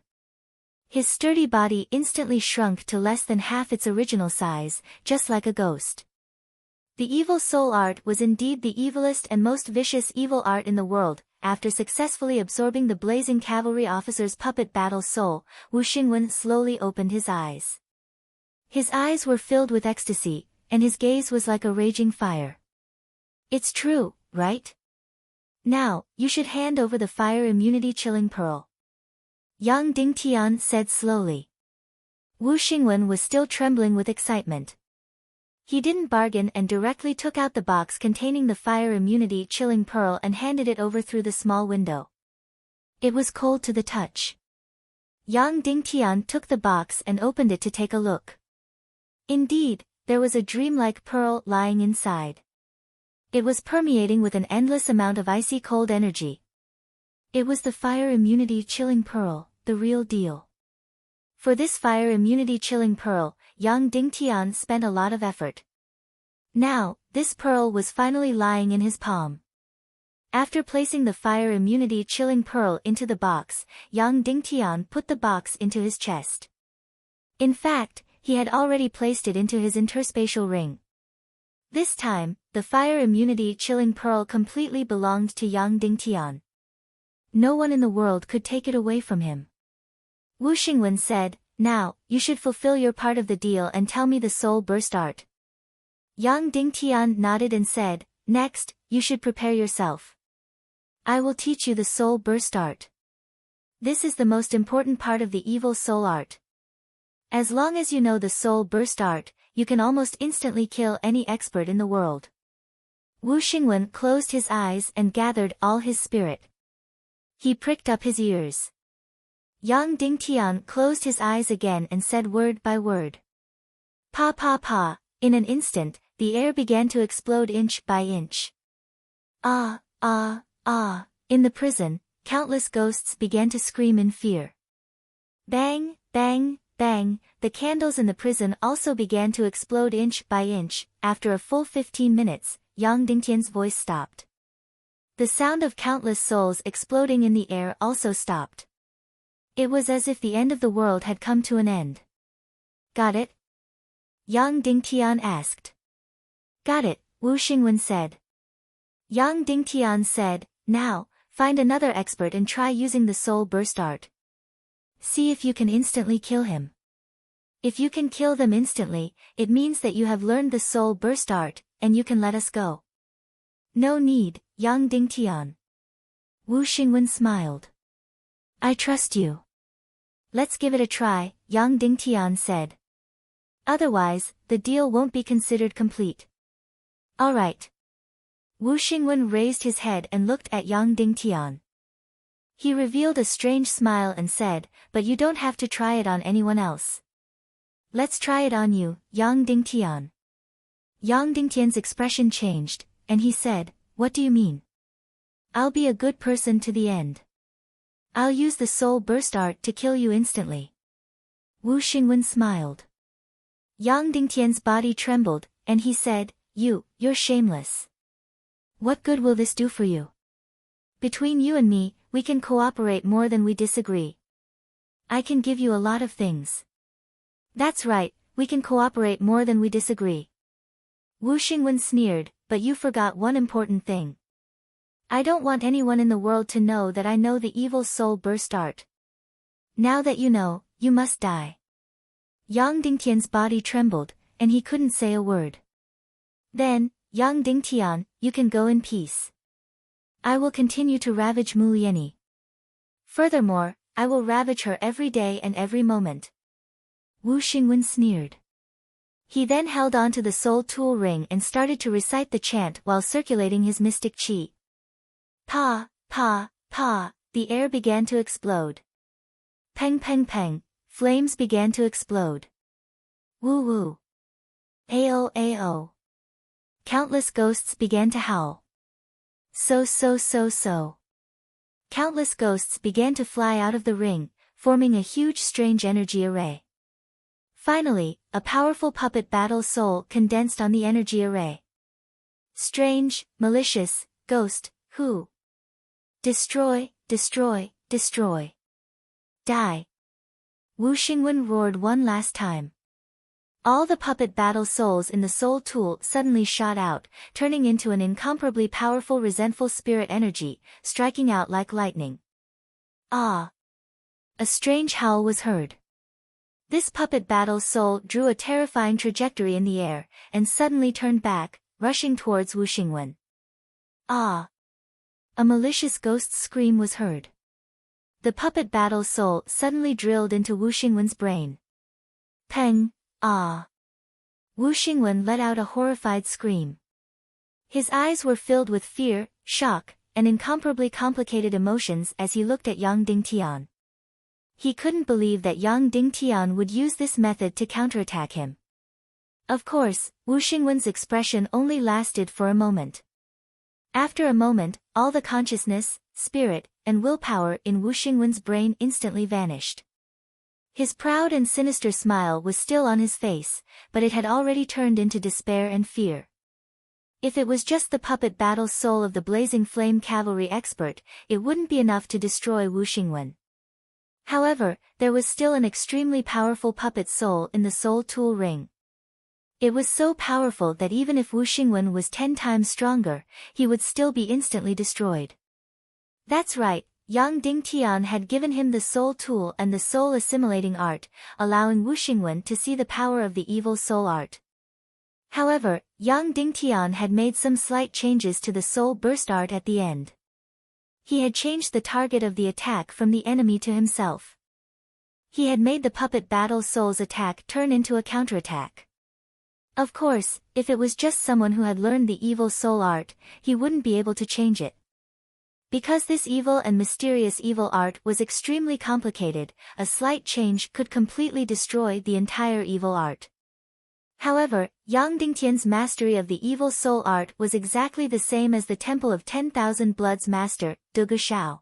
His sturdy body instantly shrunk to less than half its original size, just like a ghost. The evil soul art was indeed the evilest and most vicious evil art in the world. After successfully absorbing the blazing cavalry officer's puppet battle soul, Wu Xingwen slowly opened his eyes. His eyes were filled with ecstasy, and his gaze was like a raging fire. It's true, right? Now, you should hand over the fire immunity chilling pearl. Yang Dingtian said slowly. Wu Xingwen was still trembling with excitement. He didn't bargain and directly took out the box containing the fire immunity chilling pearl and handed it over through the small window. It was cold to the touch. Yang Dingtian took the box and opened it to take a look. Indeed, there was a dreamlike pearl lying inside. It was permeating with an endless amount of icy cold energy. It was the fire immunity chilling pearl, the real deal. For this fire immunity chilling pearl, Yang Dingtian spent a lot of effort. Now, this pearl was finally lying in his palm. After placing the fire immunity chilling pearl into the box, Yang Dingtian put the box into his chest. In fact, he had already placed it into his interspatial ring. This time, the fire immunity chilling pearl completely belonged to Yang Dingtian. No one in the world could take it away from him. Wu Xingwen said, "Now, you should fulfill your part of the deal and tell me the soul burst art." Yang Dingtian nodded and said, "Next, you should prepare yourself. I will teach you the soul burst art. This is the most important part of the evil soul art. As long as you know the soul burst art, you can almost instantly kill any expert in the world." Wu Xingwen closed his eyes and gathered all his spirit. He pricked up his ears. Yang Dingtian closed his eyes again and said word by word. Pa pa pa, in an instant, the air began to explode inch by inch. Ah, ah, ah, in the prison, countless ghosts began to scream in fear. Bang, bang, bang, the candles in the prison also began to explode inch by inch. After a full 15 minutes, Yang Dingtian's voice stopped. The sound of countless souls exploding in the air also stopped. It was as if the end of the world had come to an end. Got it? Yang Dingtian asked. Got it, Wu Xingwen said. Yang Dingtian said, "Now, find another expert and try using the soul burst art. See if you can instantly kill him. If you can kill them instantly, it means that you have learned the soul burst art, and you can let us go." "No need, Yang Dingtian." Wu Xingwen smiled. "I trust you. Let's give it a try," Yang Dingtian said. "Otherwise, the deal won't be considered complete." "All right." Wu Xingwen raised his head and looked at Yang Dingtian. He revealed a strange smile and said, "But you don't have to try it on anyone else. Let's try it on you, Yang Dingtian." Yang Dingtian's expression changed, and he said, "What do you mean?" "I'll be a good person to the end. I'll use the soul burst art to kill you instantly." Wu Xingwen smiled. Yang Dingtian's body trembled, and he said, You're shameless. What good will this do for you? Between you and me, we can cooperate more than we disagree. I can give you a lot of things." "That's right, we can cooperate more than we disagree." Wu Xingwen sneered, "But you forgot one important thing. I don't want anyone in the world to know that I know the evil soul burst art. Now that you know, you must die." Yang Dingtian's body trembled, and he couldn't say a word. "Then, Yang Dingtian, you can go in peace. I will continue to ravage Mu Lianyi. Furthermore, I will ravage her every day and every moment." Wu Xingwen sneered. He then held on to the soul tool ring and started to recite the chant while circulating his mystic qi. Pa, pa, pa, the air began to explode. Peng peng peng, flames began to explode. Woo woo. Ao ao. Countless ghosts began to howl. So. Countless ghosts began to fly out of the ring, forming a huge strange energy array. Finally, a powerful puppet battle soul condensed on the energy array. Strange, malicious, ghost, who? Destroy, destroy, destroy. Die. Wu Xingwen roared one last time. All the puppet battle souls in the soul tool suddenly shot out, turning into an incomparably powerful resentful spirit energy, striking out like lightning. Ah! A strange howl was heard. This puppet battle soul drew a terrifying trajectory in the air, and suddenly turned back, rushing towards Wu Xingwen. Ah! A malicious ghost's scream was heard. The puppet battle soul suddenly drilled into Wu Xingwen's brain. Peng! Ah! Wu Xingwen let out a horrified scream. His eyes were filled with fear, shock, and incomparably complicated emotions as he looked at Yang Dingtian. He couldn't believe that Yang Dingtian would use this method to counterattack him. Of course, Wu Xingwen's expression only lasted for a moment. After a moment, all the consciousness, spirit, and willpower in Wu Xingwen's brain instantly vanished. His proud and sinister smile was still on his face, but it had already turned into despair and fear. If it was just the puppet battle soul of the blazing flame cavalry expert, it wouldn't be enough to destroy Wu Xingwen. However, there was still an extremely powerful puppet soul in the soul tool ring. It was so powerful that even if Wu Xingwen was 10 times stronger, he would still be instantly destroyed. That's right, Yang Dingtian had given him the soul tool and the soul assimilating art, allowing Wu Xingwen to see the power of the evil soul art. However, Yang Dingtian had made some slight changes to the soul burst art at the end. He had changed the target of the attack from the enemy to himself. He had made the puppet battle soul's attack turn into a counterattack. Of course, if it was just someone who had learned the evil soul art, he wouldn't be able to change it. Because this evil and mysterious evil art was extremely complicated, a slight change could completely destroy the entire evil art. However, Yang Dingtian's mastery of the evil soul art was exactly the same as the Temple of 10,000 Bloods master, Du Shao.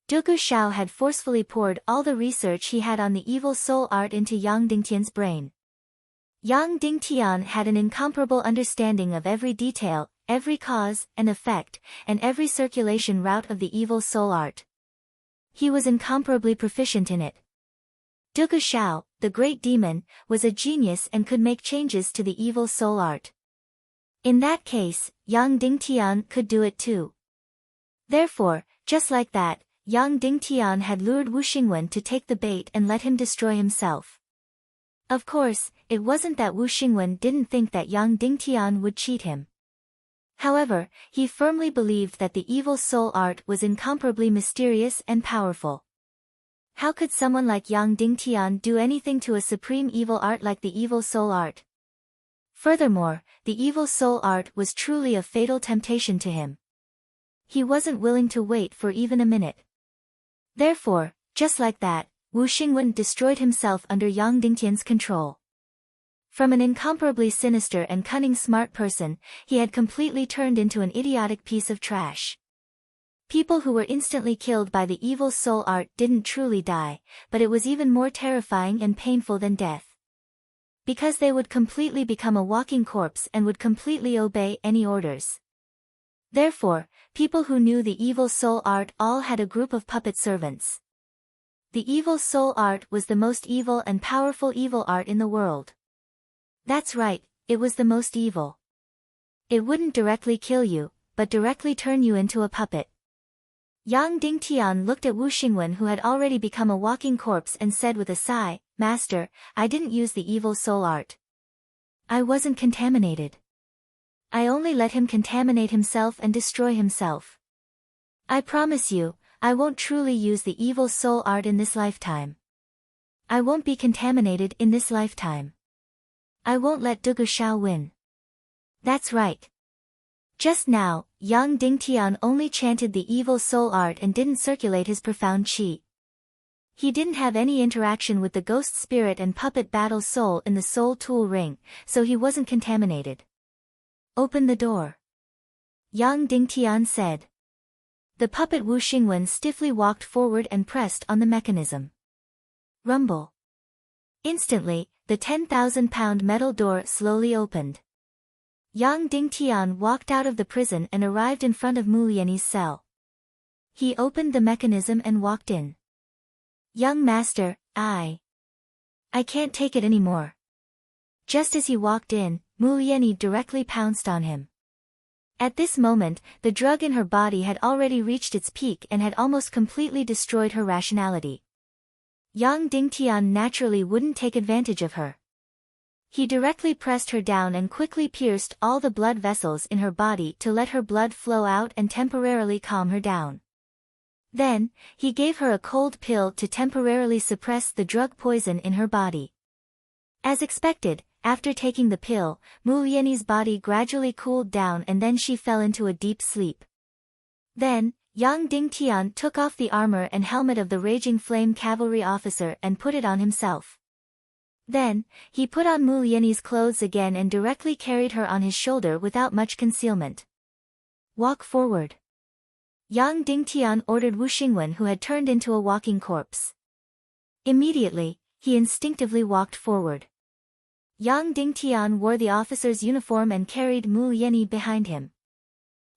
Du Shao had forcefully poured all the research he had on the evil soul art into Yang Dingtian's brain. Yang Dingtian had an incomparable understanding of every detail, every cause and effect, and every circulation route of the evil soul art. He was incomparably proficient in it. Du Shao, the great demon, was a genius and could make changes to the evil soul art. In that case, Yang Dingtian could do it too. Therefore, just like that, Yang Dingtian had lured Wu Xingwen to take the bait and let him destroy himself. Of course, it wasn't that Wu Xingwen didn't think that Yang Dingtian would cheat him. However, he firmly believed that the evil soul art was incomparably mysterious and powerful. How could someone like Yang Dingtian do anything to a supreme evil art like the evil soul art? Furthermore, the evil soul art was truly a fatal temptation to him. He wasn't willing to wait for even a minute. Therefore, just like that, Wu Xingwen destroyed himself under Yang Dingtian's control. From an incomparably sinister and cunning smart person, he had completely turned into an idiotic piece of trash. People who were instantly killed by the evil soul art didn't truly die, but it was even more terrifying and painful than death. Because they would completely become a walking corpse and would completely obey any orders. Therefore, people who knew the evil soul art all had a group of puppet servants. The evil soul art was the most evil and powerful evil art in the world. That's right, it was the most evil. It wouldn't directly kill you, but directly turn you into a puppet. Yang Dingtian looked at Wu Xingwen, who had already become a walking corpse, and said with a sigh, "Master, I didn't use the evil soul art. I wasn't contaminated. I only let him contaminate himself and destroy himself. I promise you, I won't truly use the evil soul art in this lifetime. I won't be contaminated in this lifetime. I won't let Dugu Shao win." That's right. Just now, Yang Dingtian only chanted the evil soul art and didn't circulate his profound qi. He didn't have any interaction with the ghost spirit and puppet battle soul in the soul tool ring, so he wasn't contaminated. "Open the door," Yang Dingtian said. The puppet Wu Xingwen stiffly walked forward and pressed on the mechanism. Rumble. Instantly, the 10,000-pound metal door slowly opened. Yang Dingtian walked out of the prison and arrived in front of Mu Lianyi's cell. He opened the mechanism and walked in. "Young master, I can't take it anymore." Just as he walked in, Mu Lianyi directly pounced on him. At this moment, the drug in her body had already reached its peak and had almost completely destroyed her rationality. Yang Dingtian naturally wouldn't take advantage of her. He directly pressed her down and quickly pierced all the blood vessels in her body to let her blood flow out and temporarily calm her down. Then, he gave her a cold pill to temporarily suppress the drug poison in her body. As expected, after taking the pill, Mu Lianyi's body gradually cooled down and then she fell into a deep sleep. Then, Yang Dingtian took off the armor and helmet of the Raging Flame cavalry officer and put it on himself. Then, he put on Mu Lianyi's clothes again and directly carried her on his shoulder without much concealment. "Walk forward," Yang Dingtian ordered Wu Xingwen, who had turned into a walking corpse. Immediately, he instinctively walked forward. Yang Dingtian wore the officer's uniform and carried Mu Lianyi behind him.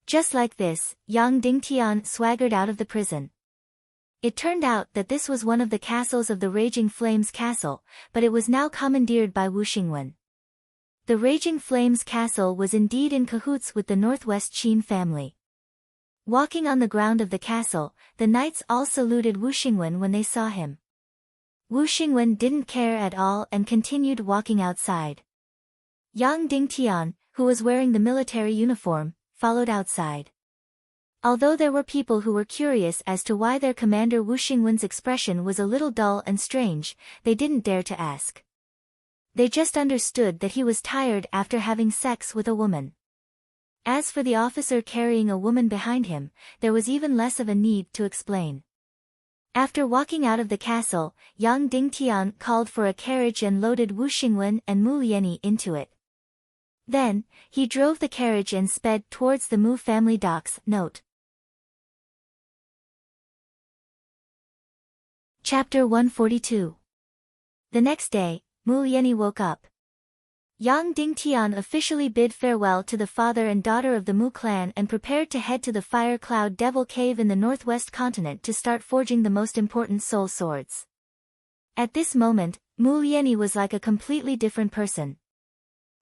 Just like this, Yang Dingtian swaggered out of the prison. It turned out that this was one of the castles of the Raging Flames castle, but it was now commandeered by Wu Xingwen. The Raging Flames castle was indeed in cahoots with the Northwest Qin family. Walking on the ground of the castle, the knights all saluted Wu Xingwen when they saw him. Wu Xingwen didn't care at all and continued walking outside. Yang Dingtian, who was wearing the military uniform, followed outside. Although there were people who were curious as to why their commander Wu Xingwen's expression was a little dull and strange, they didn't dare to ask. They just understood that he was tired after having sex with a woman. As for the officer carrying a woman behind him, there was even less of a need to explain. After walking out of the castle, Yang Dingtian called for a carriage and loaded Wu Xingwen and Mu Lianyi into it. Then, he drove the carriage and sped towards the Mu family docks. Note. Chapter 142. The next day, Mu Lianyi woke up. Yang Dingtian officially bid farewell to the father and daughter of the Mu clan and prepared to head to the Fire Cloud Devil Cave in the northwest continent to start forging the most important soul swords. At this moment, Mu Lianyi was like a completely different person.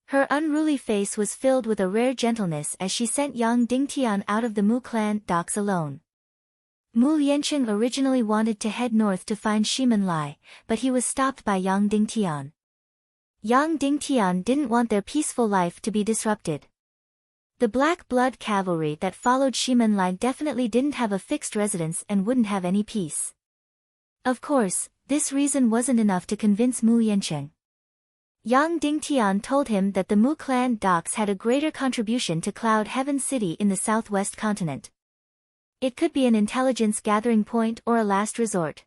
Her unruly face was filled with a rare gentleness as she sent Yang Dingtian out of the Mu clan docks alone. Mu Liancheng originally wanted to head north to find Shimen Lai, but he was stopped by Yang Dingtian. Yang Dingtian didn't want their peaceful life to be disrupted. The Black Blood cavalry that followed Shimen Lai definitely didn't have a fixed residence and wouldn't have any peace. Of course, this reason wasn't enough to convince Mu Liancheng. Yang Dingtian told him that the Mu clan docks had a greater contribution to Cloud Heaven City in the southwest continent. It could be an intelligence gathering point or a last resort.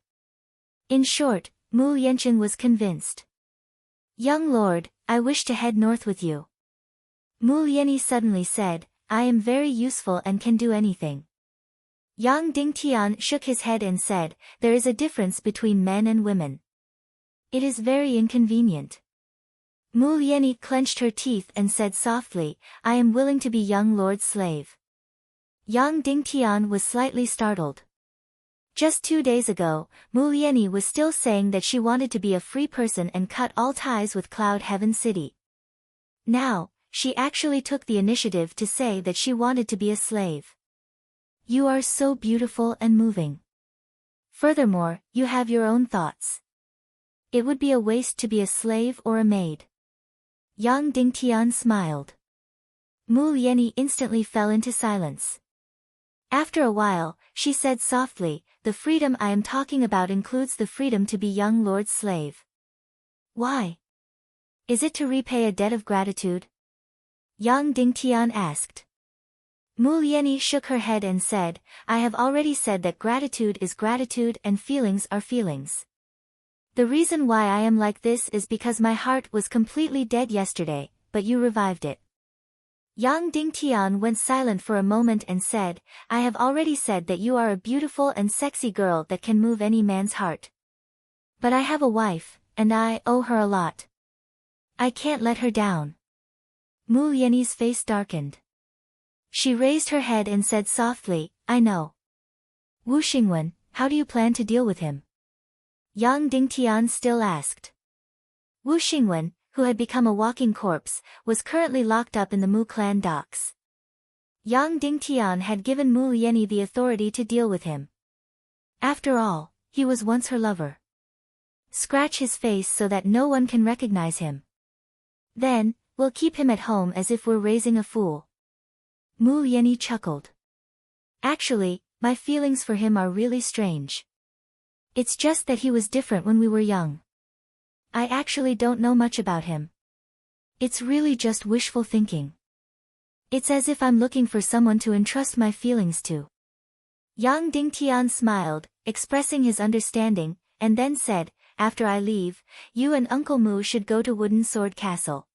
In short, Mu Liancheng was convinced. Young lord, I wish to head north with you. Mu Lianyi suddenly said, I am very useful and can do anything. Yang Dingtian shook his head and said, there is a difference between men and women. It is very inconvenient. Mu Lianyi clenched her teeth and said softly, I am willing to be young lord's slave. Yang Dingtian was slightly startled. Just 2 days ago, Mu Lianyi was still saying that she wanted to be a free person and cut all ties with Cloud Heaven City. Now, she actually took the initiative to say that she wanted to be a slave. You are so beautiful and moving. Furthermore, you have your own thoughts. It would be a waste to be a slave or a maid. Yang Dingtian smiled. Mu Lianyi instantly fell into silence. After a while, she said softly, the freedom I am talking about includes the freedom to be young lord's slave. Why? Is it to repay a debt of gratitude? Yang Dingtian asked. Mu Lianyi shook her head and said, I have already said that gratitude is gratitude and feelings are feelings. The reason why I am like this is because my heart was completely dead yesterday, but you revived it. Yang Dingtian went silent for a moment and said, I have already said that you are a beautiful and sexy girl that can move any man's heart. But I have a wife, and I owe her a lot. I can't let her down. Mu Lianyi's face darkened. She raised her head and said softly, I know. Wu Xingwen, how do you plan to deal with him? Yang Dingtian still asked. Wu Xingwen, who had become a walking corpse, was currently locked up in the Mu clan docks. Yang Dingtian had given Mu Lianyi the authority to deal with him. After all, he was once her lover. Scratch his face so that no one can recognize him. Then, we'll keep him at home as if we're raising a fool. Mu Lianyi chuckled. Actually, my feelings for him are really strange. It's just that he was different when we were young. I actually don't know much about him. It's really just wishful thinking. It's as if I'm looking for someone to entrust my feelings to. Yang Dingtian smiled, expressing his understanding, and then said, after I leave, you and Uncle Mu should go to Wooden Sword Castle.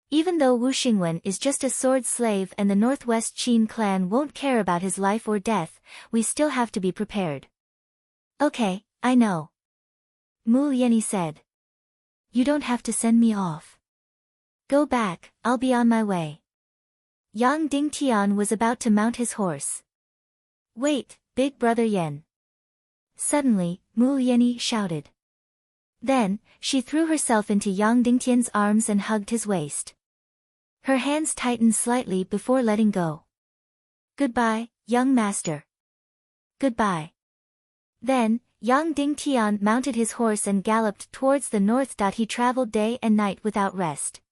Even though Wu Xingwen is just a sword slave and the Northwest Qin clan won't care about his life or death, we still have to be prepared. Okay, I know. Mu Lianyi said. You don't have to send me off. Go back, I'll be on my way. Yang Dingtian was about to mount his horse. Wait, big brother Yan. Suddenly, Mu Lianyi shouted. Then, she threw herself into Yang Dingtian's arms and hugged his waist. Her hands tightened slightly before letting go. Goodbye, young master. Goodbye. Then, Yang Dingtian mounted his horse and galloped towards the north. He traveled day and night without rest.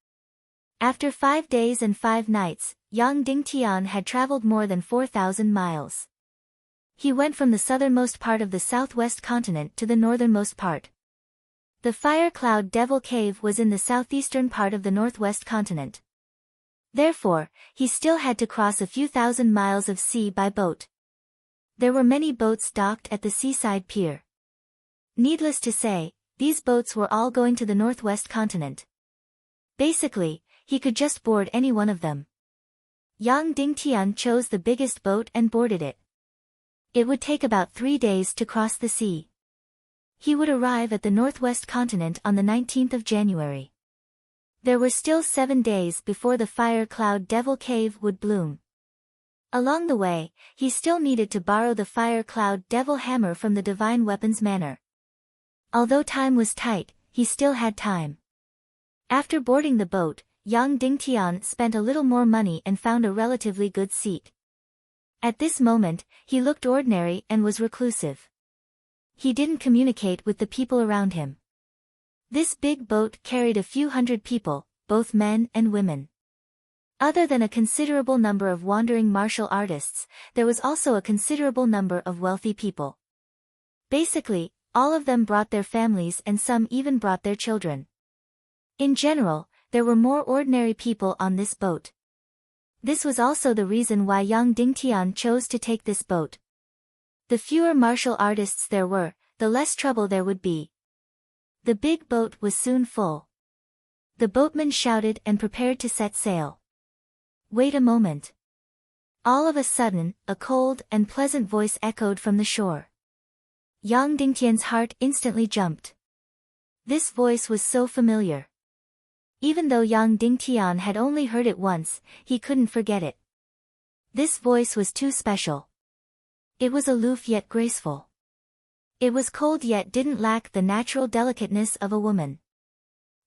After 5 days and 5 nights, Yang Dingtian had traveled more than 4,000 miles. He went from the southernmost part of the southwest continent to the northernmost part. The Fire Cloud Devil Cave was in the southeastern part of the northwest continent. Therefore, he still had to cross a few thousand miles of sea by boat. There were many boats docked at the seaside pier. Needless to say, these boats were all going to the northwest continent. Basically, he could just board any one of them. Yang Dingtian chose the biggest boat and boarded it. It would take about 3 days to cross the sea. He would arrive at the northwest continent on the 19th of January. There were still 7 days before the Fire Cloud Devil Cave would bloom. Along the way, he still needed to borrow the Fire Cloud Devil Hammer from the Divine Weapons Manor. Although time was tight, he still had time. After boarding the boat, Yang Dingtian spent a little more money and found a relatively good seat. At this moment, he looked ordinary and was reclusive. He didn't communicate with the people around him. This big boat carried a few hundred people, both men and women. Other than a considerable number of wandering martial artists, there was also a considerable number of wealthy people. Basically, all of them brought their families and some even brought their children. In general, there were more ordinary people on this boat. This was also the reason why Yang Dingtian chose to take this boat. The fewer martial artists there were, the less trouble there would be. The big boat was soon full. The boatman shouted and prepared to set sail. Wait a moment. All of a sudden, a cold and pleasant voice echoed from the shore. Yang Dingtian's heart instantly jumped. This voice was so familiar. Even though Yang Dingtian had only heard it once, he couldn't forget it. This voice was too special. It was aloof yet graceful. It was cold yet didn't lack the natural delicateness of a woman.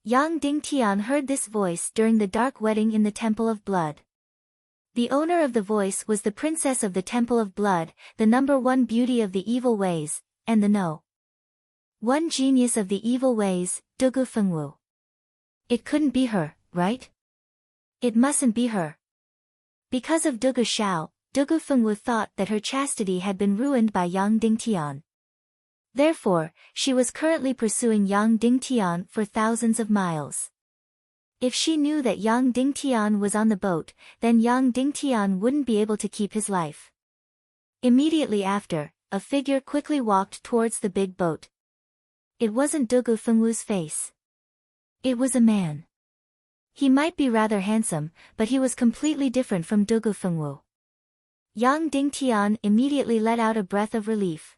Yang Dingtian heard this voice during the dark wedding in the Temple of Blood. The owner of the voice was the princess of the Temple of Blood, the #1 beauty of the evil ways, and the #1 genius of the evil ways, Dugu Fengwu. It couldn't be her, right? It mustn't be her. Because of Dugu Xiao, Dugu Fengwu thought that her chastity had been ruined by Yang Dingtian. Therefore, she was currently pursuing Yang Dingtian for thousands of miles. If she knew that Yang Dingtian was on the boat, then Yang Dingtian wouldn't be able to keep his life. Immediately after, a figure quickly walked towards the big boat. It wasn't Dugu Fengwu's face. It was a man. He might be rather handsome, but he was completely different from Dugu Fengwu. Yang Dingtian immediately let out a breath of relief.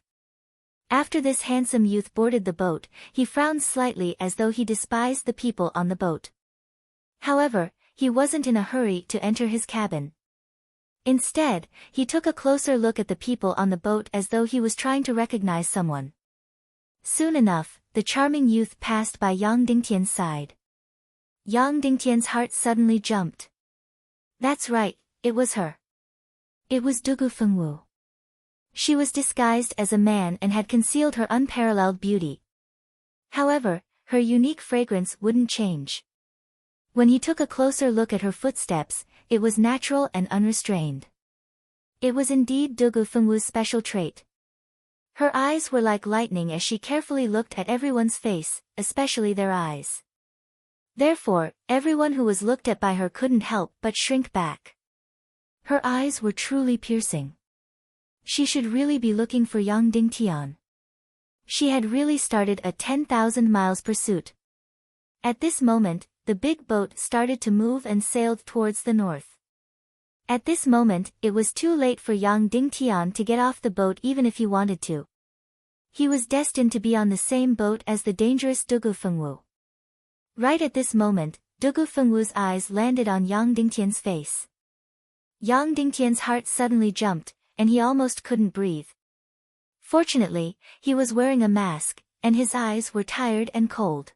After this handsome youth boarded the boat, he frowned slightly as though he despised the people on the boat. However, he wasn't in a hurry to enter his cabin. Instead, he took a closer look at the people on the boat as though he was trying to recognize someone. Soon enough, the charming youth passed by Yang Dingtian's side. Yang Dingtian's heart suddenly jumped. That's right, it was her. It was Dugu Fengwu. She was disguised as a man and had concealed her unparalleled beauty. However, her unique fragrance wouldn't change. When he took a closer look at her footsteps, it was natural and unrestrained. It was indeed Dugu Fengwu's special trait. Her eyes were like lightning as she carefully looked at everyone's face, especially their eyes. Therefore, everyone who was looked at by her couldn't help but shrink back. Her eyes were truly piercing. She should really be looking for Yang Dingtian. She had really started a 10,000 miles pursuit. At this moment, the big boat started to move and sailed towards the north. At this moment, it was too late for Yang Dingtian to get off the boat even if he wanted to. He was destined to be on the same boat as the dangerous Dugu Fengwu. Right at this moment, Dugu Fengwu's eyes landed on Yang Dingtian's face. Yang Dingtian's heart suddenly jumped, and he almost couldn't breathe. Fortunately, he was wearing a mask, and his eyes were tired and cold.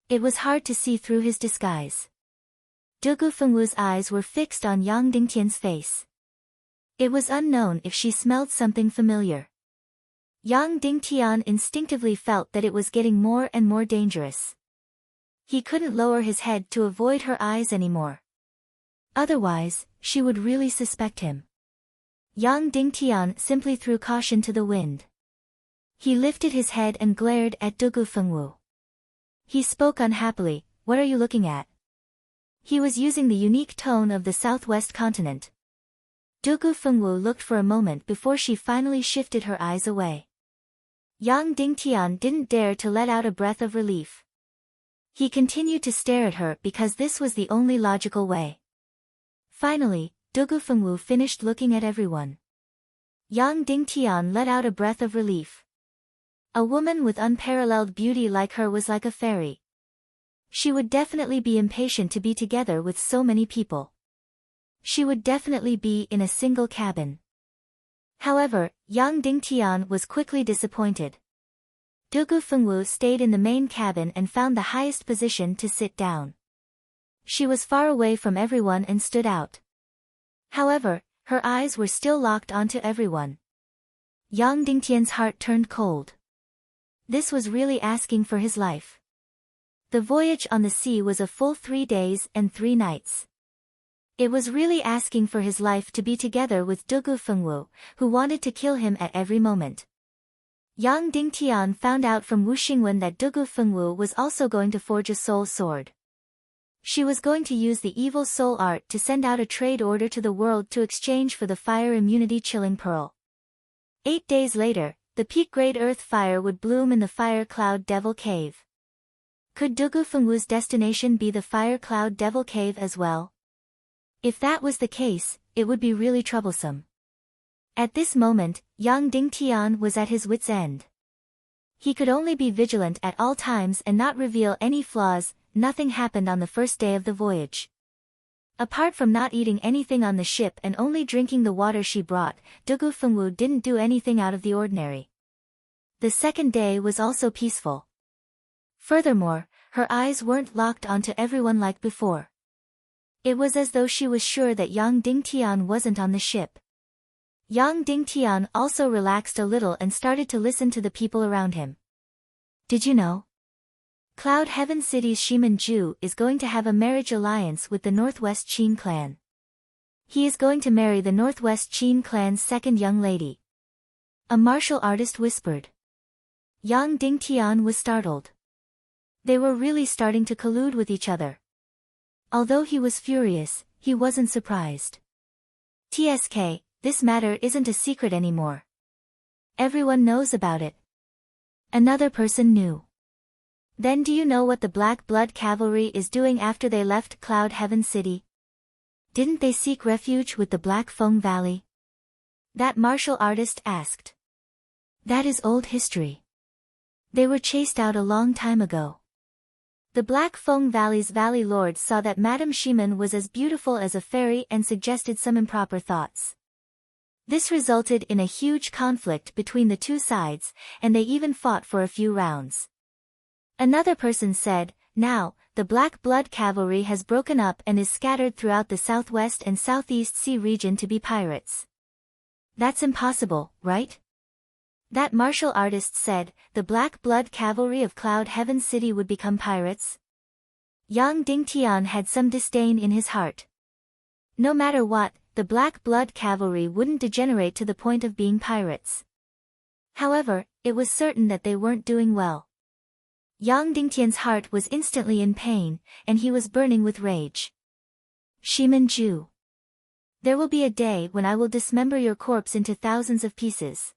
It was hard to see through his disguise. Dugu Fengwu's eyes were fixed on Yang Dingtian's face. It was unknown if she smelled something familiar. Yang Dingtian instinctively felt that it was getting more and more dangerous. He couldn't lower his head to avoid her eyes anymore. Otherwise, she would really suspect him. Yang Dingtian simply threw caution to the wind. He lifted his head and glared at Dugu Fengwu. He spoke unhappily, "What are you looking at?" He was using the unique tone of the southwest continent. Dugu Fengwu looked for a moment before she finally shifted her eyes away. Yang Dingtian didn't dare to let out a breath of relief. He continued to stare at her because this was the only logical way. Finally, Dugu Fengwu finished looking at everyone. Yang Dingtian let out a breath of relief. A woman with unparalleled beauty like her was like a fairy. She would definitely be impatient to be together with so many people. She would definitely be in a single cabin. However, Yang Dingtian was quickly disappointed. Dugu Fengwu stayed in the main cabin and found the highest position to sit down. She was far away from everyone and stood out. However, her eyes were still locked onto everyone. Yang Dingtian's heart turned cold. This was really asking for his life. The voyage on the sea was a full 3 days and 3 nights. It was really asking for his life to be together with Dugu Fengwu, who wanted to kill him at every moment. Yang Dingtian found out from Wu Xingwen that Dugu Fengwu was also going to forge a soul sword. She was going to use the evil soul art to send out a trade order to the world to exchange for the fire immunity chilling pearl. 8 days later, the peak-grade earth fire would bloom in the fire cloud devil cave. Could Dugu Fengwu's destination be the Fire Cloud Devil Cave as well? If that was the case, it would be really troublesome. At this moment, Yang Dingtian was at his wit's end. He could only be vigilant at all times and not reveal any flaws. Nothing happened on the first day of the voyage. Apart from not eating anything on the ship and only drinking the water she brought, Dugu Fengwu didn't do anything out of the ordinary. The second day was also peaceful. Furthermore, her eyes weren't locked onto everyone like before. It was as though she was sure that Yang Dingtian wasn't on the ship. Yang Dingtian also relaxed a little and started to listen to the people around him. Did you know? Cloud Heaven City's Shiman Ju is going to have a marriage alliance with the Northwest Qin clan. He is going to marry the Northwest Qin clan's second young lady. A martial artist whispered. Yang Dingtian was startled. They were really starting to collude with each other. Although he was furious, he wasn't surprised. TSK, this matter isn't a secret anymore. Everyone knows about it. Another person knew. Then do you know what the Black Blood Cavalry is doing after they left Cloud Heaven City? Didn't they seek refuge with the Black Feng Valley? That martial artist asked. That is old history. They were chased out a long time ago. The Black Feng Valley's Valley Lord saw that Madame Shiman was as beautiful as a fairy and suggested some improper thoughts. This resulted in a huge conflict between the two sides, and they even fought for a few rounds. Another person said, now, the Black Blood Cavalry has broken up and is scattered throughout the Southwest and Southeast Sea region to be pirates. That's impossible, right? That martial artist said, the Black Blood Cavalry of Cloud Heaven City would become pirates? Yang Dingtian had some disdain in his heart. No matter what, the Black Blood Cavalry wouldn't degenerate to the point of being pirates. However, it was certain that they weren't doing well. Yang Dingtian's heart was instantly in pain, and he was burning with rage. Shiman Ju. There will be a day when I will dismember your corpse into thousands of pieces.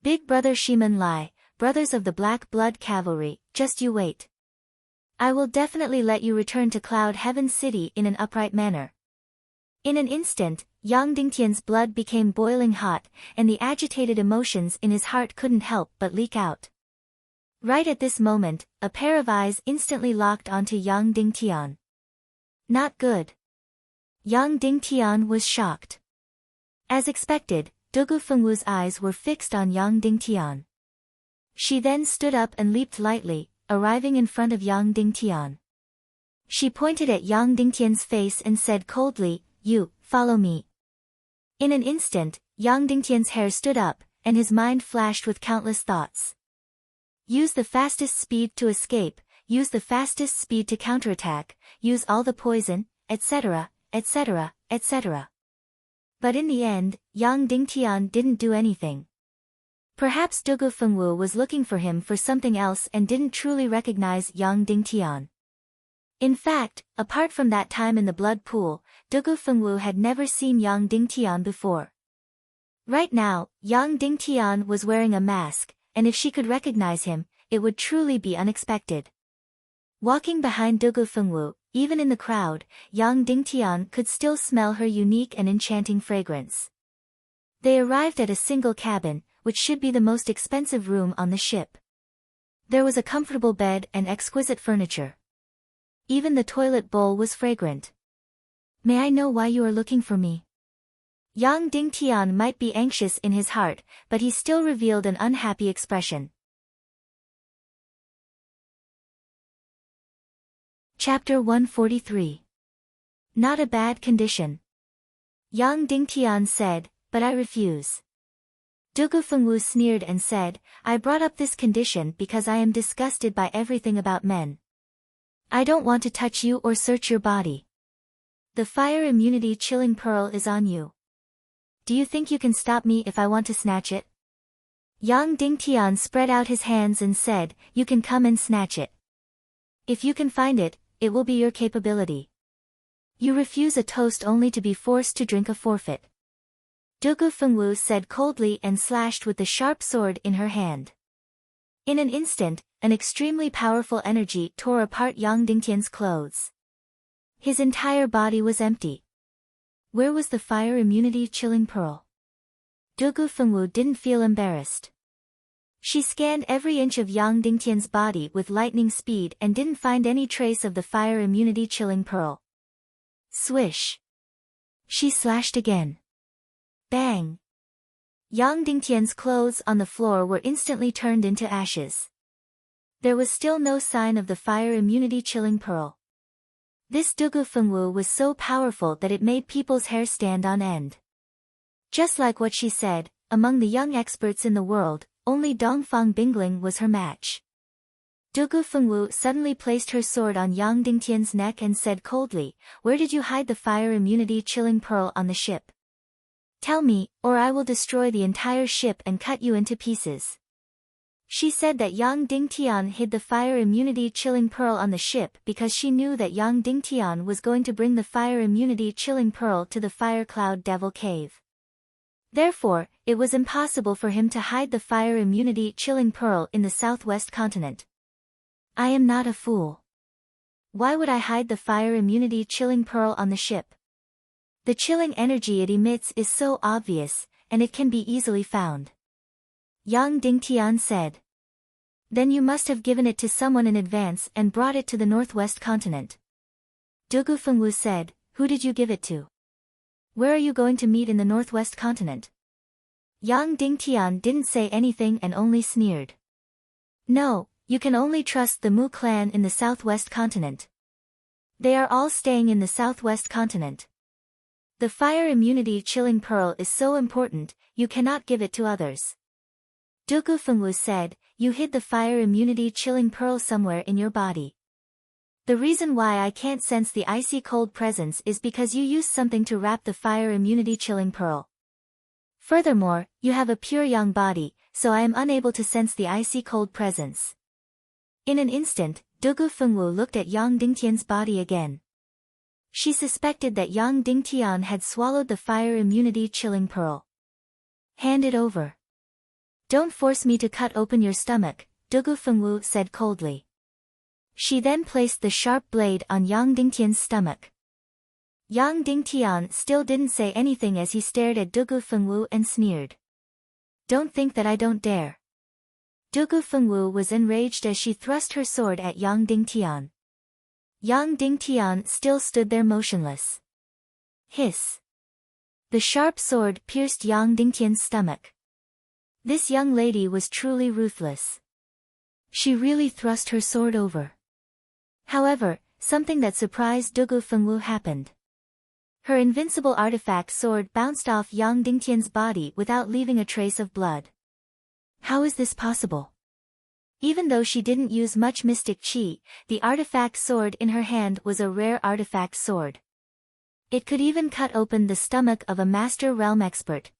Big brother Shiman Lai, brothers of the Black Blood Cavalry, just you wait. I will definitely let you return to Cloud Heaven City in an upright manner. In an instant, Yang Dingtian's blood became boiling hot, and the agitated emotions in his heart couldn't help but leak out. Right at this moment, a pair of eyes instantly locked onto Yang Dingtian. Not good. Yang Dingtian was shocked. As expected, Dugu Fengwu's eyes were fixed on Yang Dingtian. She then stood up and leaped lightly, arriving in front of Yang Dingtian. She pointed at Yang Dingtian's face and said coldly, you, follow me. In an instant, Yang Dingtian's hair stood up, and his mind flashed with countless thoughts. Use the fastest speed to escape, use the fastest speed to counterattack, use all the poison, etc., etc., etc. But in the end, Yang Dingtian didn't do anything. Perhaps Dugu Fengwu was looking for him for something else and didn't truly recognize Yang Dingtian. In fact, apart from that time in the blood pool, Dugu Fengwu had never seen Yang Dingtian before. Right now, Yang Dingtian was wearing a mask, and if she could recognize him, it would truly be unexpected. Walking behind Dugu Fengwu, even in the crowd, Yang Dingtian could still smell her unique and enchanting fragrance. They arrived at a single cabin, which should be the most expensive room on the ship. There was a comfortable bed and exquisite furniture. Even the toilet bowl was fragrant. May I know why you are looking for me? Yang Dingtian might be anxious in his heart, but he still revealed an unhappy expression. Chapter 143. Not a bad condition. Yang Dingtian said, but I refuse. Dugu Fengwu sneered and said, I brought up this condition because I am disgusted by everything about men. I don't want to touch you or search your body. The fire immunity chilling pearl is on you. Do you think you can stop me if I want to snatch it? Yang Dingtian spread out his hands and said, you can come and snatch it. If you can find it, it will be your capability. You refuse a toast only to be forced to drink a forfeit. Dugu Fengwu said coldly and slashed with the sharp sword in her hand. In an instant, an extremely powerful energy tore apart Yang Dingtian's clothes. His entire body was empty. Where was the fire immunity chilling pearl? Dugu Fengwu didn't feel embarrassed. She scanned every inch of Yang Dingtian's body with lightning speed and didn't find any trace of the fire immunity chilling pearl. Swish! She slashed again. Bang! Yang Dingtian's clothes on the floor were instantly turned into ashes. There was still no sign of the fire immunity chilling pearl. This Dugu Fengwu was so powerful that it made people's hair stand on end. Just like what she said, among the young experts in the world, only Dongfang Bingling was her match. Dugu Fengwu suddenly placed her sword on Yang Dingtian's neck and said coldly, "Where did you hide the fire immunity chilling pearl on the ship? Tell me, or I will destroy the entire ship and cut you into pieces." She said that Yang Dingtian hid the fire immunity chilling pearl on the ship because she knew that Yang Dingtian was going to bring the fire immunity chilling pearl to the Fire Cloud Devil Cave. Therefore, it was impossible for him to hide the fire immunity chilling pearl in the southwest continent. I am not a fool. Why would I hide the fire immunity chilling pearl on the ship? The chilling energy it emits is so obvious, and it can be easily found. Yang Dingtian said. Then you must have given it to someone in advance and brought it to the northwest continent. Dugu Fengwu said, "Who did you give it to? Where are you going to meet in the northwest continent?" Yang Dingtian didn't say anything and only sneered. No, you can only trust the Mu clan in the southwest continent. They are all staying in the southwest continent. The fire immunity chilling pearl is so important, you cannot give it to others. Dugu Fengwu said, "You hid the fire immunity chilling pearl somewhere in your body. The reason why I can't sense the icy cold presence is because you used something to wrap the fire immunity chilling pearl. Furthermore, you have a pure yang body, so I am unable to sense the icy cold presence." In an instant, Dugu Fengwu looked at Yang Dingtian's body again. She suspected that Yang Dingtian had swallowed the fire immunity chilling pearl. "Hand it over. Don't force me to cut open your stomach," Dugu Fengwu said coldly. She then placed the sharp blade on Yang Dingtian's stomach. Yang Dingtian still didn't say anything as he stared at Dugu Fengwu and sneered. "Don't think that I don't dare." Dugu Fengwu was enraged as she thrust her sword at Yang Dingtian. Yang Dingtian still stood there motionless. Hiss! The sharp sword pierced Yang Dingtian's stomach. This young lady was truly ruthless. She really thrust her sword over. However, something that surprised Dugu Fengwu happened. Her invincible artifact sword bounced off Yang Dingtian's body without leaving a trace of blood. How is this possible? Even though she didn't use much mystic chi, the artifact sword in her hand was a rare artifact sword. It could even cut open the stomach of a master realm expert.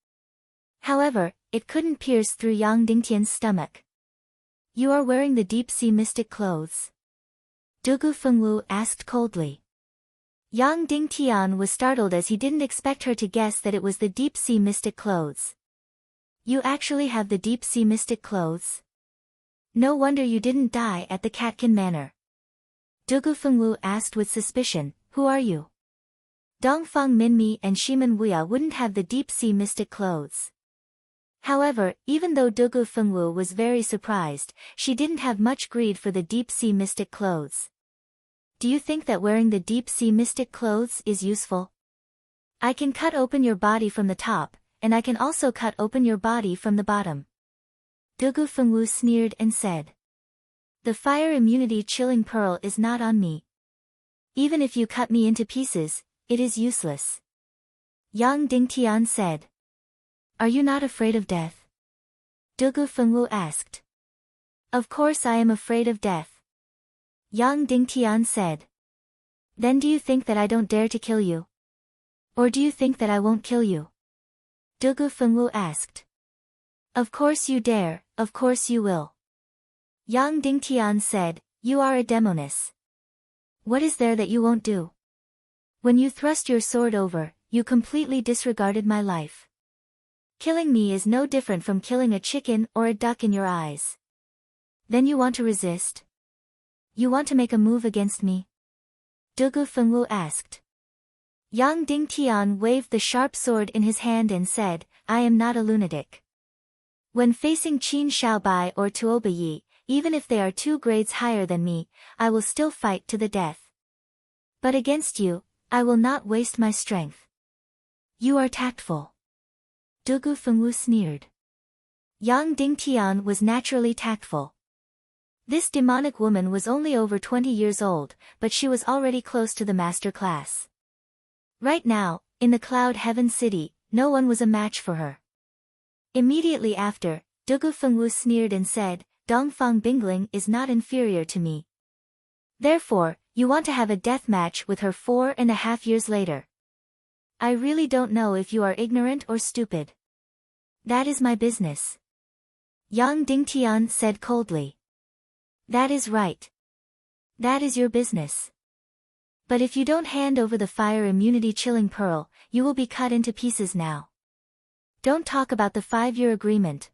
However, it couldn't pierce through Yang Dingtian's stomach. "You are wearing the deep-sea mystic clothes?" Dugu Fengwu asked coldly. Yang Dingtian was startled as he didn't expect her to guess that it was the deep-sea mystic clothes. "You actually have the deep-sea mystic clothes? No wonder you didn't die at the Catkin Manor." Dugu Fengwu asked with suspicion, "Who are you?" Dongfang Minmi and Shiman Wuya wouldn't have the deep-sea mystic clothes. However, even though Dugu Fengwu was very surprised, she didn't have much greed for the deep-sea mystic clothes. "Do you think that wearing the deep-sea mystic clothes is useful? I can cut open your body from the top, and I can also cut open your body from the bottom." Dugu Fengwu sneered and said. "The fire immunity chilling pearl is not on me. Even if you cut me into pieces, it is useless." Yang Dingtian said. "Are you not afraid of death?" Dugu Fengwu asked. "Of course I am afraid of death." Yang Dingtian said. "Then do you think that I don't dare to kill you? Or do you think that I won't kill you?" Dugu Fengwu asked. "Of course you dare, of course you will." Yang Dingtian said, "You are a demoness. What is there that you won't do? When you thrust your sword over, you completely disregarded my life. Killing me is no different from killing a chicken or a duck in your eyes. Then you want to resist? You want to make a move against me? Dugu Fengwu asked. Yang Dingtian waved the sharp sword in his hand and said, I am not a lunatic. When facing Qin Shaobai or Tuoba, even if they are 2 grades higher than me, I will still fight to the death. But against you, I will not waste my strength. You are tactful. Dugu Fengwu sneered. Yang Dingtian was naturally tactful. This demonic woman was only over 20 years old, but she was already close to the master class. Right now, in the Cloud Heaven City, no one was a match for her. Immediately after, Dugu Fengwu sneered and said, Dongfang Bingling is not inferior to me. Therefore, you want to have a death match with her 4.5 years later. I really don't know if you are ignorant or stupid. That is my business. Yang Dingtian said coldly. That is right. That is your business. But if you don't hand over the fire immunity chilling pearl, you will be cut into pieces now. Don't talk about the 5-year agreement.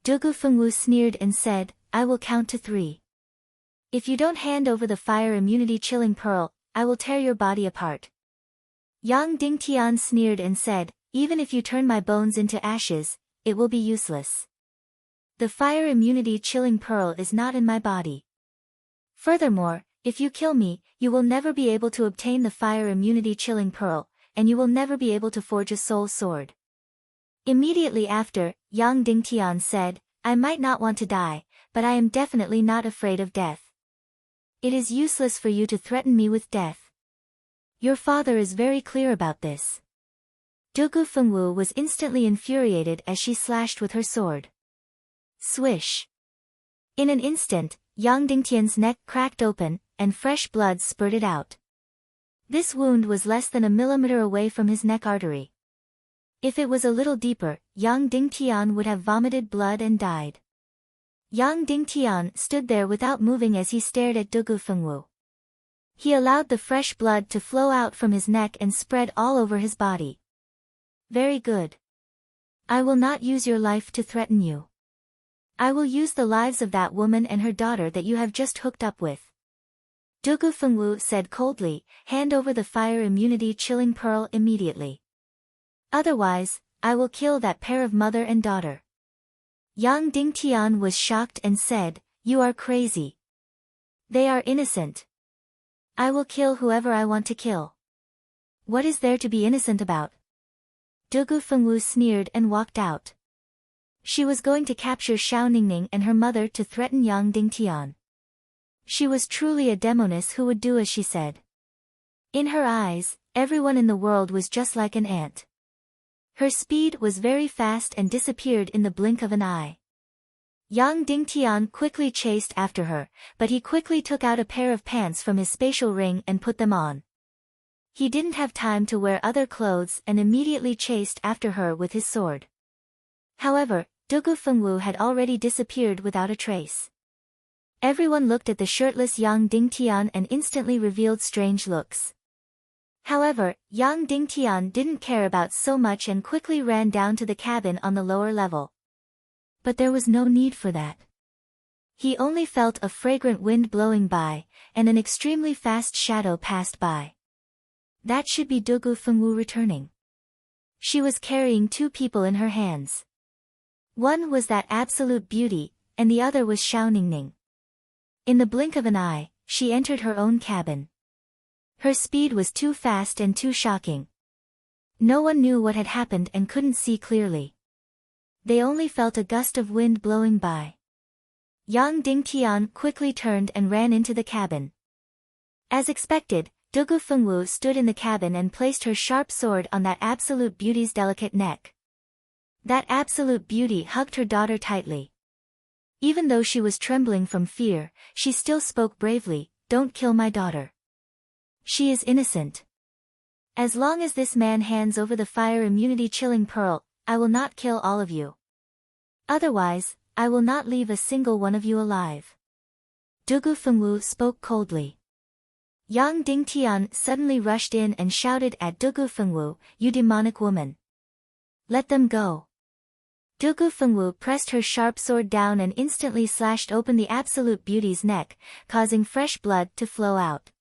Dugu Fengwu sneered and said, I will count to 3. If you don't hand over the fire immunity chilling pearl, I will tear your body apart. Yang Dingtian sneered and said, even if you turn my bones into ashes, it will be useless. The fire immunity chilling pearl is not in my body. Furthermore, if you kill me, you will never be able to obtain the fire immunity chilling pearl, and you will never be able to forge a soul sword. Immediately after, Yang Dingtian said, I might not want to die, but I am definitely not afraid of death. It is useless for you to threaten me with death. Your father is very clear about this. Dugu Fengwu was instantly infuriated as she slashed with her sword. Swish! In an instant, Yang Dingtian's neck cracked open, and fresh blood spurted out. This wound was less than a millimeter away from his neck artery. If it was a little deeper, Yang Dingtian would have vomited blood and died. Yang Dingtian stood there without moving as he stared at Dugu Fengwu. He allowed the fresh blood to flow out from his neck and spread all over his body. Very good. I will not use your life to threaten you. I will use the lives of that woman and her daughter that you have just hooked up with. Dugu Fengwu said coldly, hand over the fire immunity chilling pearl immediately. Otherwise, I will kill that pair of mother and daughter. Yang Dingtian was shocked and said, you are crazy. They are innocent. I will kill whoever I want to kill. What is there to be innocent about? Dugu Fengwu sneered and walked out. She was going to capture Xiao Ningning and her mother to threaten Yang Dingtian. She was truly a demoness who would do as she said. In her eyes, everyone in the world was just like an ant. Her speed was very fast and disappeared in the blink of an eye. Yang Dingtian quickly chased after her, but he quickly took out a pair of pants from his spatial ring and put them on. He didn't have time to wear other clothes and immediately chased after her with his sword. However, Dugu Fengwu had already disappeared without a trace. Everyone looked at the shirtless Yang Dingtian and instantly revealed strange looks. However, Yang Dingtian didn't care about so much and quickly ran down to the cabin on the lower level. But there was no need for that. He only felt a fragrant wind blowing by, and an extremely fast shadow passed by. That should be Dugu Fengwu returning. She was carrying 2 people in her hands. One was that absolute beauty, and the other was Xiao Ningning. In the blink of an eye, she entered her own cabin. Her speed was too fast and too shocking. No one knew what had happened and couldn't see clearly. They only felt a gust of wind blowing by. Yang Dingtian quickly turned and ran into the cabin. As expected, Dugu Fengwu stood in the cabin and placed her sharp sword on that absolute beauty's delicate neck. That absolute beauty hugged her daughter tightly. Even though she was trembling from fear, she still spoke bravely, "Don't kill my daughter. She is innocent. As long as this man hands over the fire immunity chilling pearl, I will not kill all of you. Otherwise, I will not leave a single one of you alive." Dugu Fengwu spoke coldly. Yang Dingtian suddenly rushed in and shouted at Dugu Fengwu, "You demonic woman! Let them go. Dugu Fengwu pressed her sharp sword down and instantly slashed open the Absolute Beauty's neck, causing fresh blood to flow out.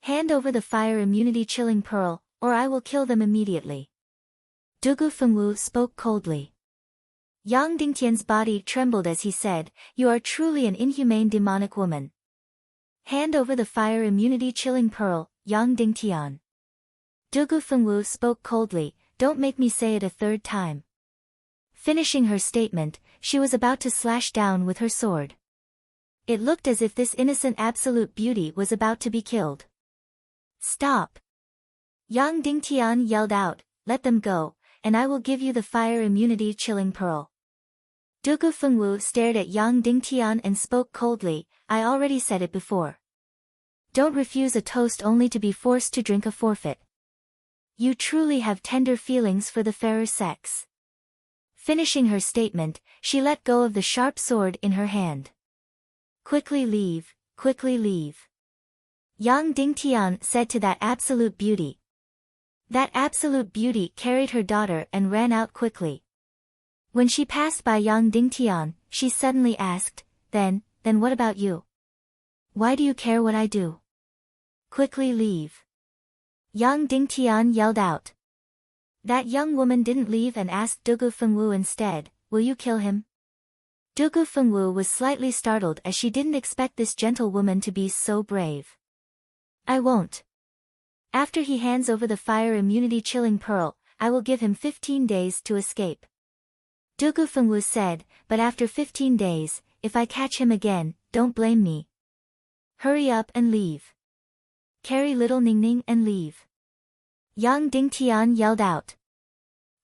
Hand over the fire immunity chilling pearl, or I will kill them immediately. Dugu Fengwu spoke coldly. Yang Dingtian's body trembled as he said, You are truly an inhumane demonic woman. Hand over the fire immunity chilling pearl, Yang Dingtian. Dugu Fengwu spoke coldly, Don't make me say it a third time. Finishing her statement, she was about to slash down with her sword. It looked as if this innocent Absolute Beauty was about to be killed. Stop! Yang Dingtian yelled out, Let them go, and I will give you the fire immunity chilling pearl. Dugu Fengwu stared at Yang Dingtian and spoke coldly, I already said it before. Don't refuse a toast only to be forced to drink a forfeit. You truly have tender feelings for the fairer sex. Finishing her statement, she let go of the sharp sword in her hand. Quickly leave, quickly leave. Yang Dingtian said to that Absolute Beauty. That Absolute Beauty carried her daughter and ran out quickly. When she passed by Yang Dingtian, she suddenly asked, Then what about you? Why do you care what I do? Quickly leave. Yang Dingtian yelled out. That young woman didn't leave and asked Dugu Fengwu instead, Will you kill him? Dugu Fengwu was slightly startled as she didn't expect this gentle woman to be so brave. I won't. After he hands over the fire immunity chilling pearl, I will give him 15 days to escape. Dugu Fengwu said, But after 15 days, if I catch him again, don't blame me. Hurry up and leave. Carry little Ningning and leave. Yang Dingtian yelled out.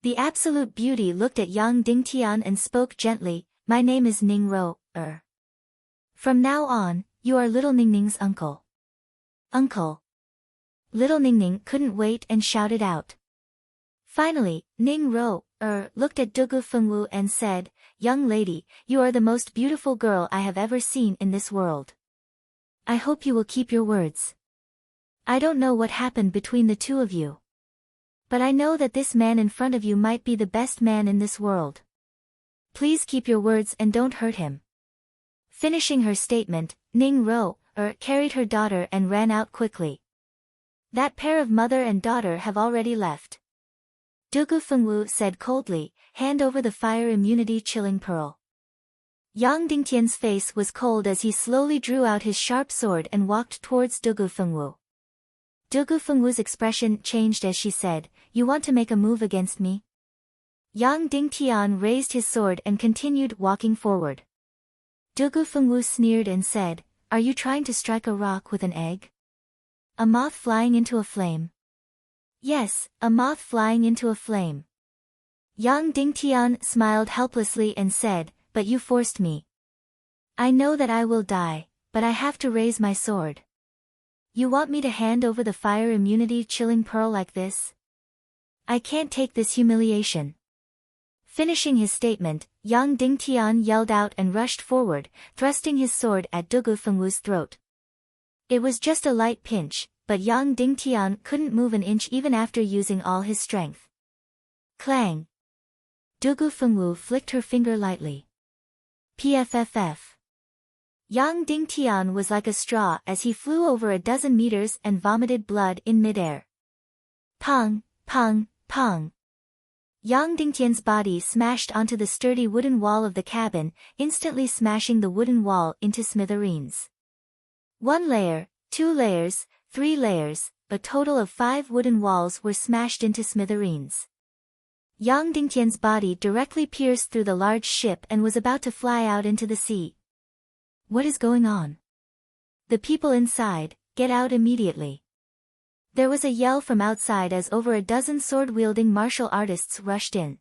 The Absolute Beauty looked at Yang Dingtian and spoke gently, My name is Ning Ro, From now on, you are little Ningning's uncle. Uncle. Little Ningning couldn't wait and shouted out. Finally, Ning Ro, looked at Dugu Fengwu and said, Young lady, you are the most beautiful girl I have ever seen in this world. I hope you will keep your words. I don't know what happened between the two of you. But I know that this man in front of you might be the best man in this world. Please keep your words and don't hurt him. Finishing her statement, Ning Ro, carried her daughter and ran out quickly. That pair of mother and daughter have already left. Dugu Fengwu said coldly, Hand over the fire immunity chilling pearl. Yang Dingtian's face was cold as he slowly drew out his sharp sword and walked towards Dugu Fengwu. Dugu Fengwu's expression changed as she said, You want to make a move against me? Yang Dingtian raised his sword and continued walking forward. Dugu Fengwu sneered and said, Are you trying to strike a rock with an egg? A moth flying into a flame. Yes, a moth flying into a flame. Yang Dingtian smiled helplessly and said, But you forced me. I know that I will die, but I have to raise my sword. You want me to hand over the fire immunity chilling pearl like this? I can't take this humiliation. Finishing his statement, Yang Dingtian yelled out and rushed forward, thrusting his sword at Dugu Fengwu's throat. It was just a light pinch, but Yang Dingtian couldn't move an inch even after using all his strength. Clang! Dugu Fengwu flicked her finger lightly. Pfff. Yang Dingtian was like a straw as he flew over a dozen meters and vomited blood in midair. Pong, pong, pong. Yang Dingtian's body smashed onto the sturdy wooden wall of the cabin, instantly smashing the wooden wall into smithereens. 1 layer, 2 layers, 3 layers, a total of 5 wooden walls were smashed into smithereens. Yang Dingtian's body directly pierced through the large ship and was about to fly out into the sea. What is going on? The people inside, get out immediately. There was a yell from outside as over a dozen sword-wielding martial artists rushed in.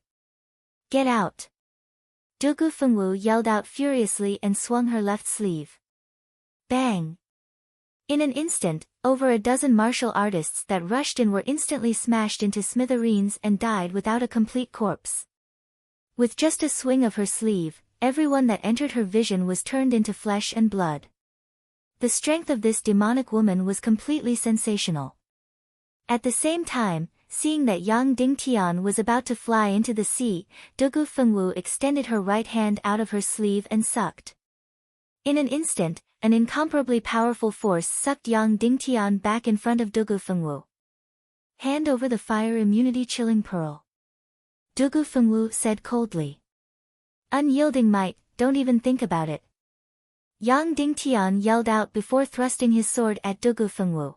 Get out! Dugu Fengwu yelled out furiously and swung her left sleeve. Bang! In an instant, over a dozen martial artists that rushed in were instantly smashed into smithereens and died without a complete corpse. With just a swing of her sleeve, everyone that entered her vision was turned into flesh and blood. The strength of this demonic woman was completely sensational. At the same time, seeing that Yang Dingtian was about to fly into the sea, Dugu Fengwu extended her right hand out of her sleeve and sucked. In an instant, an incomparably powerful force sucked Yang Dingtian back in front of Dugu Fengwu. Hand over the fire immunity chilling pearl. Dugu Fengwu said coldly. Unyielding might, don't even think about it. Yang Dingtian yelled out before thrusting his sword at Dugu Fengwu.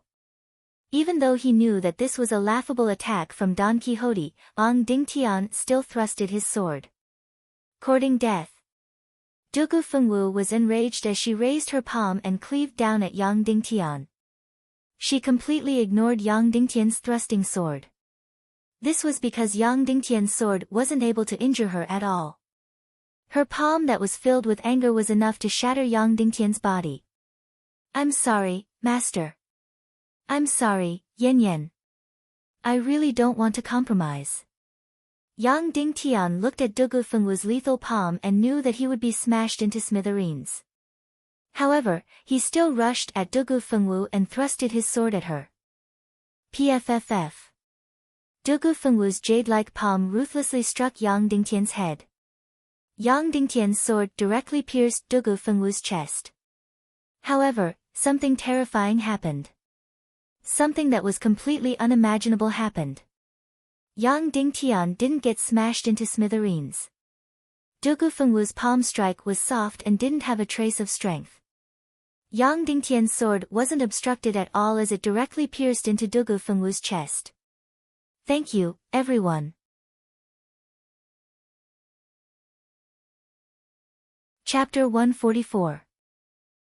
Even though he knew that this was a laughable attack from Don Quixote, Yang Dingtian still thrusted his sword. Courting death. Dugu Fengwu was enraged as she raised her palm and cleaved down at Yang Dingtian. She completely ignored Yang Dingtian's thrusting sword. This was because Yang Dingtian's sword wasn't able to injure her at all. Her palm that was filled with anger was enough to shatter Yang Dingtian's body. I'm sorry, master. I'm sorry, Yan Yan. I really don't want to compromise. Yang Dingtian looked at Dugu Fengwu's lethal palm and knew that he would be smashed into smithereens. However, he still rushed at Dugu Fengwu and thrusted his sword at her. PFFF. Dugu Fengwu's jade-like palm ruthlessly struck Yang Dingtian's head. Yang Dingtian's sword directly pierced Dugu Fengwu's chest. However, something terrifying happened. Something that was completely unimaginable happened. Yang Dingtian didn't get smashed into smithereens. Dugu Fengwu's palm strike was soft and didn't have a trace of strength. Yang Dingtian's sword wasn't obstructed at all as it directly pierced into Dugu Fengwu's chest. Thank you, everyone. Chapter 144.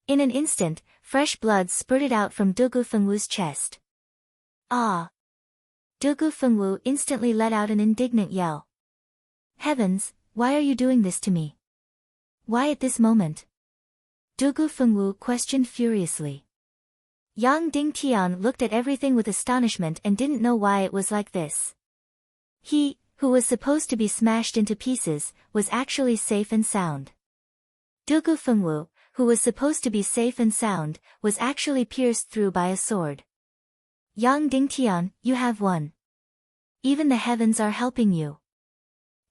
In an instant, fresh blood spurted out from Dugu Fengwu's chest. Ah! Dugu Fengwu instantly let out an indignant yell. Heavens, why are you doing this to me? Why at this moment? Dugu Fengwu questioned furiously. Yang Dingtian looked at everything with astonishment and didn't know why it was like this. He, who was supposed to be smashed into pieces, was actually safe and sound. Dugu Fengwu, who was supposed to be safe and sound, was actually pierced through by a sword. Yang Dingtian, you have won. Even the heavens are helping you.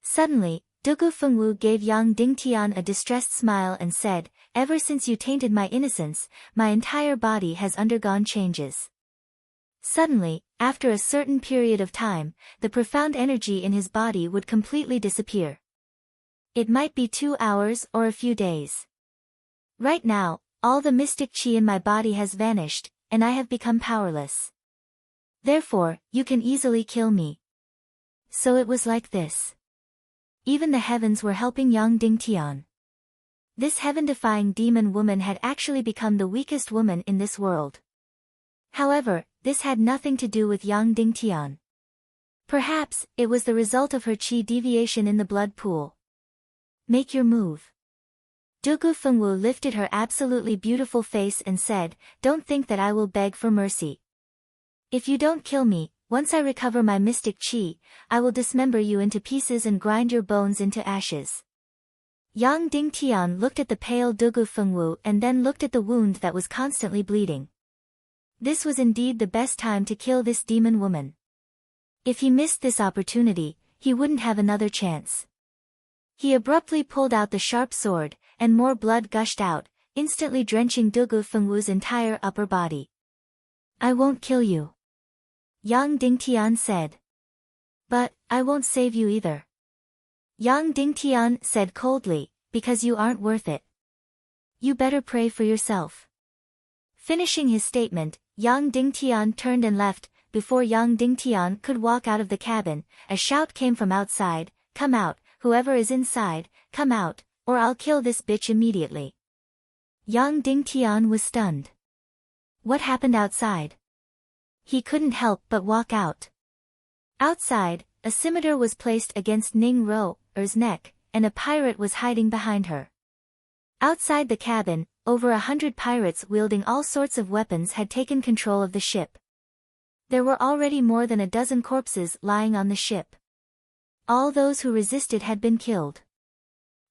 Suddenly, Dugu Fengwu gave Yang Dingtian a distressed smile and said, ever since you tainted my innocence, my entire body has undergone changes. Suddenly, after a certain period of time, the profound energy in his body would completely disappear. It might be 2 hours or a few days. Right now, all the mystic chi in my body has vanished, and I have become powerless. Therefore, you can easily kill me. So it was like this. Even the heavens were helping Yang Dingtian. This heaven-defying demon woman had actually become the weakest woman in this world. However, this had nothing to do with Yang Dingtian. Perhaps, it was the result of her chi deviation in the blood pool. Make your move. Dugu Fengwu lifted her absolutely beautiful face and said, don't think that I will beg for mercy. If you don't kill me, once I recover my mystic chi, I will dismember you into pieces and grind your bones into ashes. Yang Dingtian looked at the pale Dugu Fengwu and then looked at the wound that was constantly bleeding. This was indeed the best time to kill this demon woman. If he missed this opportunity, he wouldn't have another chance. He abruptly pulled out the sharp sword, and more blood gushed out, instantly drenching Dugu Fengwu's entire upper body. I won't kill you. Yang Dingtian said. But, I won't save you either. Yang Dingtian said coldly, because you aren't worth it. You better pray for yourself. Finishing his statement, Yang Dingtian turned and left. Before Yang Dingtian could walk out of the cabin, a shout came from outside, come out, whoever is inside, come out, or I'll kill this bitch immediately. Yang Dingtian was stunned. What happened outside? He couldn't help but walk out. Outside, a scimitar was placed against Ning Ro-er's neck, and a pirate was hiding behind her. Outside the cabin, over 100 pirates wielding all sorts of weapons had taken control of the ship. There were already more than a dozen corpses lying on the ship. All those who resisted had been killed.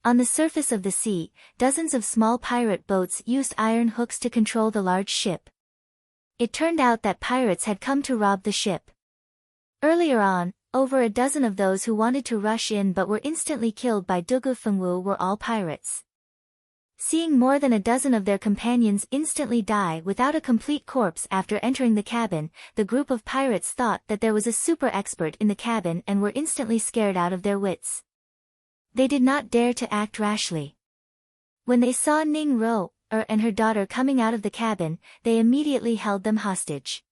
On the surface of the sea, dozens of small pirate boats used iron hooks to control the large ship. It turned out that pirates had come to rob the ship. Earlier on, over a dozen of those who wanted to rush in but were instantly killed by Dugu Fengwu were all pirates. Seeing more than a dozen of their companions instantly die without a complete corpse after entering the cabin, the group of pirates thought that there was a super expert in the cabin and were instantly scared out of their wits. They did not dare to act rashly. When they saw Ning Ro and her daughter coming out of the cabin, they immediately held them hostage.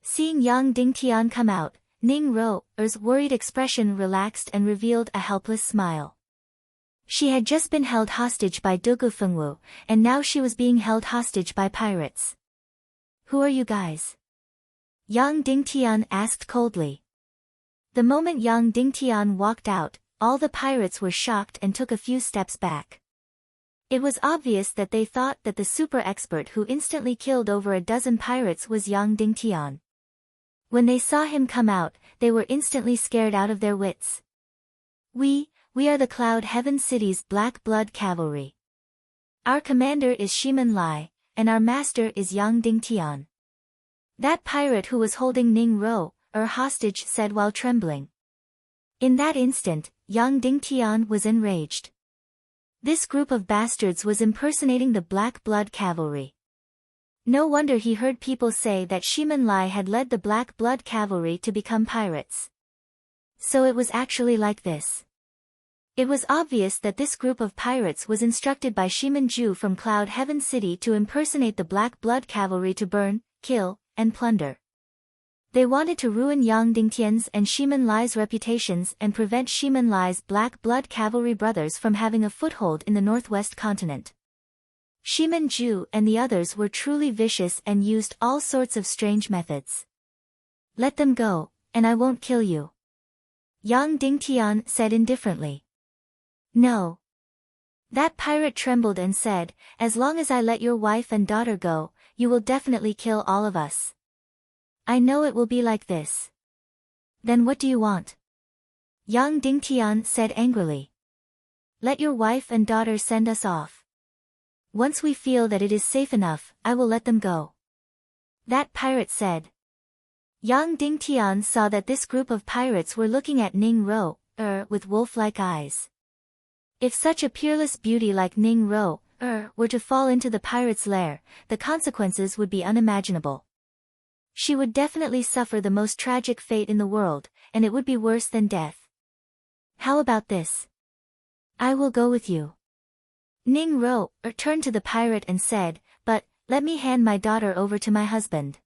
Seeing young Ding Tian come out, Ning Ro's worried expression relaxed and revealed a helpless smile. She had just been held hostage by Dugu Fengwu, and now she was being held hostage by pirates. "Who are you guys?" Yang Dingtian asked coldly. The moment Yang Dingtian walked out, all the pirates were shocked and took a few steps back. It was obvious that they thought that the super expert who instantly killed over a dozen pirates was Yang Dingtian. When they saw him come out, they were instantly scared out of their wits. We are the Cloud Heaven City's Black Blood Cavalry. Our commander is Shiman Lai, and our master is Yang Dingtian. That pirate who was holding Ning Ro hostage said while trembling. In that instant, Yang Dingtian was enraged. This group of bastards was impersonating the Black Blood Cavalry. No wonder he heard people say that Shiman Lai had led the Black Blood Cavalry to become pirates. So it was actually like this. It was obvious that this group of pirates was instructed by Shiman Ju from Cloud Heaven City to impersonate the Black Blood Cavalry to burn, kill, and plunder. They wanted to ruin Yang Dingtian's and Shiman Lai's reputations and prevent Shiman Lai's Black Blood Cavalry brothers from having a foothold in the Northwest continent. Shiman Ju and the others were truly vicious and used all sorts of strange methods. "Let them go, and I won't kill you," Yang Dingtian said indifferently. "No." That pirate trembled and said, "As long as I let your wife and daughter go, you will definitely kill all of us. I know it will be like this." "Then what do you want?" Yang Dingtian said angrily. "Let your wife and daughter send us off. Once we feel that it is safe enough, I will let them go," that pirate said. Yang Dingtian saw that this group of pirates were looking at Ning Ro with wolf-like eyes. If such a peerless beauty like Ning Ro were to fall into the pirate's lair, the consequences would be unimaginable. She would definitely suffer the most tragic fate in the world, and it would be worse than death. "How about this? I will go with you." Ning Ro turned to the pirate and said, "But, let me hand my daughter over to my husband."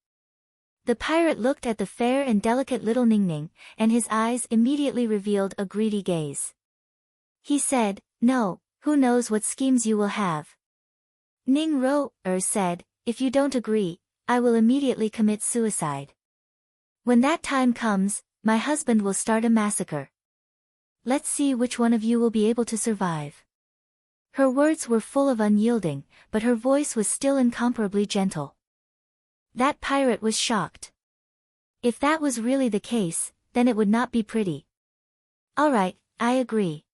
The pirate looked at the fair and delicate little Ningning, and his eyes immediately revealed a greedy gaze. He said, "No, who knows what schemes you will have." Ning Ro said, "If you don't agree, I will immediately commit suicide. When that time comes, my husband will start a massacre. Let's see which one of you will be able to survive." Her words were full of unyielding, but her voice was still incomparably gentle. That pirate was shocked. If that was really the case, then it would not be pretty. "All right, I agree.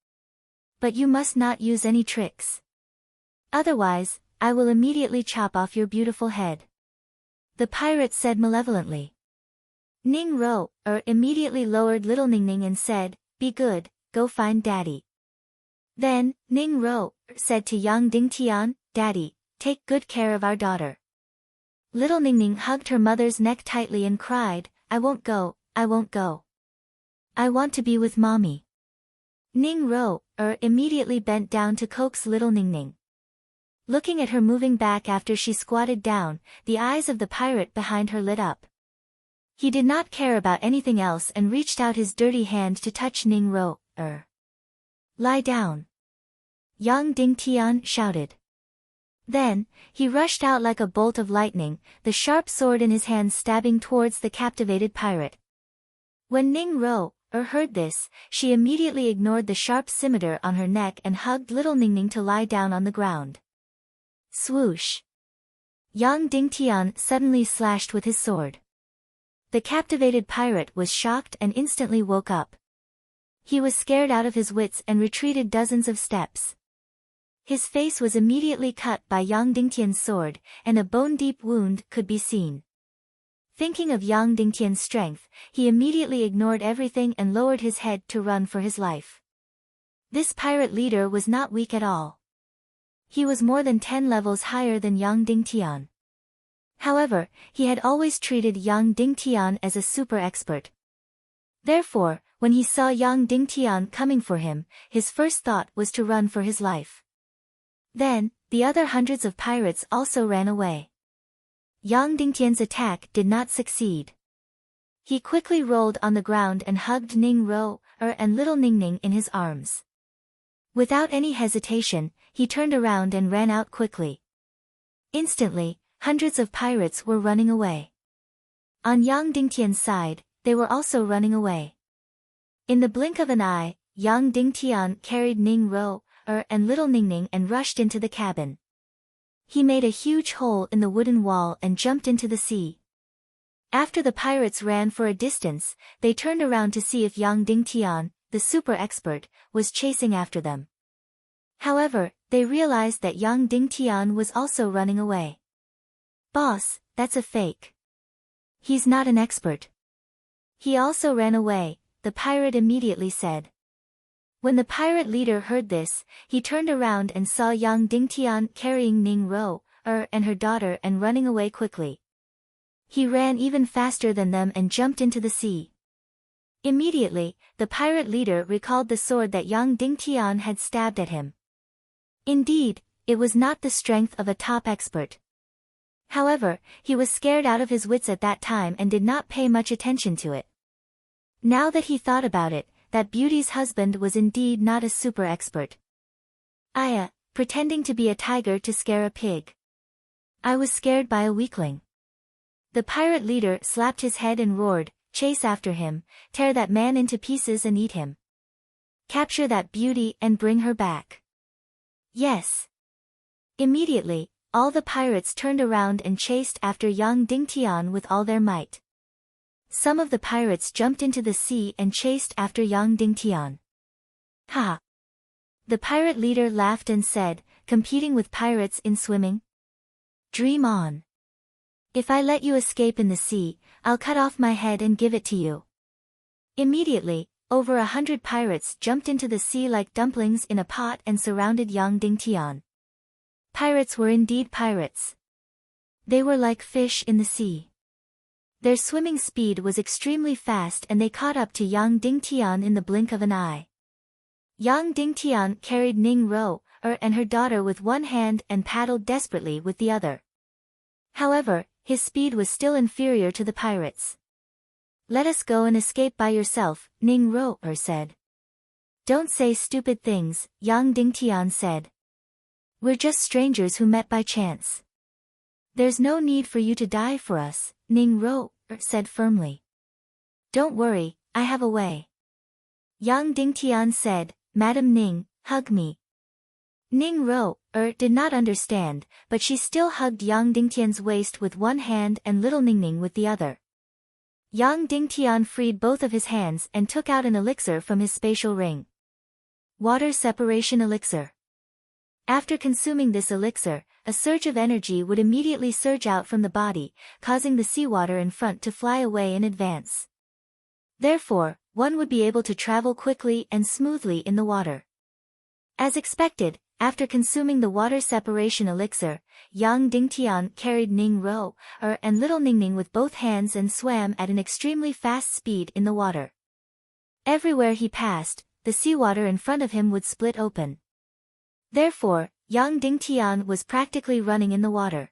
But you must not use any tricks. Otherwise, I will immediately chop off your beautiful head," the pirate said malevolently. Ning Ro immediately lowered little Ningning and said, "Be good, go find Daddy." Then, Ning Ro said to Yang Dingtian, "Daddy, take good care of our daughter." Little Ningning hugged her mother's neck tightly and cried, "I won't go, I won't go. I want to be with Mommy." Ning Ro immediately bent down to coax little Ningning. Looking at her moving back after she squatted down, the eyes of the pirate behind her lit up. He did not care about anything else and reached out his dirty hand to touch Ning Ro. "Lie down," Yang Dingtian shouted. Then, he rushed out like a bolt of lightning, the sharp sword in his hand stabbing towards the captivated pirate. When Ning Ro heard this, she immediately ignored the sharp scimitar on her neck and hugged little Ningning to lie down on the ground. Swoosh! Yang Dingtian suddenly slashed with his sword. The captivated pirate was shocked and instantly woke up. He was scared out of his wits and retreated dozens of steps. His face was immediately cut by Yang Dingtian's sword, and a bone-deep wound could be seen. Thinking of Yang Dingtian's strength, he immediately ignored everything and lowered his head to run for his life. This pirate leader was not weak at all. He was more than 10 levels higher than Yang Dingtian. However, he had always treated Yang Dingtian as a super expert. Therefore, when he saw Yang Dingtian coming for him, his first thought was to run for his life. Then, the other hundreds of pirates also ran away. Yang Dingtian's attack did not succeed. He quickly rolled on the ground and hugged Ning Ro, and little Ningning in his arms. Without any hesitation, he turned around and ran out quickly. Instantly, hundreds of pirates were running away. On Yang Dingtian's side, they were also running away. In the blink of an eye, Yang Dingtian carried Ning Ro, and little Ningning and rushed into the cabin. He made a huge hole in the wooden wall and jumped into the sea. After the pirates ran for a distance, they turned around to see if Yang Dingtian, the super expert, was chasing after them. However, they realized that Yang Dingtian was also running away. "Boss, that's a fake. He's not an expert." "He also ran away," the pirate immediately said. When the pirate leader heard this, he turned around and saw Yang Dingtian carrying Ning Ro, and her daughter and running away quickly. He ran even faster than them and jumped into the sea. Immediately, the pirate leader recalled the sword that Yang Dingtian had stabbed at him. Indeed, it was not the strength of a top expert. However, he was scared out of his wits at that time and did not pay much attention to it. Now that he thought about it, that beauty's husband was indeed not a super expert. Pretending to be a tiger to scare a pig. I was scared by a weakling. The pirate leader slapped his head and roared, "Chase after him, tear that man into pieces and eat him. Capture that beauty and bring her back." Yes. Immediately, all the pirates turned around and chased after Yang Dingtian with all their might. Some of the pirates jumped into the sea and chased after Yang Dingtian. "Ha!" The pirate leader laughed and said, "Competing with pirates in swimming? Dream on. If I let you escape in the sea, I'll cut off my head and give it to you." Immediately, over 100 pirates jumped into the sea like dumplings in a pot and surrounded Yang Dingtian. Pirates were indeed pirates. They were like fish in the sea. Their swimming speed was extremely fast and they caught up to Yang Dingtian in the blink of an eye. Yang Dingtian carried Ning Ro, and her daughter with one hand and paddled desperately with the other. However, his speed was still inferior to the pirates. "Let us go and escape by yourself," Ning Ro said. "Don't say stupid things," Yang Dingtian said. "We're just strangers who met by chance. There's no need for you to die for us," Ning Ro said firmly. "Don't worry, I have a way." Yang Dingtian said, "Madam Ning, hug me." Ning Ro did not understand, but she still hugged Yang Dingtian's waist with one hand and little Ningning with the other. Yang Dingtian freed both of his hands and took out an elixir from his spatial ring. Water separation elixir. After consuming this elixir, a surge of energy would immediately surge out from the body, causing the seawater in front to fly away in advance. Therefore, one would be able to travel quickly and smoothly in the water. As expected, after consuming the water separation elixir, Yang Dingtian carried Ning Ro, and little Ningning with both hands and swam at an extremely fast speed in the water. Everywhere he passed, the seawater in front of him would split open. Therefore, Yang Dingtian was practically running in the water.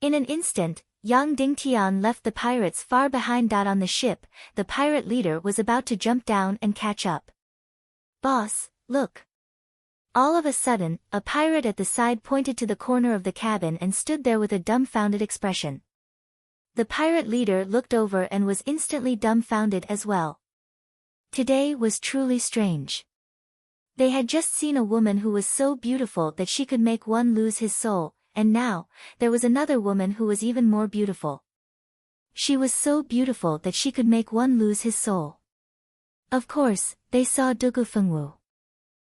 In an instant, Yang Dingtian left the pirates far behind. On the ship, the pirate leader was about to jump down and catch up. "Boss, look." All of a sudden, a pirate at the side pointed to the corner of the cabin and stood there with a dumbfounded expression. The pirate leader looked over and was instantly dumbfounded as well. Today was truly strange. They had just seen a woman who was so beautiful that she could make one lose his soul, and now, there was another woman who was even more beautiful. She was so beautiful that she could make one lose his soul. Of course, they saw Dugu Fengwu.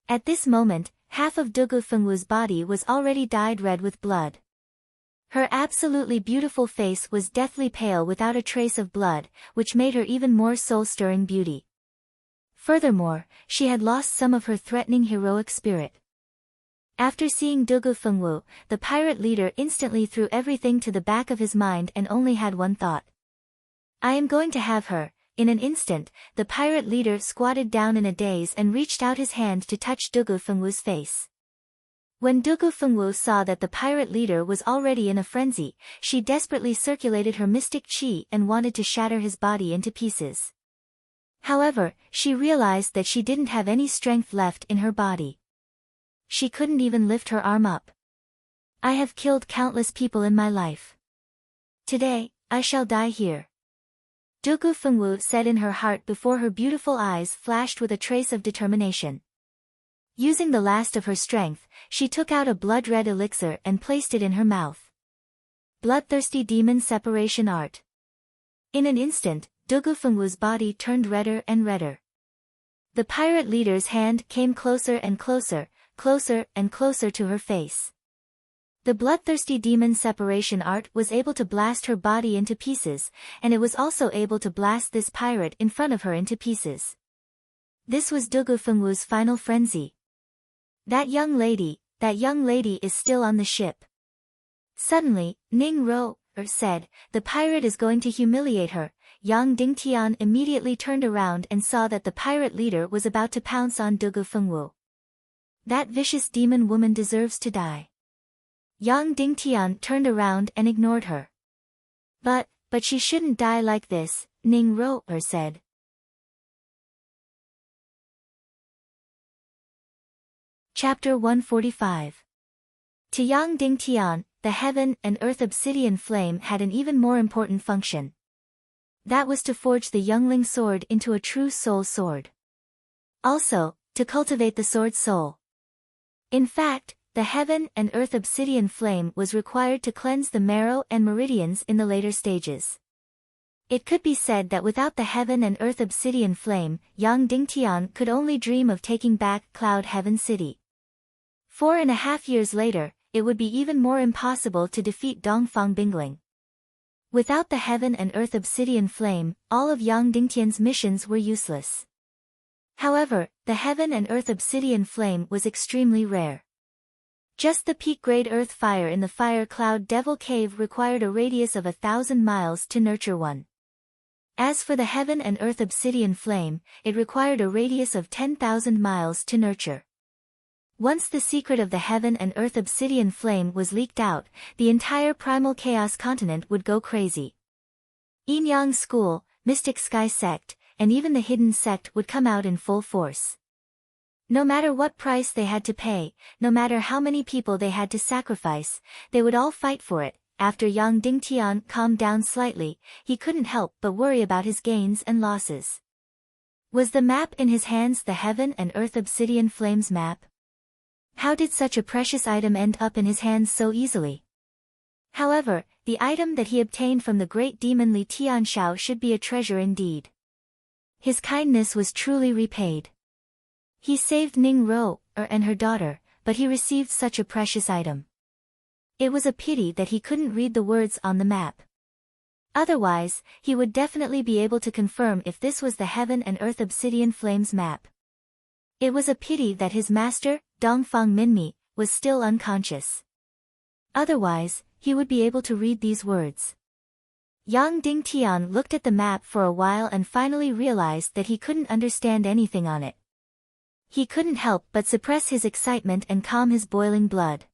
At this moment, half of Dugu Fengwu's body was already dyed red with blood. Her absolutely beautiful face was deathly pale without a trace of blood, which made her even more soul-stirring beauty. Furthermore, she had lost some of her threatening heroic spirit. After seeing Dugu Fengwu, the pirate leader instantly threw everything to the back of his mind and only had one thought. I am going to have her. In an instant, the pirate leader squatted down in a daze and reached out his hand to touch Dugu Fengwu's face. When Dugu Fengwu saw that the pirate leader was already in a frenzy, she desperately circulated her mystic qi and wanted to shatter his body into pieces. However, she realized that she didn't have any strength left in her body. She couldn't even lift her arm up. I have killed countless people in my life. Today, I shall die here. Dugu Fengwu said in her heart before her beautiful eyes flashed with a trace of determination. Using the last of her strength, she took out a blood-red elixir and placed it in her mouth. Bloodthirsty demon separation art. In an instant, Dugu Fengwu's body turned redder and redder. The pirate leader's hand came closer and closer, closer and closer to her face. The bloodthirsty demon separation art was able to blast her body into pieces, and it was also able to blast this pirate in front of her into pieces. This was Dugu Fengwu's final frenzy. That young lady is still on the ship. Suddenly, Ning Ro said, the pirate is going to humiliate her. Yang Dingtian immediately turned around and saw that the pirate leader was about to pounce on Dugu Fengwu. That vicious demon woman deserves to die. Yang Dingtian turned around and ignored her. But she shouldn't die like this, Ning Ro said. Chapter 145. To Yang Dingtian, the heaven and earth obsidian flame had an even more important function. That was to forge the youngling sword into a true soul sword. Also, to cultivate the sword's soul. In fact, the heaven and earth obsidian flame was required to cleanse the marrow and meridians in the later stages. It could be said that without the heaven and earth obsidian flame, Yang Dingtian could only dream of taking back Cloud Heaven City. 4.5 years later, it would be even more impossible to defeat Dongfang Bingling. Without the heaven and earth obsidian flame, all of Yang Dingtian's missions were useless. However, the heaven and earth obsidian flame was extremely rare. Just the peak-grade earth fire in the Fire Cloud Devil Cave required a radius of 1,000 miles to nurture one. As for the heaven and earth obsidian flame, it required a radius of 10,000 miles to nurture. Once the secret of the heaven and earth obsidian flame was leaked out, the entire primal chaos continent would go crazy. Yin Yang School, Mystic Sky Sect, and even the Hidden Sect would come out in full force. No matter what price they had to pay, no matter how many people they had to sacrifice, they would all fight for it. After Yang Dingtian calmed down slightly, he couldn't help but worry about his gains and losses. Was the map in his hands the heaven and earth obsidian flames map? How did such a precious item end up in his hands so easily? However, the item that he obtained from the great demon Li Tianshao should be a treasure indeed. His kindness was truly repaid. He saved Ning Ro and her daughter, but he received such a precious item. It was a pity that he couldn't read the words on the map. Otherwise, he would definitely be able to confirm if this was the heaven and earth obsidian flames map. It was a pity that his master, Dongfang Minmi, was still unconscious. Otherwise, he would be able to read these words. Yang Dingtian looked at the map for a while and finally realized that he couldn't understand anything on it. He couldn't help but suppress his excitement and calm his boiling blood.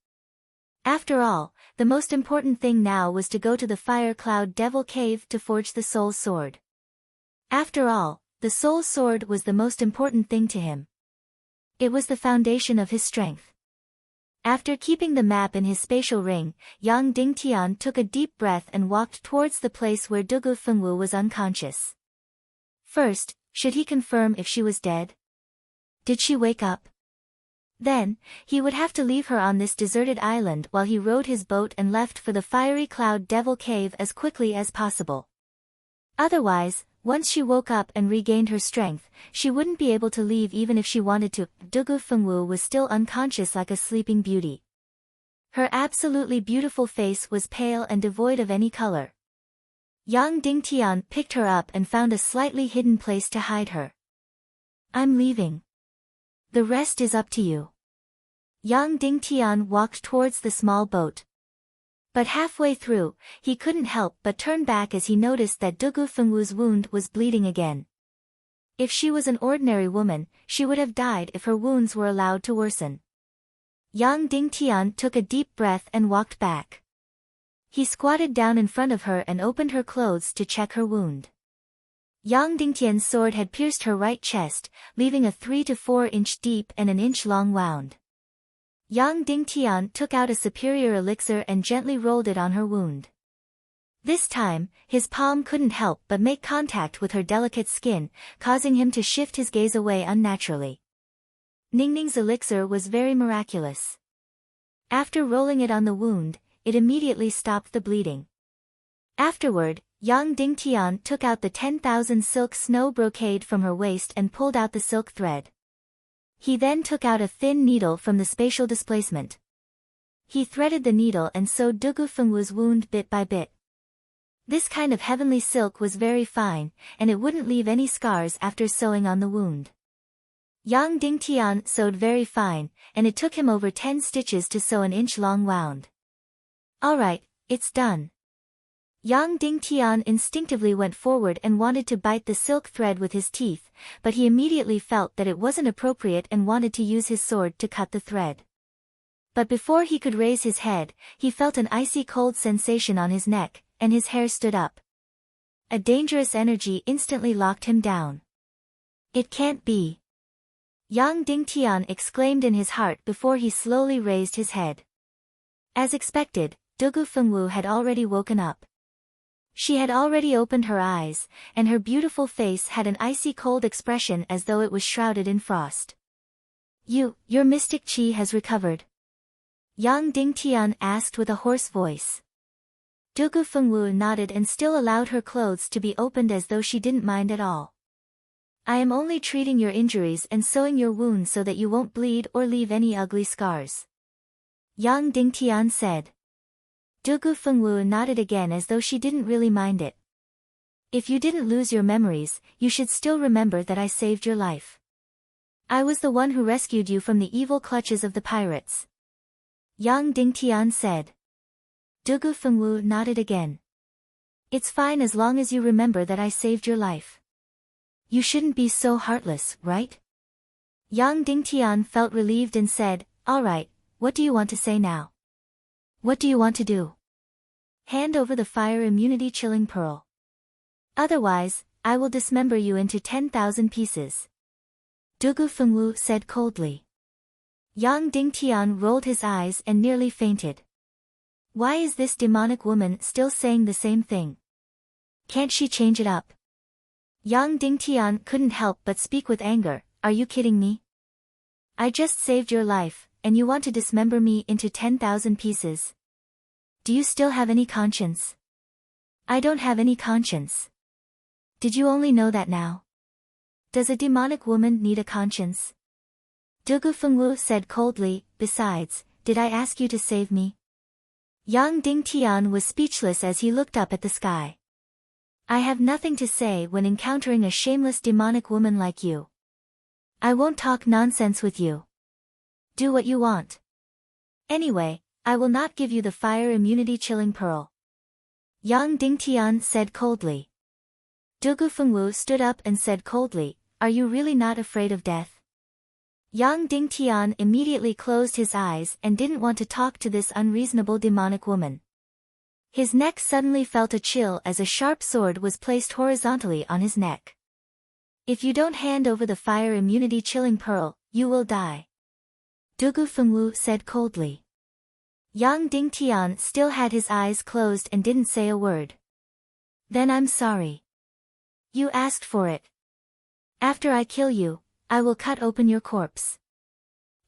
After all, the most important thing now was to go to the Fire Cloud Devil Cave to forge the Soul Sword. After all, the Soul Sword was the most important thing to him. It was the foundation of his strength. After keeping the map in his spatial ring, Yang Dingtian took a deep breath and walked towards the place where Dugu Fengwu was unconscious. First, should he confirm if she was dead? Did she wake up? Then, he would have to leave her on this deserted island while he rowed his boat and left for the Fiery Cloud Devil Cave as quickly as possible. Otherwise, once she woke up and regained her strength, she wouldn't be able to leave even if she wanted to. Dugu Fengwu was still unconscious like a sleeping beauty. Her absolutely beautiful face was pale and devoid of any color. Yang Dingtian picked her up and found a slightly hidden place to hide her. I'm leaving. The rest is up to you. Yang Dingtian walked towards the small boat. But halfway through, he couldn't help but turn back as he noticed that Dugu Fengwu's wound was bleeding again. If she was an ordinary woman, she would have died if her wounds were allowed to worsen. Yang Dingtian took a deep breath and walked back. He squatted down in front of her and opened her clothes to check her wound. Yang Dingtian's sword had pierced her right chest, leaving a 3 to 4 inch deep and an inch long wound. Yang Dingtian took out a superior elixir and gently rolled it on her wound. This time, his palm couldn't help but make contact with her delicate skin, causing him to shift his gaze away unnaturally. Ningning's elixir was very miraculous. After rolling it on the wound, it immediately stopped the bleeding. Afterward, Yang Dingtian took out the 10,000 silk snow brocade from her waist and pulled out the silk thread. He then took out a thin needle from the spatial displacement. He threaded the needle and sewed Dugu Fengwu's wound bit by bit. This kind of heavenly silk was very fine, and it wouldn't leave any scars after sewing on the wound. Yang Dingtian sewed very fine, and it took him over 10 stitches to sew an inch-long wound. Alright, it's done. Yang Dingtian instinctively went forward and wanted to bite the silk thread with his teeth, but he immediately felt that it wasn't appropriate and wanted to use his sword to cut the thread. But before he could raise his head, he felt an icy cold sensation on his neck, and his hair stood up. A dangerous energy instantly locked him down. It can't be. Yang Dingtian exclaimed in his heart before he slowly raised his head. As expected, Dugu Fengwu had already woken up. She had already opened her eyes, and her beautiful face had an icy cold expression as though it was shrouded in frost. Your mystic chi has recovered? Yang Dingtian asked with a hoarse voice. Dugu Fengwu nodded and still allowed her clothes to be opened as though she didn't mind at all. I am only treating your injuries and sewing your wounds so that you won't bleed or leave any ugly scars. Yang Dingtian said. Dugu Fengwu nodded again as though she didn't really mind it. If you didn't lose your memories, you should still remember that I saved your life. I was the one who rescued you from the evil clutches of the pirates. Yang Dingtian said. Dugu Fengwu nodded again. It's fine as long as you remember that I saved your life. You shouldn't be so heartless, right? Yang Dingtian felt relieved and said, Alright, what do you want to say now? What do you want to do? Hand over the fire immunity chilling pearl. Otherwise, I will dismember you into 10,000 pieces. Dugu Fengwu said coldly. Yang Dingtian rolled his eyes and nearly fainted. Why is this demonic woman still saying the same thing? Can't she change it up? Yang Dingtian couldn't help but speak with anger. Are you kidding me? I just saved your life, and you want to dismember me into 10,000 pieces. Do you still have any conscience? I don't have any conscience. Did you only know that now? Does a demonic woman need a conscience? Dugu Fengwu said coldly, besides, did I ask you to save me? Yang Dingtian was speechless as he looked up at the sky. I have nothing to say when encountering a shameless demonic woman like you. I won't talk nonsense with you. Do what you want. Anyway, I will not give you the fire immunity chilling pearl. Yang Dingtian said coldly. Dugu Fengwu stood up and said coldly, Are you really not afraid of death? Yang Dingtian immediately closed his eyes and didn't want to talk to this unreasonable demonic woman. His neck suddenly felt a chill as a sharp sword was placed horizontally on his neck. If you don't hand over the fire immunity chilling pearl, you will die. Dugu Fengwu said coldly. Yang Dingtian still had his eyes closed and didn't say a word. Then I'm sorry. You asked for it. After I kill you, I will cut open your corpse.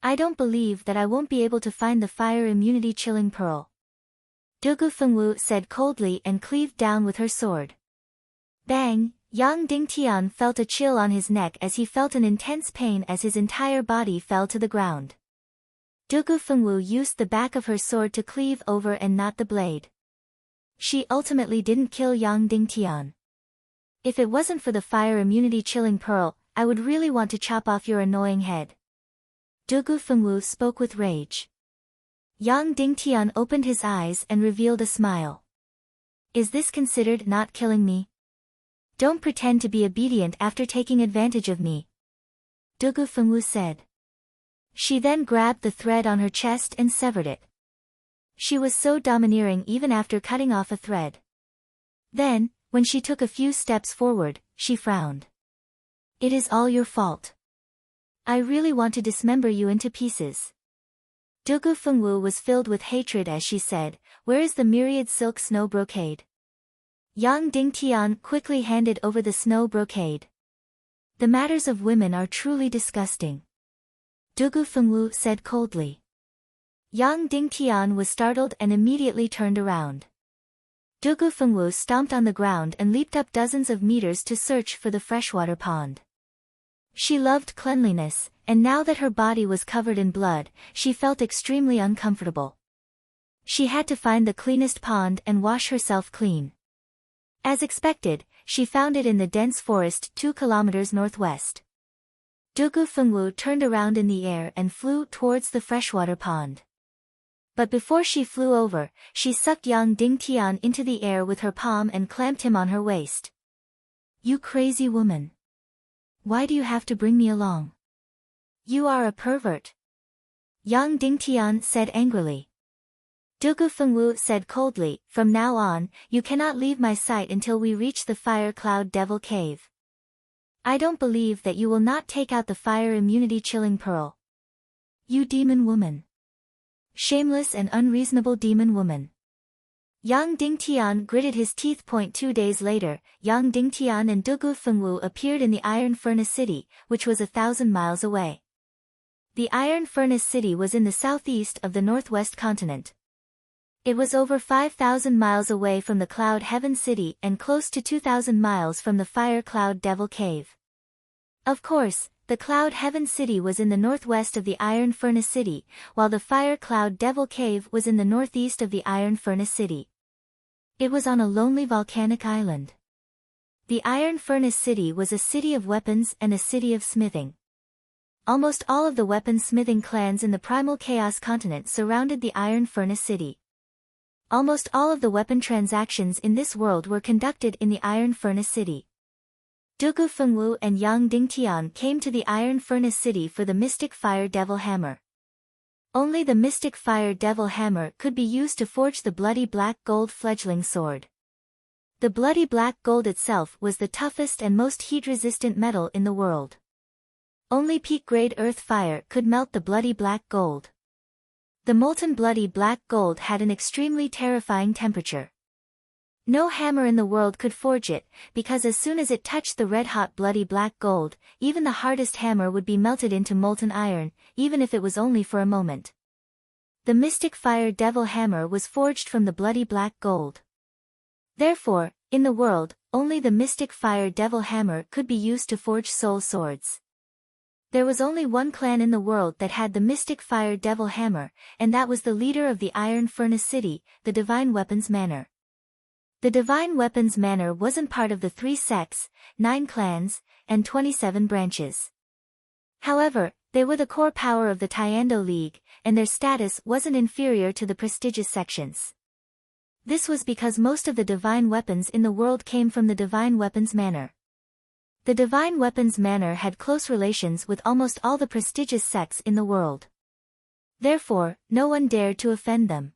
I don't believe that I won't be able to find the fire immunity chilling pearl. Dugu Fengwu said coldly and cleaved down with her sword. Bang! Yang Dingtian felt a chill on his neck as he felt an intense pain as his entire body fell to the ground. Dugu Fengwu used the back of her sword to cleave over and not the blade. She ultimately didn't kill Yang Dingtian. If it wasn't for the fire immunity chilling pearl, I would really want to chop off your annoying head. Dugu Fengwu spoke with rage. Yang Dingtian opened his eyes and revealed a smile. Is this considered not killing me? Don't pretend to be obedient after taking advantage of me. Dugu Fengwu said. She then grabbed the thread on her chest and severed it. She was so domineering even after cutting off a thread. Then, when she took a few steps forward, she frowned. It is all your fault. I really want to dismember you into pieces. Dugu Fengwu was filled with hatred as she said, where is the myriad silk snow brocade? Yang Dingtian quickly handed over the snow brocade. The matters of women are truly disgusting. Dugu Fengwu said coldly. Yang Dingtian was startled and immediately turned around. Dugu Fengwu stomped on the ground and leaped up dozens of meters to search for the freshwater pond. She loved cleanliness, and now that her body was covered in blood, she felt extremely uncomfortable. She had to find the cleanest pond and wash herself clean. As expected, she found it in the dense forest 2 kilometers northwest. Dugu Fengwu turned around in the air and flew towards the freshwater pond. But before she flew over, she sucked Yang Dingtian into the air with her palm and clamped him on her waist. You crazy woman! Why do you have to bring me along? You are a pervert! Yang Dingtian said angrily. Dugu Fengwu said coldly, from now on, you cannot leave my sight until we reach the Fire Cloud Devil Cave. I don't believe that you will not take out the fire immunity chilling pearl. You demon woman. Shameless and unreasonable demon woman. Yang Dingtian gritted his teeth. 2 days later, Yang Dingtian and Dugu Fengwu appeared in the Iron Furnace City, which was 1,000 miles away. The Iron Furnace City was in the southeast of the northwest continent. It was over 5,000 miles away from the Cloud Heaven City and close to 2,000 miles from the Fire Cloud Devil Cave. Of course, the Cloud Heaven City was in the northwest of the Iron Furnace City, while the Fire Cloud Devil Cave was in the northeast of the Iron Furnace City. It was on a lonely volcanic island. The Iron Furnace City was a city of weapons and a city of smithing. Almost all of the weapon-smithing clans in the Primal Chaos continent surrounded the Iron Furnace City. Almost all of the weapon transactions in this world were conducted in the Iron Furnace City. Dugu Fengwu and Yang Dingtian came to the Iron Furnace City for the Mystic Fire Devil Hammer. Only the Mystic Fire Devil Hammer could be used to forge the bloody black gold fledgling sword. The bloody black gold itself was the toughest and most heat-resistant metal in the world. Only peak-grade earth fire could melt the bloody black gold. The molten bloody black gold had an extremely terrifying temperature. No hammer in the world could forge it, because as soon as it touched the red-hot bloody black gold, even the hardest hammer would be melted into molten iron, even if it was only for a moment. The Mystic Fire Devil Hammer was forged from the bloody black gold. Therefore, in the world, only the Mystic Fire Devil Hammer could be used to forge soul swords. There was only one clan in the world that had the Mystic Fire Devil Hammer, and that was the leader of the Iron Furnace City, the Divine Weapons Manor. The Divine Weapons Manor wasn't part of the 3 sects, 9 clans, and 27 branches. However, they were the core power of the Tyando League, and their status wasn't inferior to the prestigious sections. This was because most of the divine weapons in the world came from the Divine Weapons Manor. The Divine Weapons Manor had close relations with almost all the prestigious sects in the world. Therefore, no one dared to offend them.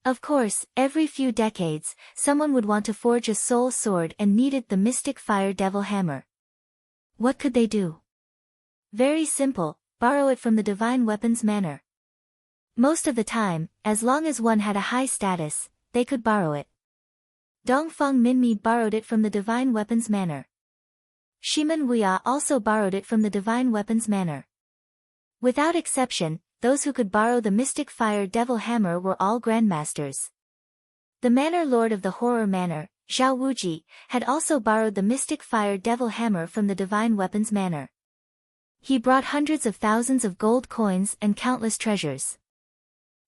Of course, every few decades, someone would want to forge a soul sword and needed the Mystic Fire Devil Hammer. What could they do? Very simple, borrow it from the Divine Weapons Manor. Most of the time, as long as one had a high status, they could borrow it. Dongfeng Minmi borrowed it from the Divine Weapons Manor. Shimen Wuya also borrowed it from the Divine Weapons Manor. Without exception, those who could borrow the Mystic Fire Devil Hammer were all grandmasters. The Manor Lord of the Horror Manor, Zhao Wuji, had also borrowed the Mystic Fire Devil Hammer from the Divine Weapons Manor. He brought hundreds of thousands of gold coins and countless treasures.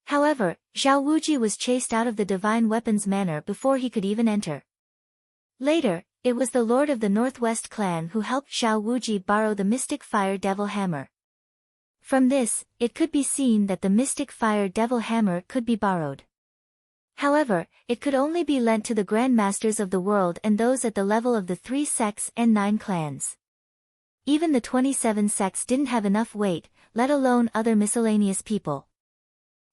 However, Zhao Wuji was chased out of the Divine Weapons Manor before he could even enter. Later, it was the Lord of the Northwest clan who helped Zhao Wuji borrow the Mystic Fire Devil Hammer. From this, it could be seen that the Mystic Fire Devil Hammer could be borrowed. However, it could only be lent to the Grandmasters of the world and those at the level of the 3 sects and 9 clans. Even the 27 sects didn't have enough weight, let alone other miscellaneous people.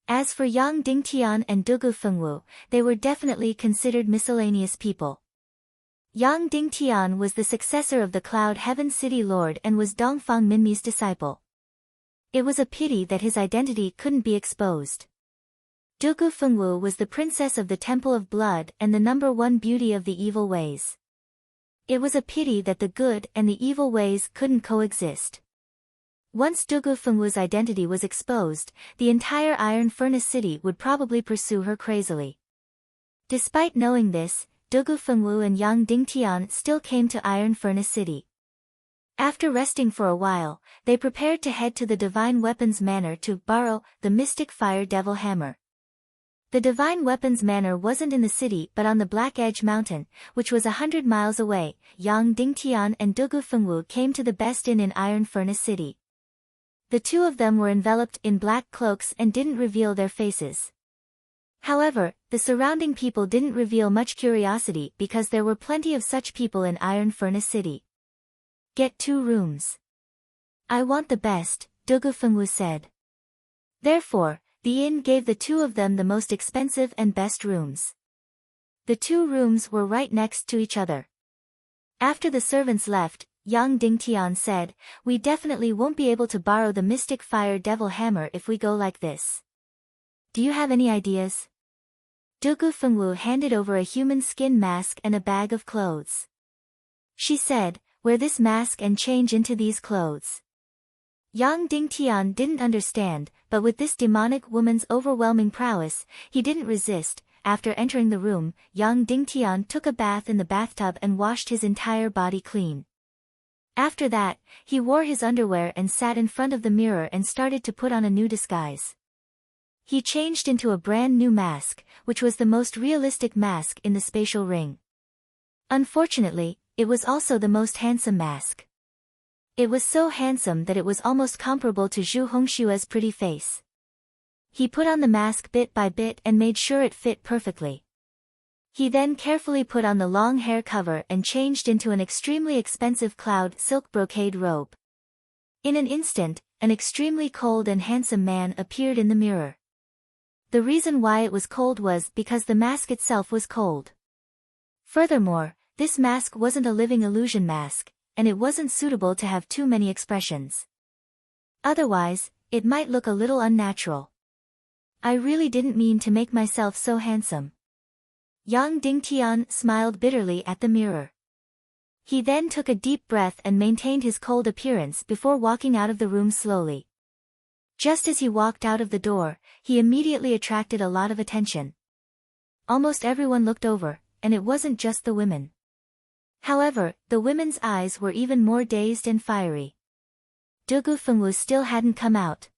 As for Yang Dingtian and Dugu Fengwu, they were definitely considered miscellaneous people. Yang Dingtian was the successor of the Cloud Heaven City Lord and was Dongfang Minmi's disciple. It was a pity that his identity couldn't be exposed. Dugu Fengwu was the princess of the Temple of Blood and the #1 beauty of the evil ways. It was a pity that the good and the evil ways couldn't coexist. Once Dugu Fengwu's identity was exposed, the entire Iron Furnace City would probably pursue her crazily. Despite knowing this, Dugu Fengwu and Yang Dingtian still came to Iron Furnace City. After resting for a while, they prepared to head to the Divine Weapons Manor to borrow the Mystic Fire Devil Hammer. The Divine Weapons Manor wasn't in the city but on the Black Edge Mountain, which was 100 miles away. Yang Dingtian and Dugu Fengwu came to the best inn in Iron Furnace City. The two of them were enveloped in black cloaks and didn't reveal their faces. However, the surrounding people didn't reveal much curiosity because there were plenty of such people in Iron Furnace City. "Get 2 rooms. I want the best," Dugu Fengwu said. Therefore, the inn gave the two of them the most expensive and best rooms. The 2 rooms were right next to each other. After the servants left, Yang Dingtian said, "We definitely won't be able to borrow the Mystic Fire Devil Hammer if we go like this. Do you have any ideas?" Dugu Fengwu handed over a human skin mask and a bag of clothes. She said, "Wear this mask and change into these clothes." Yang Dingtian didn't understand, but with this demonic woman's overwhelming prowess, he didn't resist. After entering the room, Yang Dingtian took a bath in the bathtub and washed his entire body clean. After that, he wore his underwear and sat in front of the mirror and started to put on a new disguise. He changed into a brand new mask, which was the most realistic mask in the spatial ring. Unfortunately, it was also the most handsome mask. It was so handsome that it was almost comparable to Zhu Hongshue's pretty face. He put on the mask bit by bit and made sure it fit perfectly. He then carefully put on the long hair cover and changed into an extremely expensive cloud silk brocade robe. In an instant, an extremely cold and handsome man appeared in the mirror. The reason why it was cold was because the mask itself was cold. Furthermore, this mask wasn't a living illusion mask, and it wasn't suitable to have too many expressions. Otherwise, it might look a little unnatural. "I really didn't mean to make myself so handsome." Yang Dingtian smiled bitterly at the mirror. He then took a deep breath and maintained his cold appearance before walking out of the room slowly. Just as he walked out of the door, he immediately attracted a lot of attention. Almost everyone looked over, and it wasn't just the women. However, the women's eyes were even more dazed and fiery. Dugu Fengwu still hadn't come out.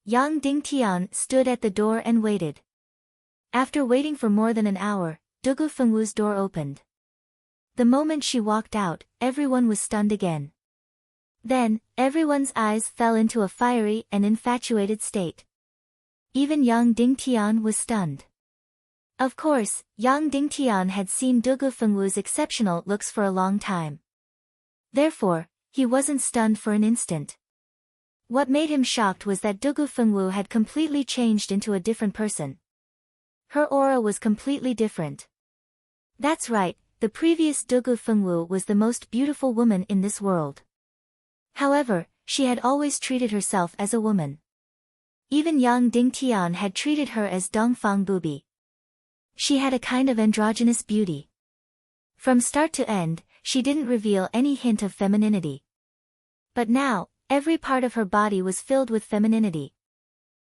Yang Dingtian stood at the door and waited. After waiting for more than an hour, Dugu Fengwu's door opened. The moment she walked out, everyone was stunned again. Then, everyone's eyes fell into a fiery and infatuated state. Even Yang Dingtian was stunned. Of course, Yang Dingtian had seen Dugu Fengwu's exceptional looks for a long time. Therefore, he wasn't stunned for an instant. What made him shocked was that Dugu Fengwu had completely changed into a different person. Her aura was completely different. That's right, the previous Dugu Fengwu was the most beautiful woman in this world. However, she had always treated herself as a woman. Even Yang Dingtian had treated her as Dongfang Bubi. She had a kind of androgynous beauty. From start to end, she didn't reveal any hint of femininity. But now, every part of her body was filled with femininity.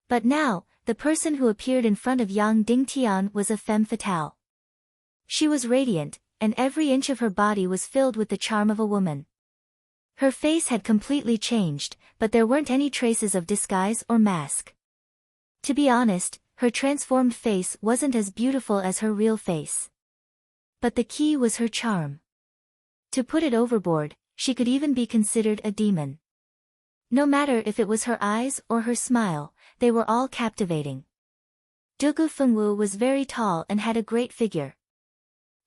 But now, the person who appeared in front of Yang Dingtian was a femme fatale. She was radiant, and every inch of her body was filled with the charm of a woman. Her face had completely changed, but there weren't any traces of disguise or mask. To be honest, her transformed face wasn't as beautiful as her real face. But the key was her charm. To put it overboard, she could even be considered a demon. No matter if it was her eyes or her smile, they were all captivating. Dugu Fengwu was very tall and had a great figure.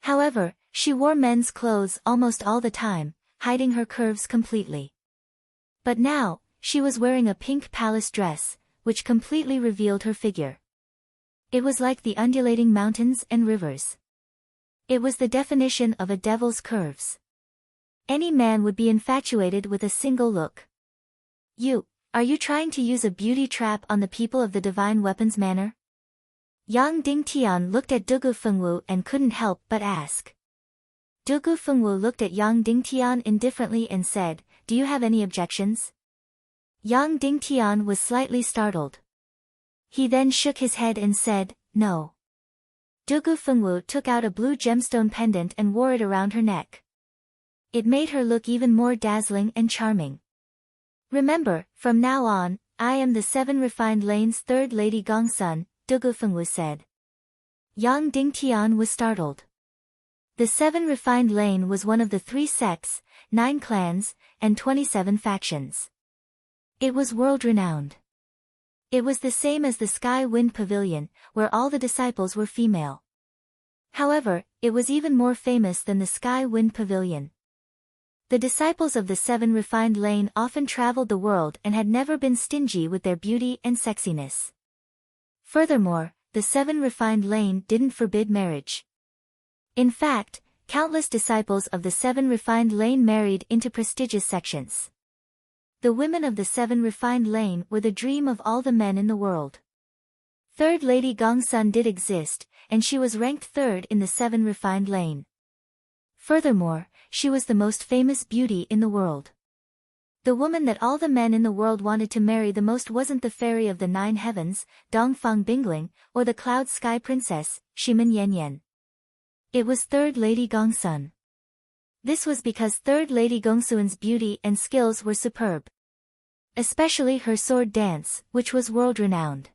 However, she wore men's clothes almost all the time, hiding her curves completely. But now, she was wearing a pink palace dress, which completely revealed her figure. It was like the undulating mountains and rivers. It was the definition of a devil's curves. Any man would be infatuated with a single look. Are you trying to use a beauty trap on the people of the Divine Weapons Manor? Yang Dingtian looked at Dugu Fengwu and couldn't help but ask. Dugu Fengwu looked at Yang Dingtian indifferently and said, "Do you have any objections?" Yang Dingtian was slightly startled. He then shook his head and said, "No." Dugu Fengwu took out a blue gemstone pendant and wore it around her neck. It made her look even more dazzling and charming. "Remember, from now on, I am the 7 Refined Lane's third Lady Gongsun," Dugu Fengwu said. Yang Dingtian was startled. The 7 Refined Lane was one of the 3 sects, 9 clans, and 27 factions. It was world-renowned. It was the same as the Sky Wind Pavilion, where all the disciples were female. However, it was even more famous than the Sky Wind Pavilion. The disciples of the 7 Refined Lane often traveled the world and had never been stingy with their beauty and sexiness. Furthermore, the 7 Refined Lane didn't forbid marriage. In fact, countless disciples of the 7 Refined Lane married into prestigious sections. The women of the 7 Refined Lane were the dream of all the men in the world. Third Lady Gongsun did exist, and she was ranked 3rd in the 7 Refined Lane. Furthermore, she was the most famous beauty in the world. The woman that all the men in the world wanted to marry the most wasn't the fairy of the 9 heavens, Dongfang Bingling, or the cloud sky princess, Shimen Yanyan. It was Third Lady Gongsun. This was because Third Lady Gongsun's beauty and skills were superb. Especially her sword dance, which was world-renowned.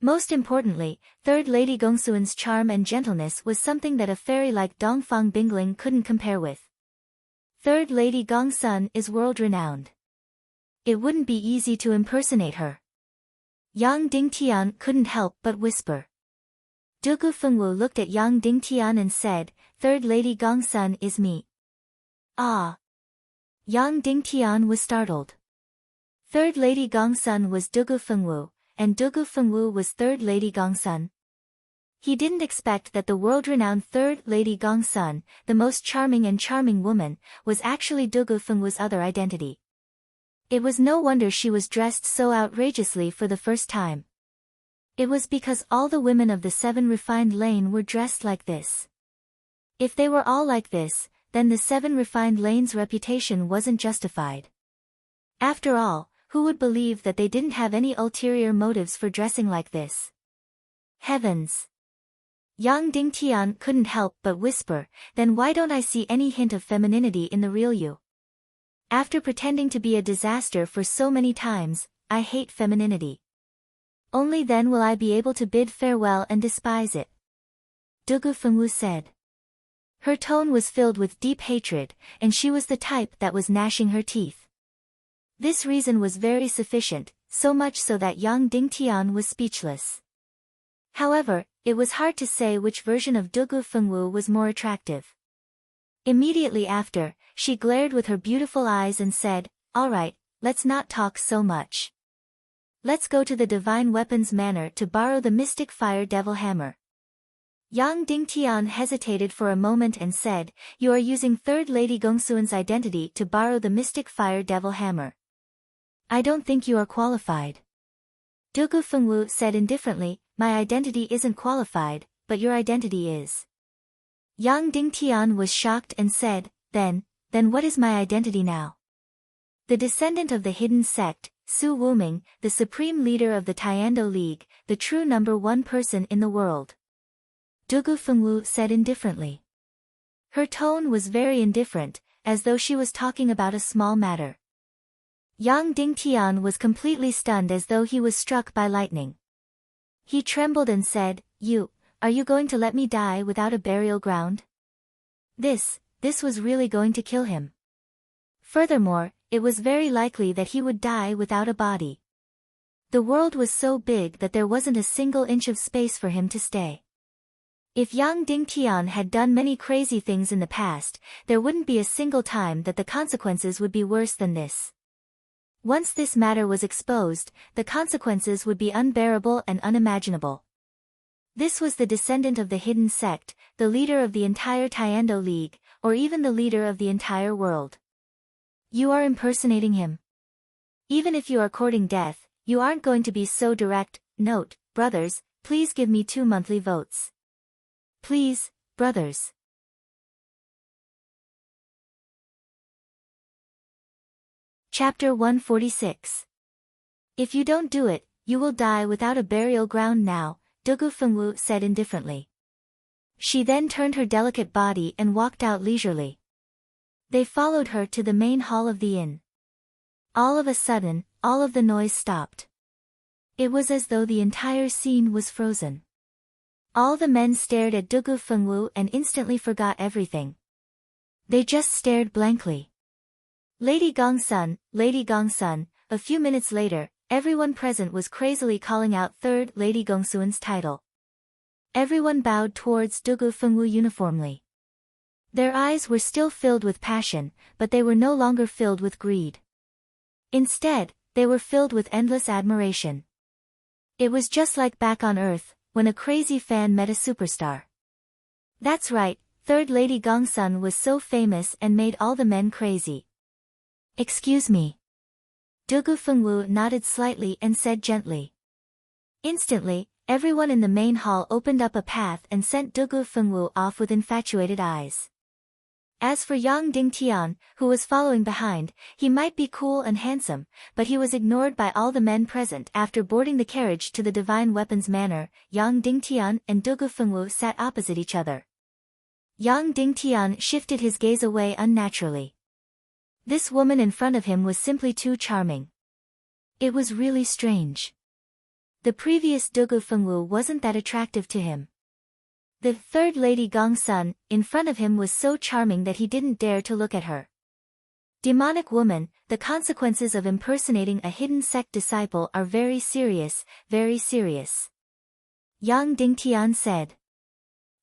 Most importantly, Third Lady Gongsun's charm and gentleness was something that a fairy like Dongfang Bingling couldn't compare with. Third Lady Gongsun is world-renowned. It wouldn't be easy to impersonate her. Yang Dingtian couldn't help but whisper. Dugu Fengwu looked at Yang Dingtian and said, "Third Lady Gongsun is me." Ah! Yang Dingtian was startled. Third Lady Gongsun was Dugu Fengwu, and Dugu Fengwu was Third Lady Gongsun. He didn't expect that the world-renowned Third Lady Gongsun, the most charming woman, was actually Dugu Fengwu's other identity. It was no wonder she was dressed so outrageously for the first time. It was because all the women of the 7 Refined Lane were dressed like this. If they were all like this, then the 7 Refined Lane's reputation wasn't justified. After all, who would believe that they didn't have any ulterior motives for dressing like this? Heavens! Yang Dingtian couldn't help but whisper, "Then why don't I see any hint of femininity in the real you? After pretending to be a disaster for so many times, I hate femininity. Only then will I be able to bid farewell and despise it." Dugu Fengwu said. Her tone was filled with deep hatred, and she was the type that was gnashing her teeth. This reason was very sufficient, so much so that Yang Dingtian was speechless. However, it was hard to say which version of Dugu Fengwu was more attractive. Immediately after, she glared with her beautiful eyes and said, "All right, let's not talk so much. Let's go to the Divine Weapons Manor to borrow the Mystic Fire Devil Hammer." Yang Dingtian hesitated for a moment and said, "You are using Third Lady Gongsun's identity to borrow the Mystic Fire Devil Hammer. I don't think you are qualified." Dugu Fengwu said indifferently, "My identity isn't qualified, but your identity is." Yang Dingtian was shocked and said, Then what is my identity now?" The descendant of the hidden sect, Su Wuming, the supreme leader of the Tiando League, the true number 1 person in the world. Dugu Fengwu said indifferently. Her tone was very indifferent, as though she was talking about a small matter. Yang Dingtian was completely stunned as though he was struck by lightning. He trembled and said, Are you going to let me die without a burial ground? This was really going to kill him. Furthermore, it was very likely that he would die without a body. The world was so big that there wasn't a single inch of space for him to stay. If Yang Dingtian had done many crazy things in the past, there wouldn't be a single time that the consequences would be worse than this. Once this matter was exposed, the consequences would be unbearable and unimaginable. This was the descendant of the hidden sect, the leader of the entire Taekwondo League, or even the leader of the entire world. You are impersonating him. Even if you are courting death, you aren't going to be so direct. Note, brothers, please give me 2 monthly votes. Please, brothers. Chapter 146. If you don't do it, you will die without a burial ground now, Dugu Fengwu said indifferently. She then turned her delicate body and walked out leisurely. They followed her to the main hall of the inn. All of a sudden, all of the noise stopped. It was as though the entire scene was frozen. All the men stared at Dugu Fengwu and instantly forgot everything. They just stared blankly. Lady Gongsun, Lady Gongsun. A few minutes later, everyone present was crazily calling out Third Lady Gongsun's title. Everyone bowed towards Dugu Fengwu uniformly. Their eyes were still filled with passion, but they were no longer filled with greed. Instead, they were filled with endless admiration. It was just like back on Earth, when a crazy fan met a superstar. That's right, Third Lady Gongsun was so famous and made all the men crazy. Excuse me. Dugu Fengwu nodded slightly and said gently. Instantly, everyone in the main hall opened up a path and sent Dugu Fengwu off with infatuated eyes. As for Yang Dingtian, who was following behind, he might be cool and handsome, but he was ignored by all the men present. After boarding the carriage to the Divine Weapons Manor, Yang Dingtian and Dugu Fengwu sat opposite each other. Yang Dingtian shifted his gaze away unnaturally. This woman in front of him was simply too charming. It was really strange. The previous Dugu Fengwu wasn't that attractive to him. The Third Lady Gongsun, in front of him was so charming that he didn't dare to look at her. Demonic woman, the consequences of impersonating a hidden sect disciple are very serious, very serious. Yang Dingtian said.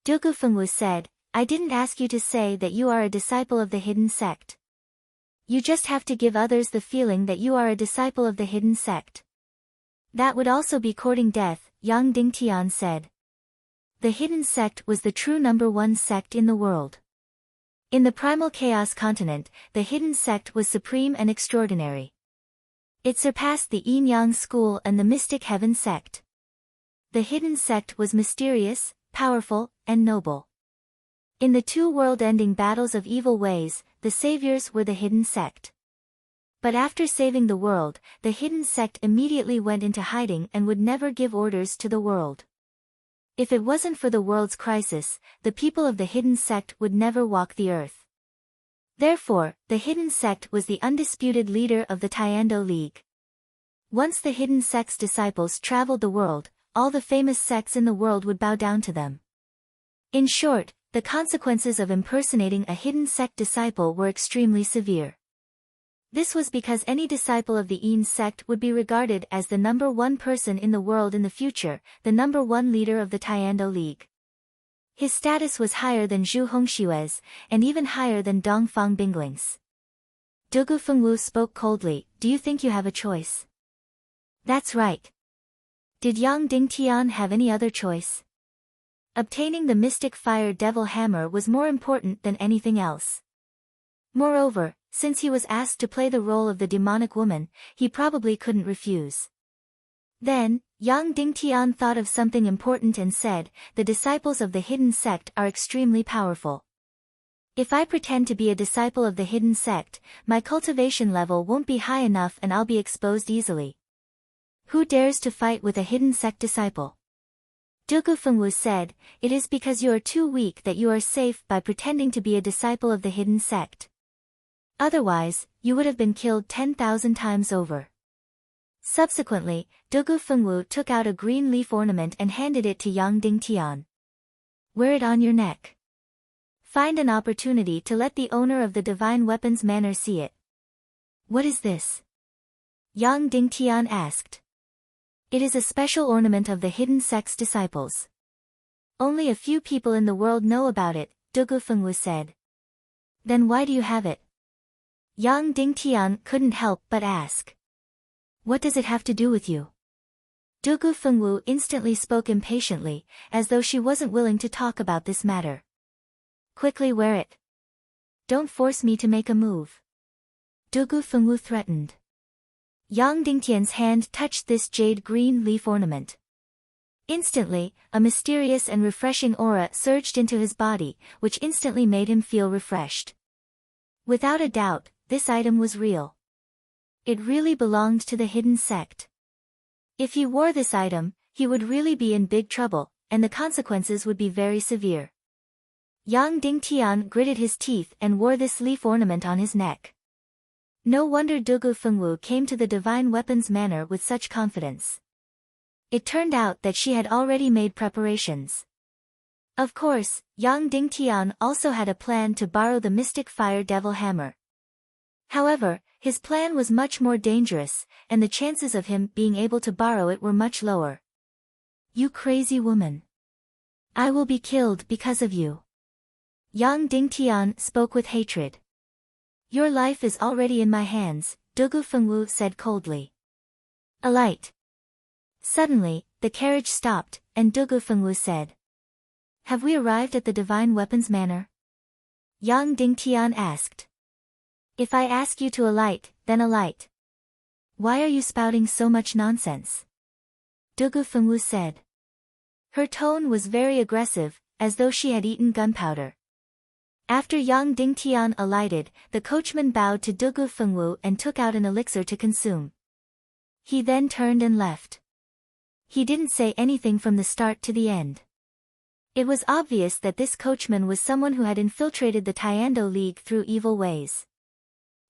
Dugu Fengwu said, I didn't ask you to say that you are a disciple of the hidden sect. You just have to give others the feeling that you are a disciple of the hidden sect. That would also be courting death, Yang Dingtian said. The hidden sect was the true #1 sect in the world. In the primal chaos continent, the hidden sect was supreme and extraordinary. It surpassed the Yin-Yang school and the mystic heaven sect. The hidden sect was mysterious, powerful, and noble. In the 2 world-ending battles of evil ways, the saviors were the hidden sect. But after saving the world, the hidden sect immediately went into hiding and would never give orders to the world. If it wasn't for the world's crisis, the people of the hidden sect would never walk the earth. Therefore, the hidden sect was the undisputed leader of the Taekwondo League. Once the hidden sect's disciples traveled the world, all the famous sects in the world would bow down to them. In short, the consequences of impersonating a hidden sect disciple were extremely severe. This was because any disciple of the Yin sect would be regarded as the #1 person in the world in the future, the #1 leader of the Taekwondo League. His status was higher than Zhu Hongshue's, and even higher than Dongfang Bingling's. Dugu Fengwu spoke coldly, do you think you have a choice? That's right. Did Yang Dingtian have any other choice? Obtaining the mystic fire devil hammer was more important than anything else. Moreover, since he was asked to play the role of the demonic woman, he probably couldn't refuse. Then, Yang Dingtian thought of something important and said, the disciples of the hidden sect are extremely powerful. If I pretend to be a disciple of the hidden sect, my cultivation level won't be high enough and I'll be exposed easily. Who dares to fight with a hidden sect disciple? Dugu Fengwu said, it is because you are too weak that you are safe by pretending to be a disciple of the hidden sect. Otherwise, you would have been killed 10,000 times over. Subsequently, Dugu Fengwu took out a green leaf ornament and handed it to Yang Dingtian. Wear it on your neck. Find an opportunity to let the owner of the divine weapon's manor see it. What is this? Yang Dingtian asked. It is a special ornament of the hidden sect's disciples. Only a few people in the world know about it, Dugu Fengwu said. Then why do you have it? Yang Dingtian couldn't help but ask. What does it have to do with you? Dugu Fengwu instantly spoke impatiently, as though she wasn't willing to talk about this matter. Quickly wear it. Don't force me to make a move. Dugu Fengwu threatened. Yang Dingtian's hand touched this jade green leaf ornament. Instantly, a mysterious and refreshing aura surged into his body, which instantly made him feel refreshed. Without a doubt, this item was real. It really belonged to the hidden sect. If he wore this item, he would really be in big trouble, and the consequences would be very severe. Yang Dingtian gritted his teeth and wore this leaf ornament on his neck. No wonder Dugu Fengwu came to the divine weapons manor with such confidence. It turned out that she had already made preparations. Of course, Yang Dingtian also had a plan to borrow the mystic fire devil hammer. However, his plan was much more dangerous, and the chances of him being able to borrow it were much lower. You crazy woman. I will be killed because of you. Yang Dingtian spoke with hatred. Your life is already in my hands, Dugu Fengwu said coldly. Alight. Suddenly, the carriage stopped, and Dugu Fengwu said. Have we arrived at the divine weapons manor? Yang Dingtian asked. If I ask you to alight, then alight. Why are you spouting so much nonsense? Dugu Fengwu said. Her tone was very aggressive, as though she had eaten gunpowder. After Yang Dingtian alighted, the coachman bowed to Dugu Fengwu and took out an elixir to consume. He then turned and left. He didn't say anything from the start to the end. It was obvious that this coachman was someone who had infiltrated the Tiando League through evil ways.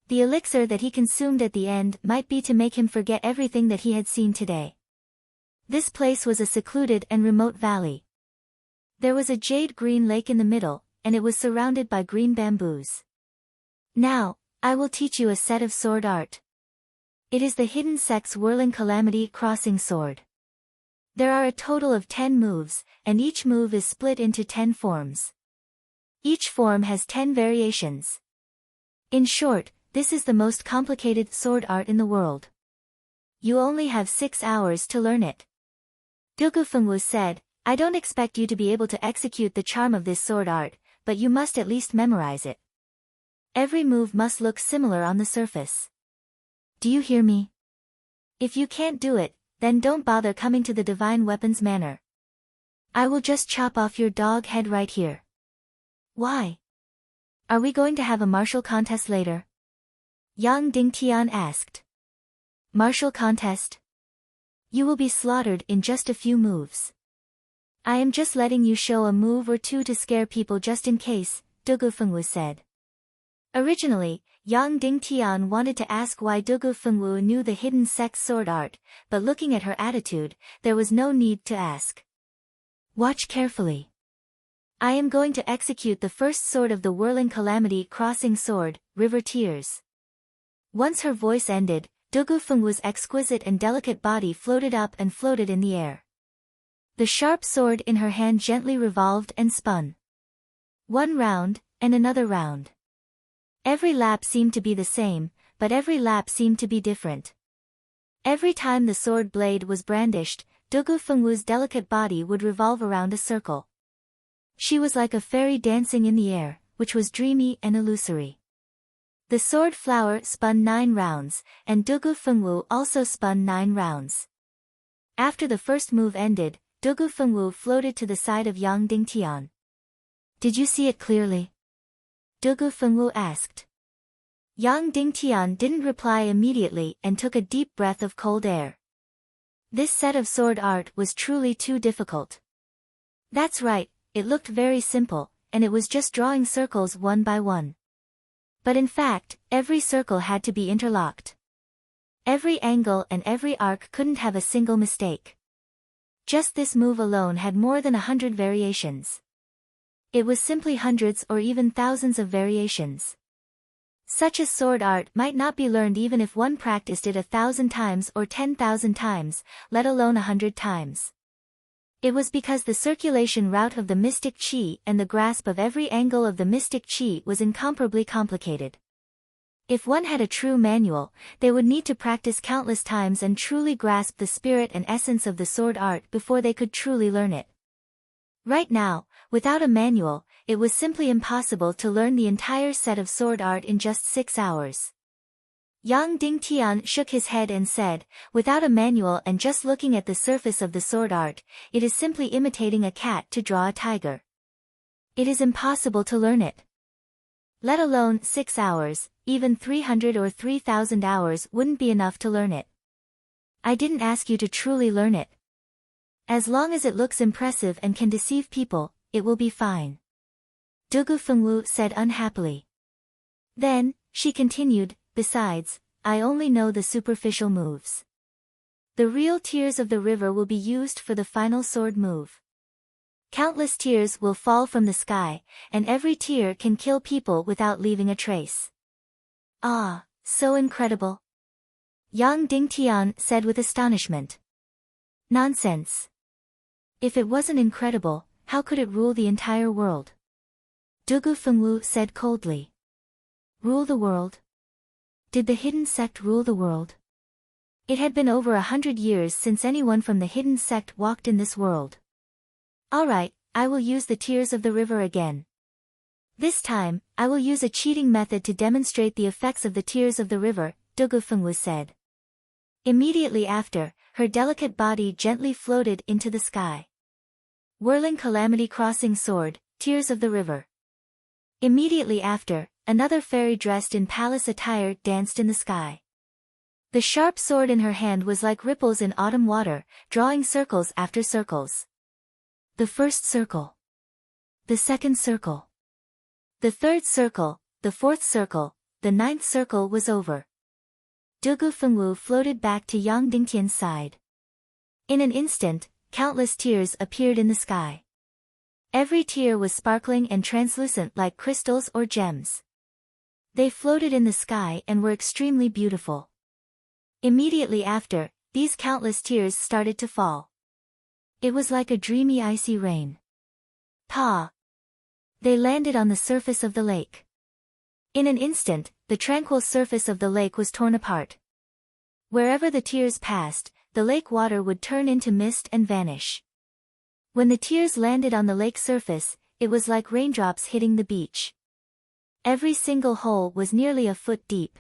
The elixir that he consumed at the end might be to make him forget everything that he had seen today. This place was a secluded and remote valley. There was a jade-green lake in the middle, and it was surrounded by green bamboos. Now, I will teach you a set of sword art. It is the hidden sect's whirling calamity crossing sword. There are a total of 10 moves, and each move is split into 10 forms. Each form has 10 variations. In short, this is the most complicated sword art in the world. You only have 6 hours to learn it. Dugu Fengwu said, I don't expect you to be able to execute the charm of this sword art, but you must at least memorize it. Every move must look similar on the surface. Do you hear me? If you can't do it, then don't bother coming to the divine weapons manor. I will just chop off your dog head right here. Why? Are we going to have a martial contest later? Yang Dingtian asked. Martial contest? You will be slaughtered in just a few moves. I am just letting you show a move or two to scare people just in case, Dugu Fengwu said. Originally, Yang Dingtian wanted to ask why Dugu Fengwu knew the hidden sect's sword art, but looking at her attitude, there was no need to ask. Watch carefully. I am going to execute the first sword of the whirling calamity crossing sword, River Tears. Once her voice ended, Dugu Fengwu's exquisite and delicate body floated up and floated in the air. The sharp sword in her hand gently revolved and spun. One round, and another round. Every lap seemed to be the same, but every lap seemed to be different. Every time the sword blade was brandished, Dugu Fengwu's delicate body would revolve around a circle. She was like a fairy dancing in the air, which was dreamy and illusory. The sword flower spun 9 rounds, and Dugu Fengwu also spun 9 rounds. After the first move ended, Dugu Fengwu floated to the side of Yang Dingtian. Did you see it clearly? Dugu Fengwu asked. Yang Dingtian didn't reply immediately and took a deep breath of cold air. This set of sword art was truly too difficult. That's right, it looked very simple, and it was just drawing circles one by one. But in fact, every circle had to be interlocked. Every angle and every arc couldn't have a single mistake. Just this move alone had more than 100 variations. It was simply hundreds or even thousands of variations. Such a sword art might not be learned even if one practiced it 1,000 times or 10,000 times, let alone 100 times. It was because the circulation route of the mystic chi and the grasp of every angle of the mystic chi was incomparably complicated. If one had a true manual, they would need to practice countless times and truly grasp the spirit and essence of the sword art before they could truly learn it. Right now, without a manual, it was simply impossible to learn the entire set of sword art in just 6 hours. Yang Dingtian shook his head and said, without a manual and just looking at the surface of the sword art, it is simply imitating a cat to draw a tiger. It is impossible to learn it. Let alone 6 hours, even 300 or 3,000 hours wouldn't be enough to learn it. I didn't ask you to truly learn it. As long as it looks impressive and can deceive people, it will be fine. Dugu Fengwu said unhappily. Then, she continued, besides, I only know the superficial moves. The real tears of the river will be used for the final sword move. Countless tears will fall from the sky, and every tear can kill people without leaving a trace. Ah, so incredible! Yang Dingtian said with astonishment. Nonsense. If it wasn't incredible, how could it rule the entire world? Dugu Fengwu said coldly. Rule the world? Did the hidden sect rule the world? It had been over 100 years since anyone from the hidden sect walked in this world. Alright, I will use the tears of the river again. This time, I will use a cheating method to demonstrate the effects of the tears of the river, Dugu Fengwu said. Immediately after, her delicate body gently floated into the sky. Whirling calamity crossing sword, tears of the river. Immediately after, another fairy dressed in palace attire danced in the sky. The sharp sword in her hand was like ripples in autumn water, drawing circles after circles. The first circle. The second circle. The third circle, the fourth circle, the ninth circle was over. Dugu Fengwu floated back to Yang Dingtian's side. In an instant, countless tears appeared in the sky. Every tear was sparkling and translucent like crystals or gems. They floated in the sky and were extremely beautiful. Immediately after, these countless tears started to fall. It was like a dreamy icy rain. Pa! They landed on the surface of the lake. In an instant, the tranquil surface of the lake was torn apart. Wherever the tears passed, the lake water would turn into mist and vanish. When the tears landed on the lake surface, it was like raindrops hitting the beach. Every single hole was nearly a foot deep.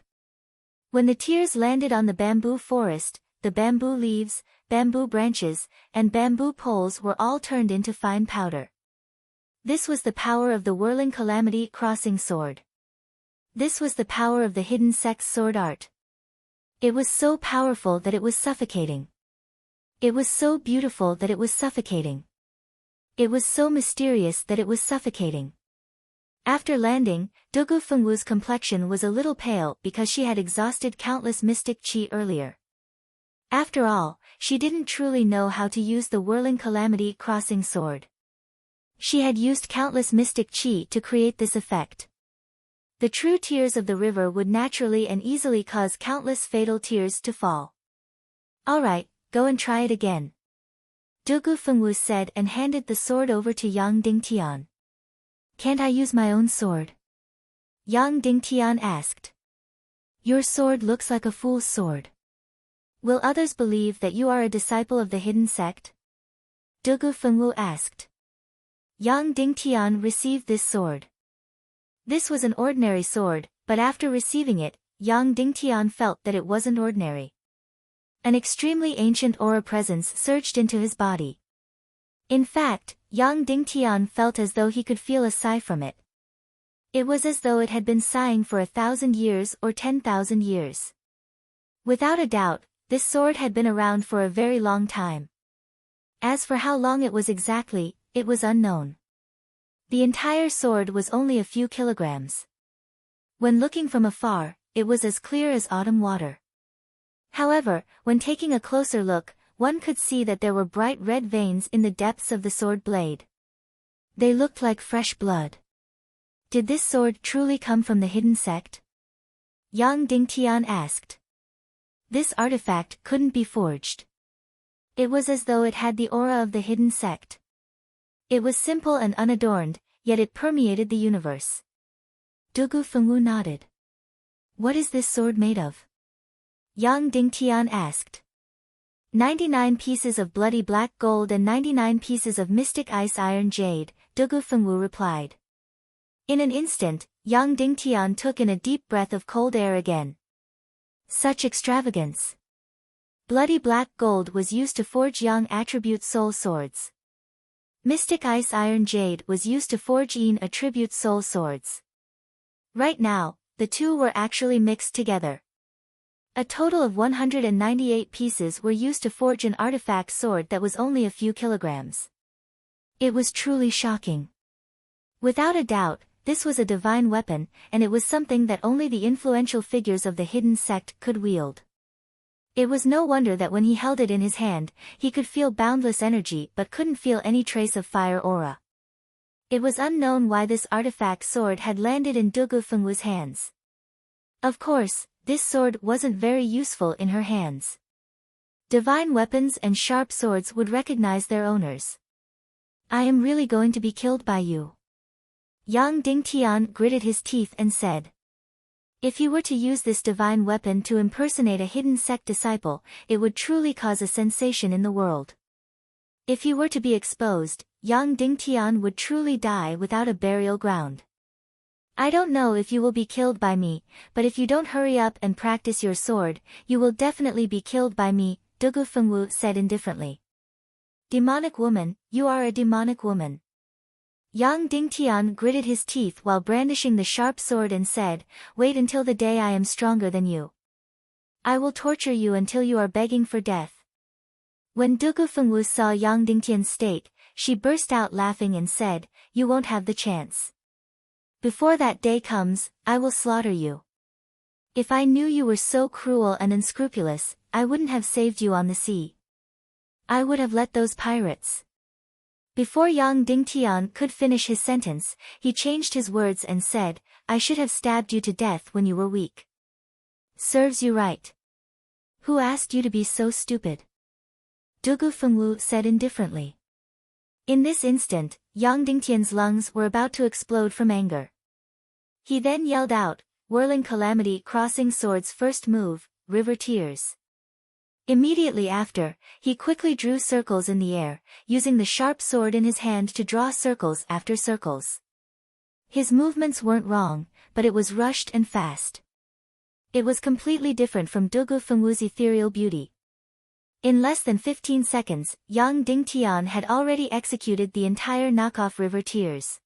When the tears landed on the bamboo forest, the bamboo leaves, bamboo branches, and bamboo poles were all turned into fine powder. This was the power of the whirling calamity crossing sword. This was the power of the hidden sect's sword art. It was so powerful that it was suffocating. It was so beautiful that it was suffocating. It was so mysterious that it was suffocating. After landing, Dugu Fengwu's complexion was a little pale because she had exhausted countless mystic chi earlier. After all, she didn't truly know how to use the whirling calamity crossing sword. She had used countless mystic chi to create this effect. The true tears of the river would naturally and easily cause countless fatal tears to fall. Alright, go and try it again. Dugu Fengwu said and handed the sword over to Yang Dingtian. Can't I use my own sword? Yang Dingtian asked. Your sword looks like a fool's sword. Will others believe that you are a disciple of the hidden sect? Dugu Fengwu asked. Yang Dingtian received this sword. This was an ordinary sword, but after receiving it, Yang Dingtian felt that it wasn't ordinary. An extremely ancient aura presence surged into his body. In fact, Yang Dingtian felt as though he could feel a sigh from it. It was as though it had been sighing for 1,000 years or 10,000 years. Without a doubt, this sword had been around for a very long time. As for how long it was exactly, it was unknown. The entire sword was only a few kilograms. When looking from afar, it was as clear as autumn water. However, when taking a closer look, one could see that there were bright red veins in the depths of the sword blade. They looked like fresh blood. Did this sword truly come from the hidden sect? Yang Dingtian asked. This artifact couldn't be forged. It was as though it had the aura of the hidden sect. It was simple and unadorned, yet it permeated the universe. Dugu Fengwu nodded. What is this sword made of? Yang Dingtian asked. 99 pieces of bloody black gold and 99 pieces of mystic ice iron jade, Dugu Fengwu replied. In an instant, Yang Dingtian took in a deep breath of cold air again. Such extravagance! Bloody black gold was used to forge Yang attribute soul swords. Mystic ice iron jade was used to forge Yin attribute soul swords. Right now, the two were actually mixed together. A total of 198 pieces were used to forge an artifact sword that was only a few kilograms. It was truly shocking. Without a doubt, this was a divine weapon, and it was something that only the influential figures of the hidden sect could wield. It was no wonder that when he held it in his hand, he could feel boundless energy but couldn't feel any trace of fire aura. It was unknown why this artifact sword had landed in Dugu Fengwu's hands. Of course, this sword wasn't very useful in her hands. Divine weapons and sharp swords would recognize their owners. I am really going to be killed by you. Yang Dingtian gritted his teeth and said. If he were to use this divine weapon to impersonate a hidden sect disciple, it would truly cause a sensation in the world. If he were to be exposed, Yang Dingtian would truly die without a burial ground. I don't know if you will be killed by me, but if you don't hurry up and practice your sword, you will definitely be killed by me, Dugu Fengwu said indifferently. Demonic woman, you are a demonic woman. Yang Dingtian gritted his teeth while brandishing the sharp sword and said, wait until the day I am stronger than you. I will torture you until you are begging for death. When Dugu Fengwu saw Yang Dingtian's state, she burst out laughing and said, you won't have the chance. Before that day comes, I will slaughter you. If I knew you were so cruel and unscrupulous, I wouldn't have saved you on the sea. I would have let those pirates. Before Yang Dingtian could finish his sentence, he changed his words and said, I should have stabbed you to death when you were weak. Serves you right. Who asked you to be so stupid? Dugu Fengwu said indifferently. In this instant, Yang Dingtian's lungs were about to explode from anger. He then yelled out, whirling calamity crossing sword's first move, river tears. Immediately after, he quickly drew circles in the air, using the sharp sword in his hand to draw circles after circles. His movements weren't wrong, but it was rushed and fast. It was completely different from Dugu Fengwu's ethereal beauty. In less than 15 seconds, Yang Dingtian had already executed the entire knockoff river tears.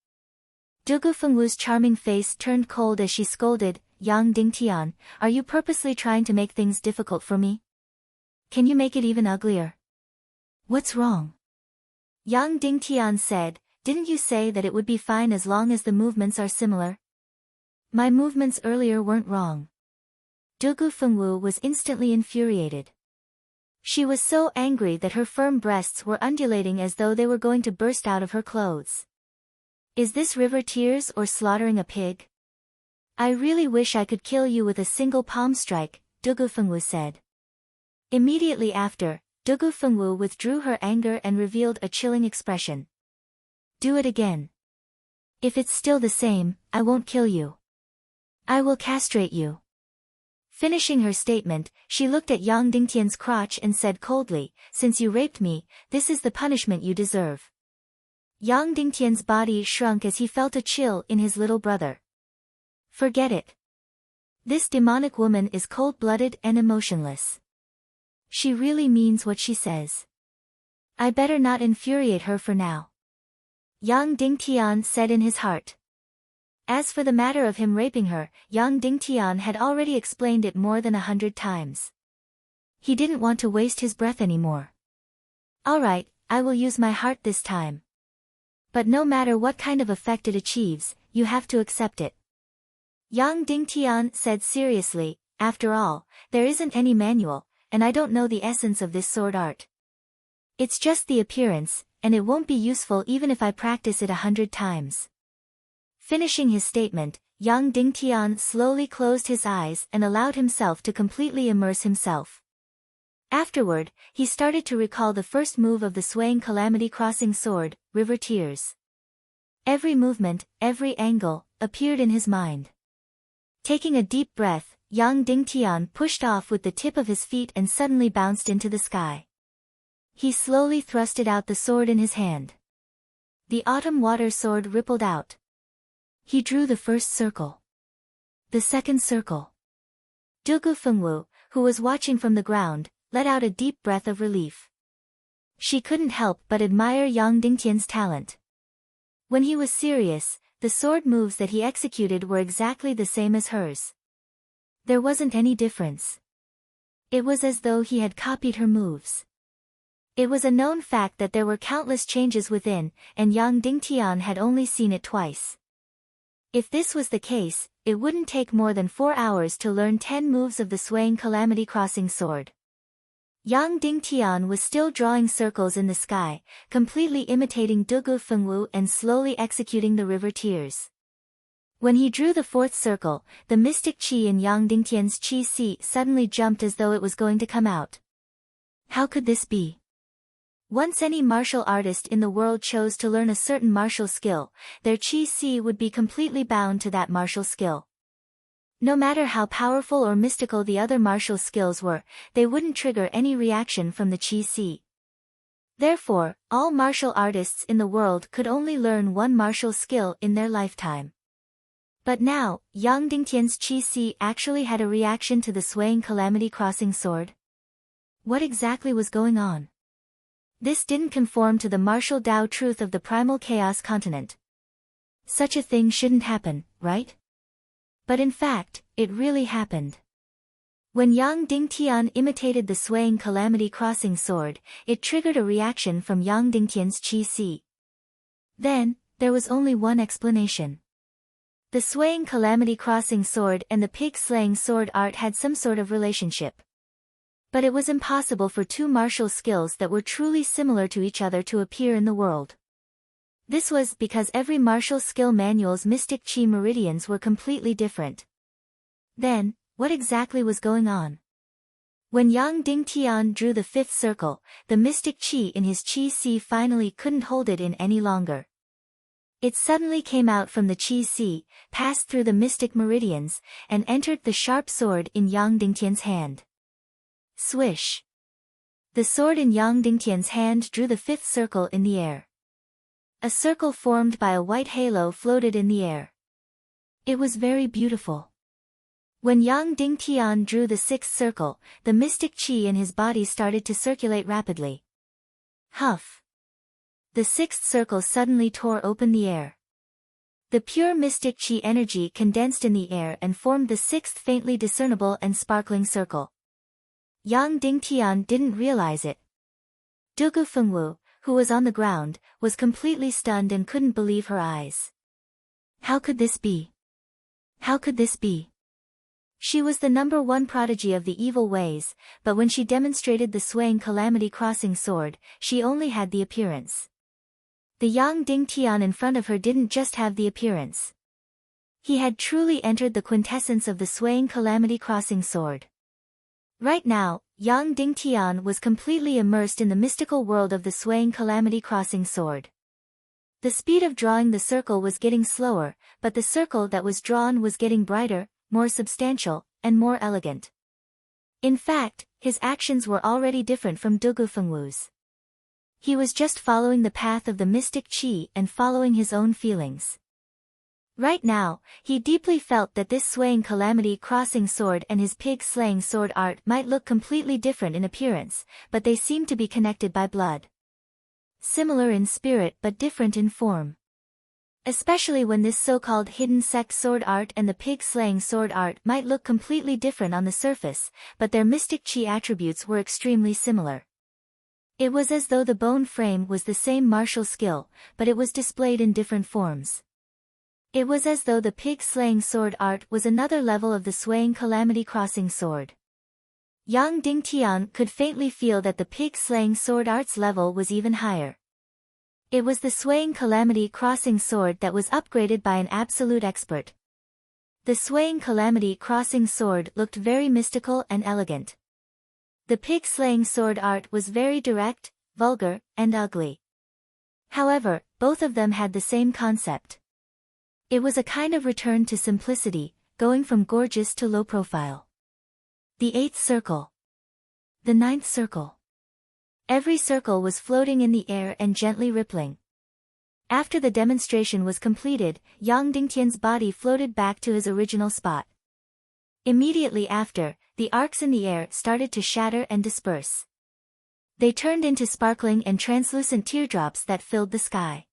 Dugu Fengwu's charming face turned cold as she scolded, Yang Dingtian, are you purposely trying to make things difficult for me? Can you make it even uglier? What's wrong? Yang Dingtian said, didn't you say that it would be fine as long as the movements are similar? My movements earlier weren't wrong. Dugu Fengwu was instantly infuriated. She was so angry that her firm breasts were undulating as though they were going to burst out of her clothes. Is this river tears or slaughtering a pig? I really wish I could kill you with a single palm strike, Dugu Fengwu said. Immediately after, Dugu Fengwu withdrew her anger and revealed a chilling expression. Do it again. If it's still the same, I won't kill you. I will castrate you. Finishing her statement, she looked at Yang Dingtian's crotch and said coldly, since you raped me, this is the punishment you deserve. Yang Dingtian's body shrunk as he felt a chill in his little brother. Forget it. This demonic woman is cold-blooded and emotionless. She really means what she says. I better not infuriate her for now. Yang Dingtian said in his heart. As for the matter of him raping her, Yang Dingtian had already explained it more than 100 times. He didn't want to waste his breath anymore. All right, I will use my heart this time. But no matter what kind of effect it achieves, you have to accept it. Yang Dingtian said seriously, after all, there isn't any manual, and I don't know the essence of this sword art. It's just the appearance, and it won't be useful even if I practice it 100 times. Finishing his statement, Yang Dingtian slowly closed his eyes and allowed himself to completely immerse himself. Afterward, he started to recall the first move of the swaying calamity crossing sword, River Tears. Every movement, every angle, appeared in his mind. Taking a deep breath, Yang Dingtian pushed off with the tip of his feet and suddenly bounced into the sky. He slowly thrusted out the sword in his hand. The autumn water sword rippled out. He drew the first circle. The second circle. Dugu Fengwu, who was watching from the ground, let out a deep breath of relief. She couldn't help but admire Yang Dingtian's talent. When he was serious, the sword moves that he executed were exactly the same as hers. There wasn't any difference. It was as though he had copied her moves. It was a known fact that there were countless changes within, and Yang Dingtian had only seen it twice. If this was the case, it wouldn't take more than 4 hours to learn 10 moves of the swaying calamity crossing sword. Yang Dingtian was still drawing circles in the sky, completely imitating Dugu Fengwu and slowly executing the River Tears. When he drew the fourth circle, the mystic qi in Yang Dingtian's qi si suddenly jumped as though it was going to come out. How could this be? Once any martial artist in the world chose to learn a certain martial skill, their qi si would be completely bound to that martial skill. No matter how powerful or mystical the other martial skills were, they wouldn't trigger any reaction from the qi si. Therefore, all martial artists in the world could only learn one martial skill in their lifetime. But now, Yang Dingtian's qi si actually had a reaction to the swaying calamity crossing sword. What exactly was going on? This didn't conform to the martial Tao truth of the primal chaos continent. Such a thing shouldn't happen, right? But in fact, it really happened. When Yang Dingtian imitated the swaying calamity crossing sword, it triggered a reaction from Yang Dingtian's qi si. Then, there was only one explanation. The swaying calamity crossing sword and the pig-slaying sword art had some sort of relationship. But it was impossible for two martial skills that were truly similar to each other to appear in the world. This was because every martial skill manual's mystic qi meridians were completely different. Then, what exactly was going on? When Yang Dingtian drew the fifth circle, the mystic qi in his qi si finally couldn't hold it in any longer. It suddenly came out from the qi si, passed through the mystic meridians, and entered the sharp sword in Yang Dingtian's hand. Swish! The sword in Yang Dingtian's hand drew the fifth circle in the air. A circle formed by a white halo floated in the air. It was very beautiful. When Yang Dingtian drew the sixth circle, the mystic qi in his body started to circulate rapidly. Huff! The sixth circle suddenly tore open the air. The pure mystic qi energy condensed in the air and formed the sixth faintly discernible and sparkling circle. Yang Dingtian didn't realize it. Dugu Fengwu, who was on the ground, was completely stunned and couldn't believe her eyes. How could this be? How could this be? She was the #1 prodigy of the evil ways, but when she demonstrated the swaying calamity crossing sword, she only had the appearance. The Yang Dingtian in front of her didn't just have the appearance. He had truly entered the quintessence of the swaying calamity crossing sword. Right now, Yang Dingtian was completely immersed in the mystical world of the swaying calamity crossing sword. The speed of drawing the circle was getting slower, but the circle that was drawn was getting brighter, more substantial, and more elegant. In fact, his actions were already different from Dugu Fengwu's. He was just following the path of the mystic qi and following his own feelings. Right now, he deeply felt that this swaying calamity crossing sword and his pig-slaying sword art might look completely different in appearance, but they seemed to be connected by blood. Similar in spirit but different in form. Especially when this so-called hidden sect sword art and the pig-slaying sword art might look completely different on the surface, but their mystic qi attributes were extremely similar. It was as though the bone frame was the same martial skill, but it was displayed in different forms. It was as though the pig-slaying sword art was another level of the swaying calamity crossing sword. Yang Dingtian could faintly feel that the pig-slaying sword art's level was even higher. It was the swaying calamity crossing sword that was upgraded by an absolute expert. The swaying calamity crossing sword looked very mystical and elegant. The pig-slaying sword art was very direct, vulgar, and ugly. However, both of them had the same concept. It was a kind of return to simplicity, going from gorgeous to low profile. The 8th circle. The 9th circle. Every circle was floating in the air and gently rippling. After the demonstration was completed, Yang Dingtian's body floated back to his original spot. Immediately after, the arcs in the air started to shatter and disperse. They turned into sparkling and translucent teardrops that filled the sky.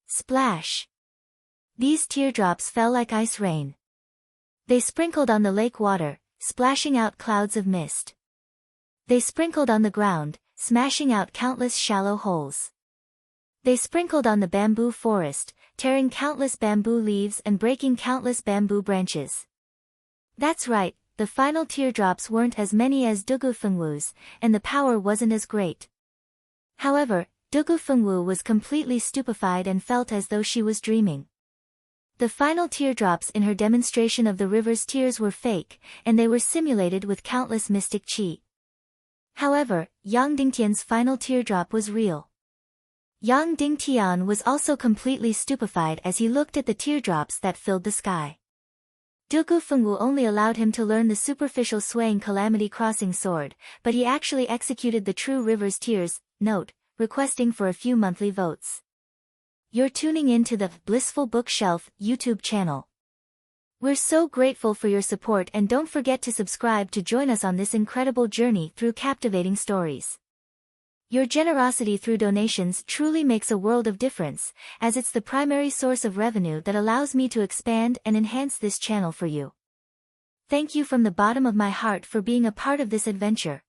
Splash! These teardrops fell like ice rain. They sprinkled on the lake water, splashing out clouds of mist. They sprinkled on the ground, smashing out countless shallow holes. They sprinkled on the bamboo forest, tearing countless bamboo leaves and breaking countless bamboo branches. That's right, the final teardrops weren't as many as Dugu Fengwu's, and the power wasn't as great. However, Dugu Fengwu was completely stupefied and felt as though she was dreaming. The final teardrops in her demonstration of the river's tears were fake, and they were simulated with countless mystic qi. However, Yang Dingtian's final teardrop was real. Yang Dingtian was also completely stupefied as he looked at the teardrops that filled the sky. Dugu Fengwu only allowed him to learn the superficial swaying calamity crossing sword, but he actually executed the true river's tears. Note, requesting for a few monthly votes. You're tuning in to the Blissful Bookshelf YouTube channel. We're so grateful for your support, and don't forget to subscribe to join us on this incredible journey through captivating stories. Your generosity through donations truly makes a world of difference, as it's the primary source of revenue that allows me to expand and enhance this channel for you. Thank you from the bottom of my heart for being a part of this adventure.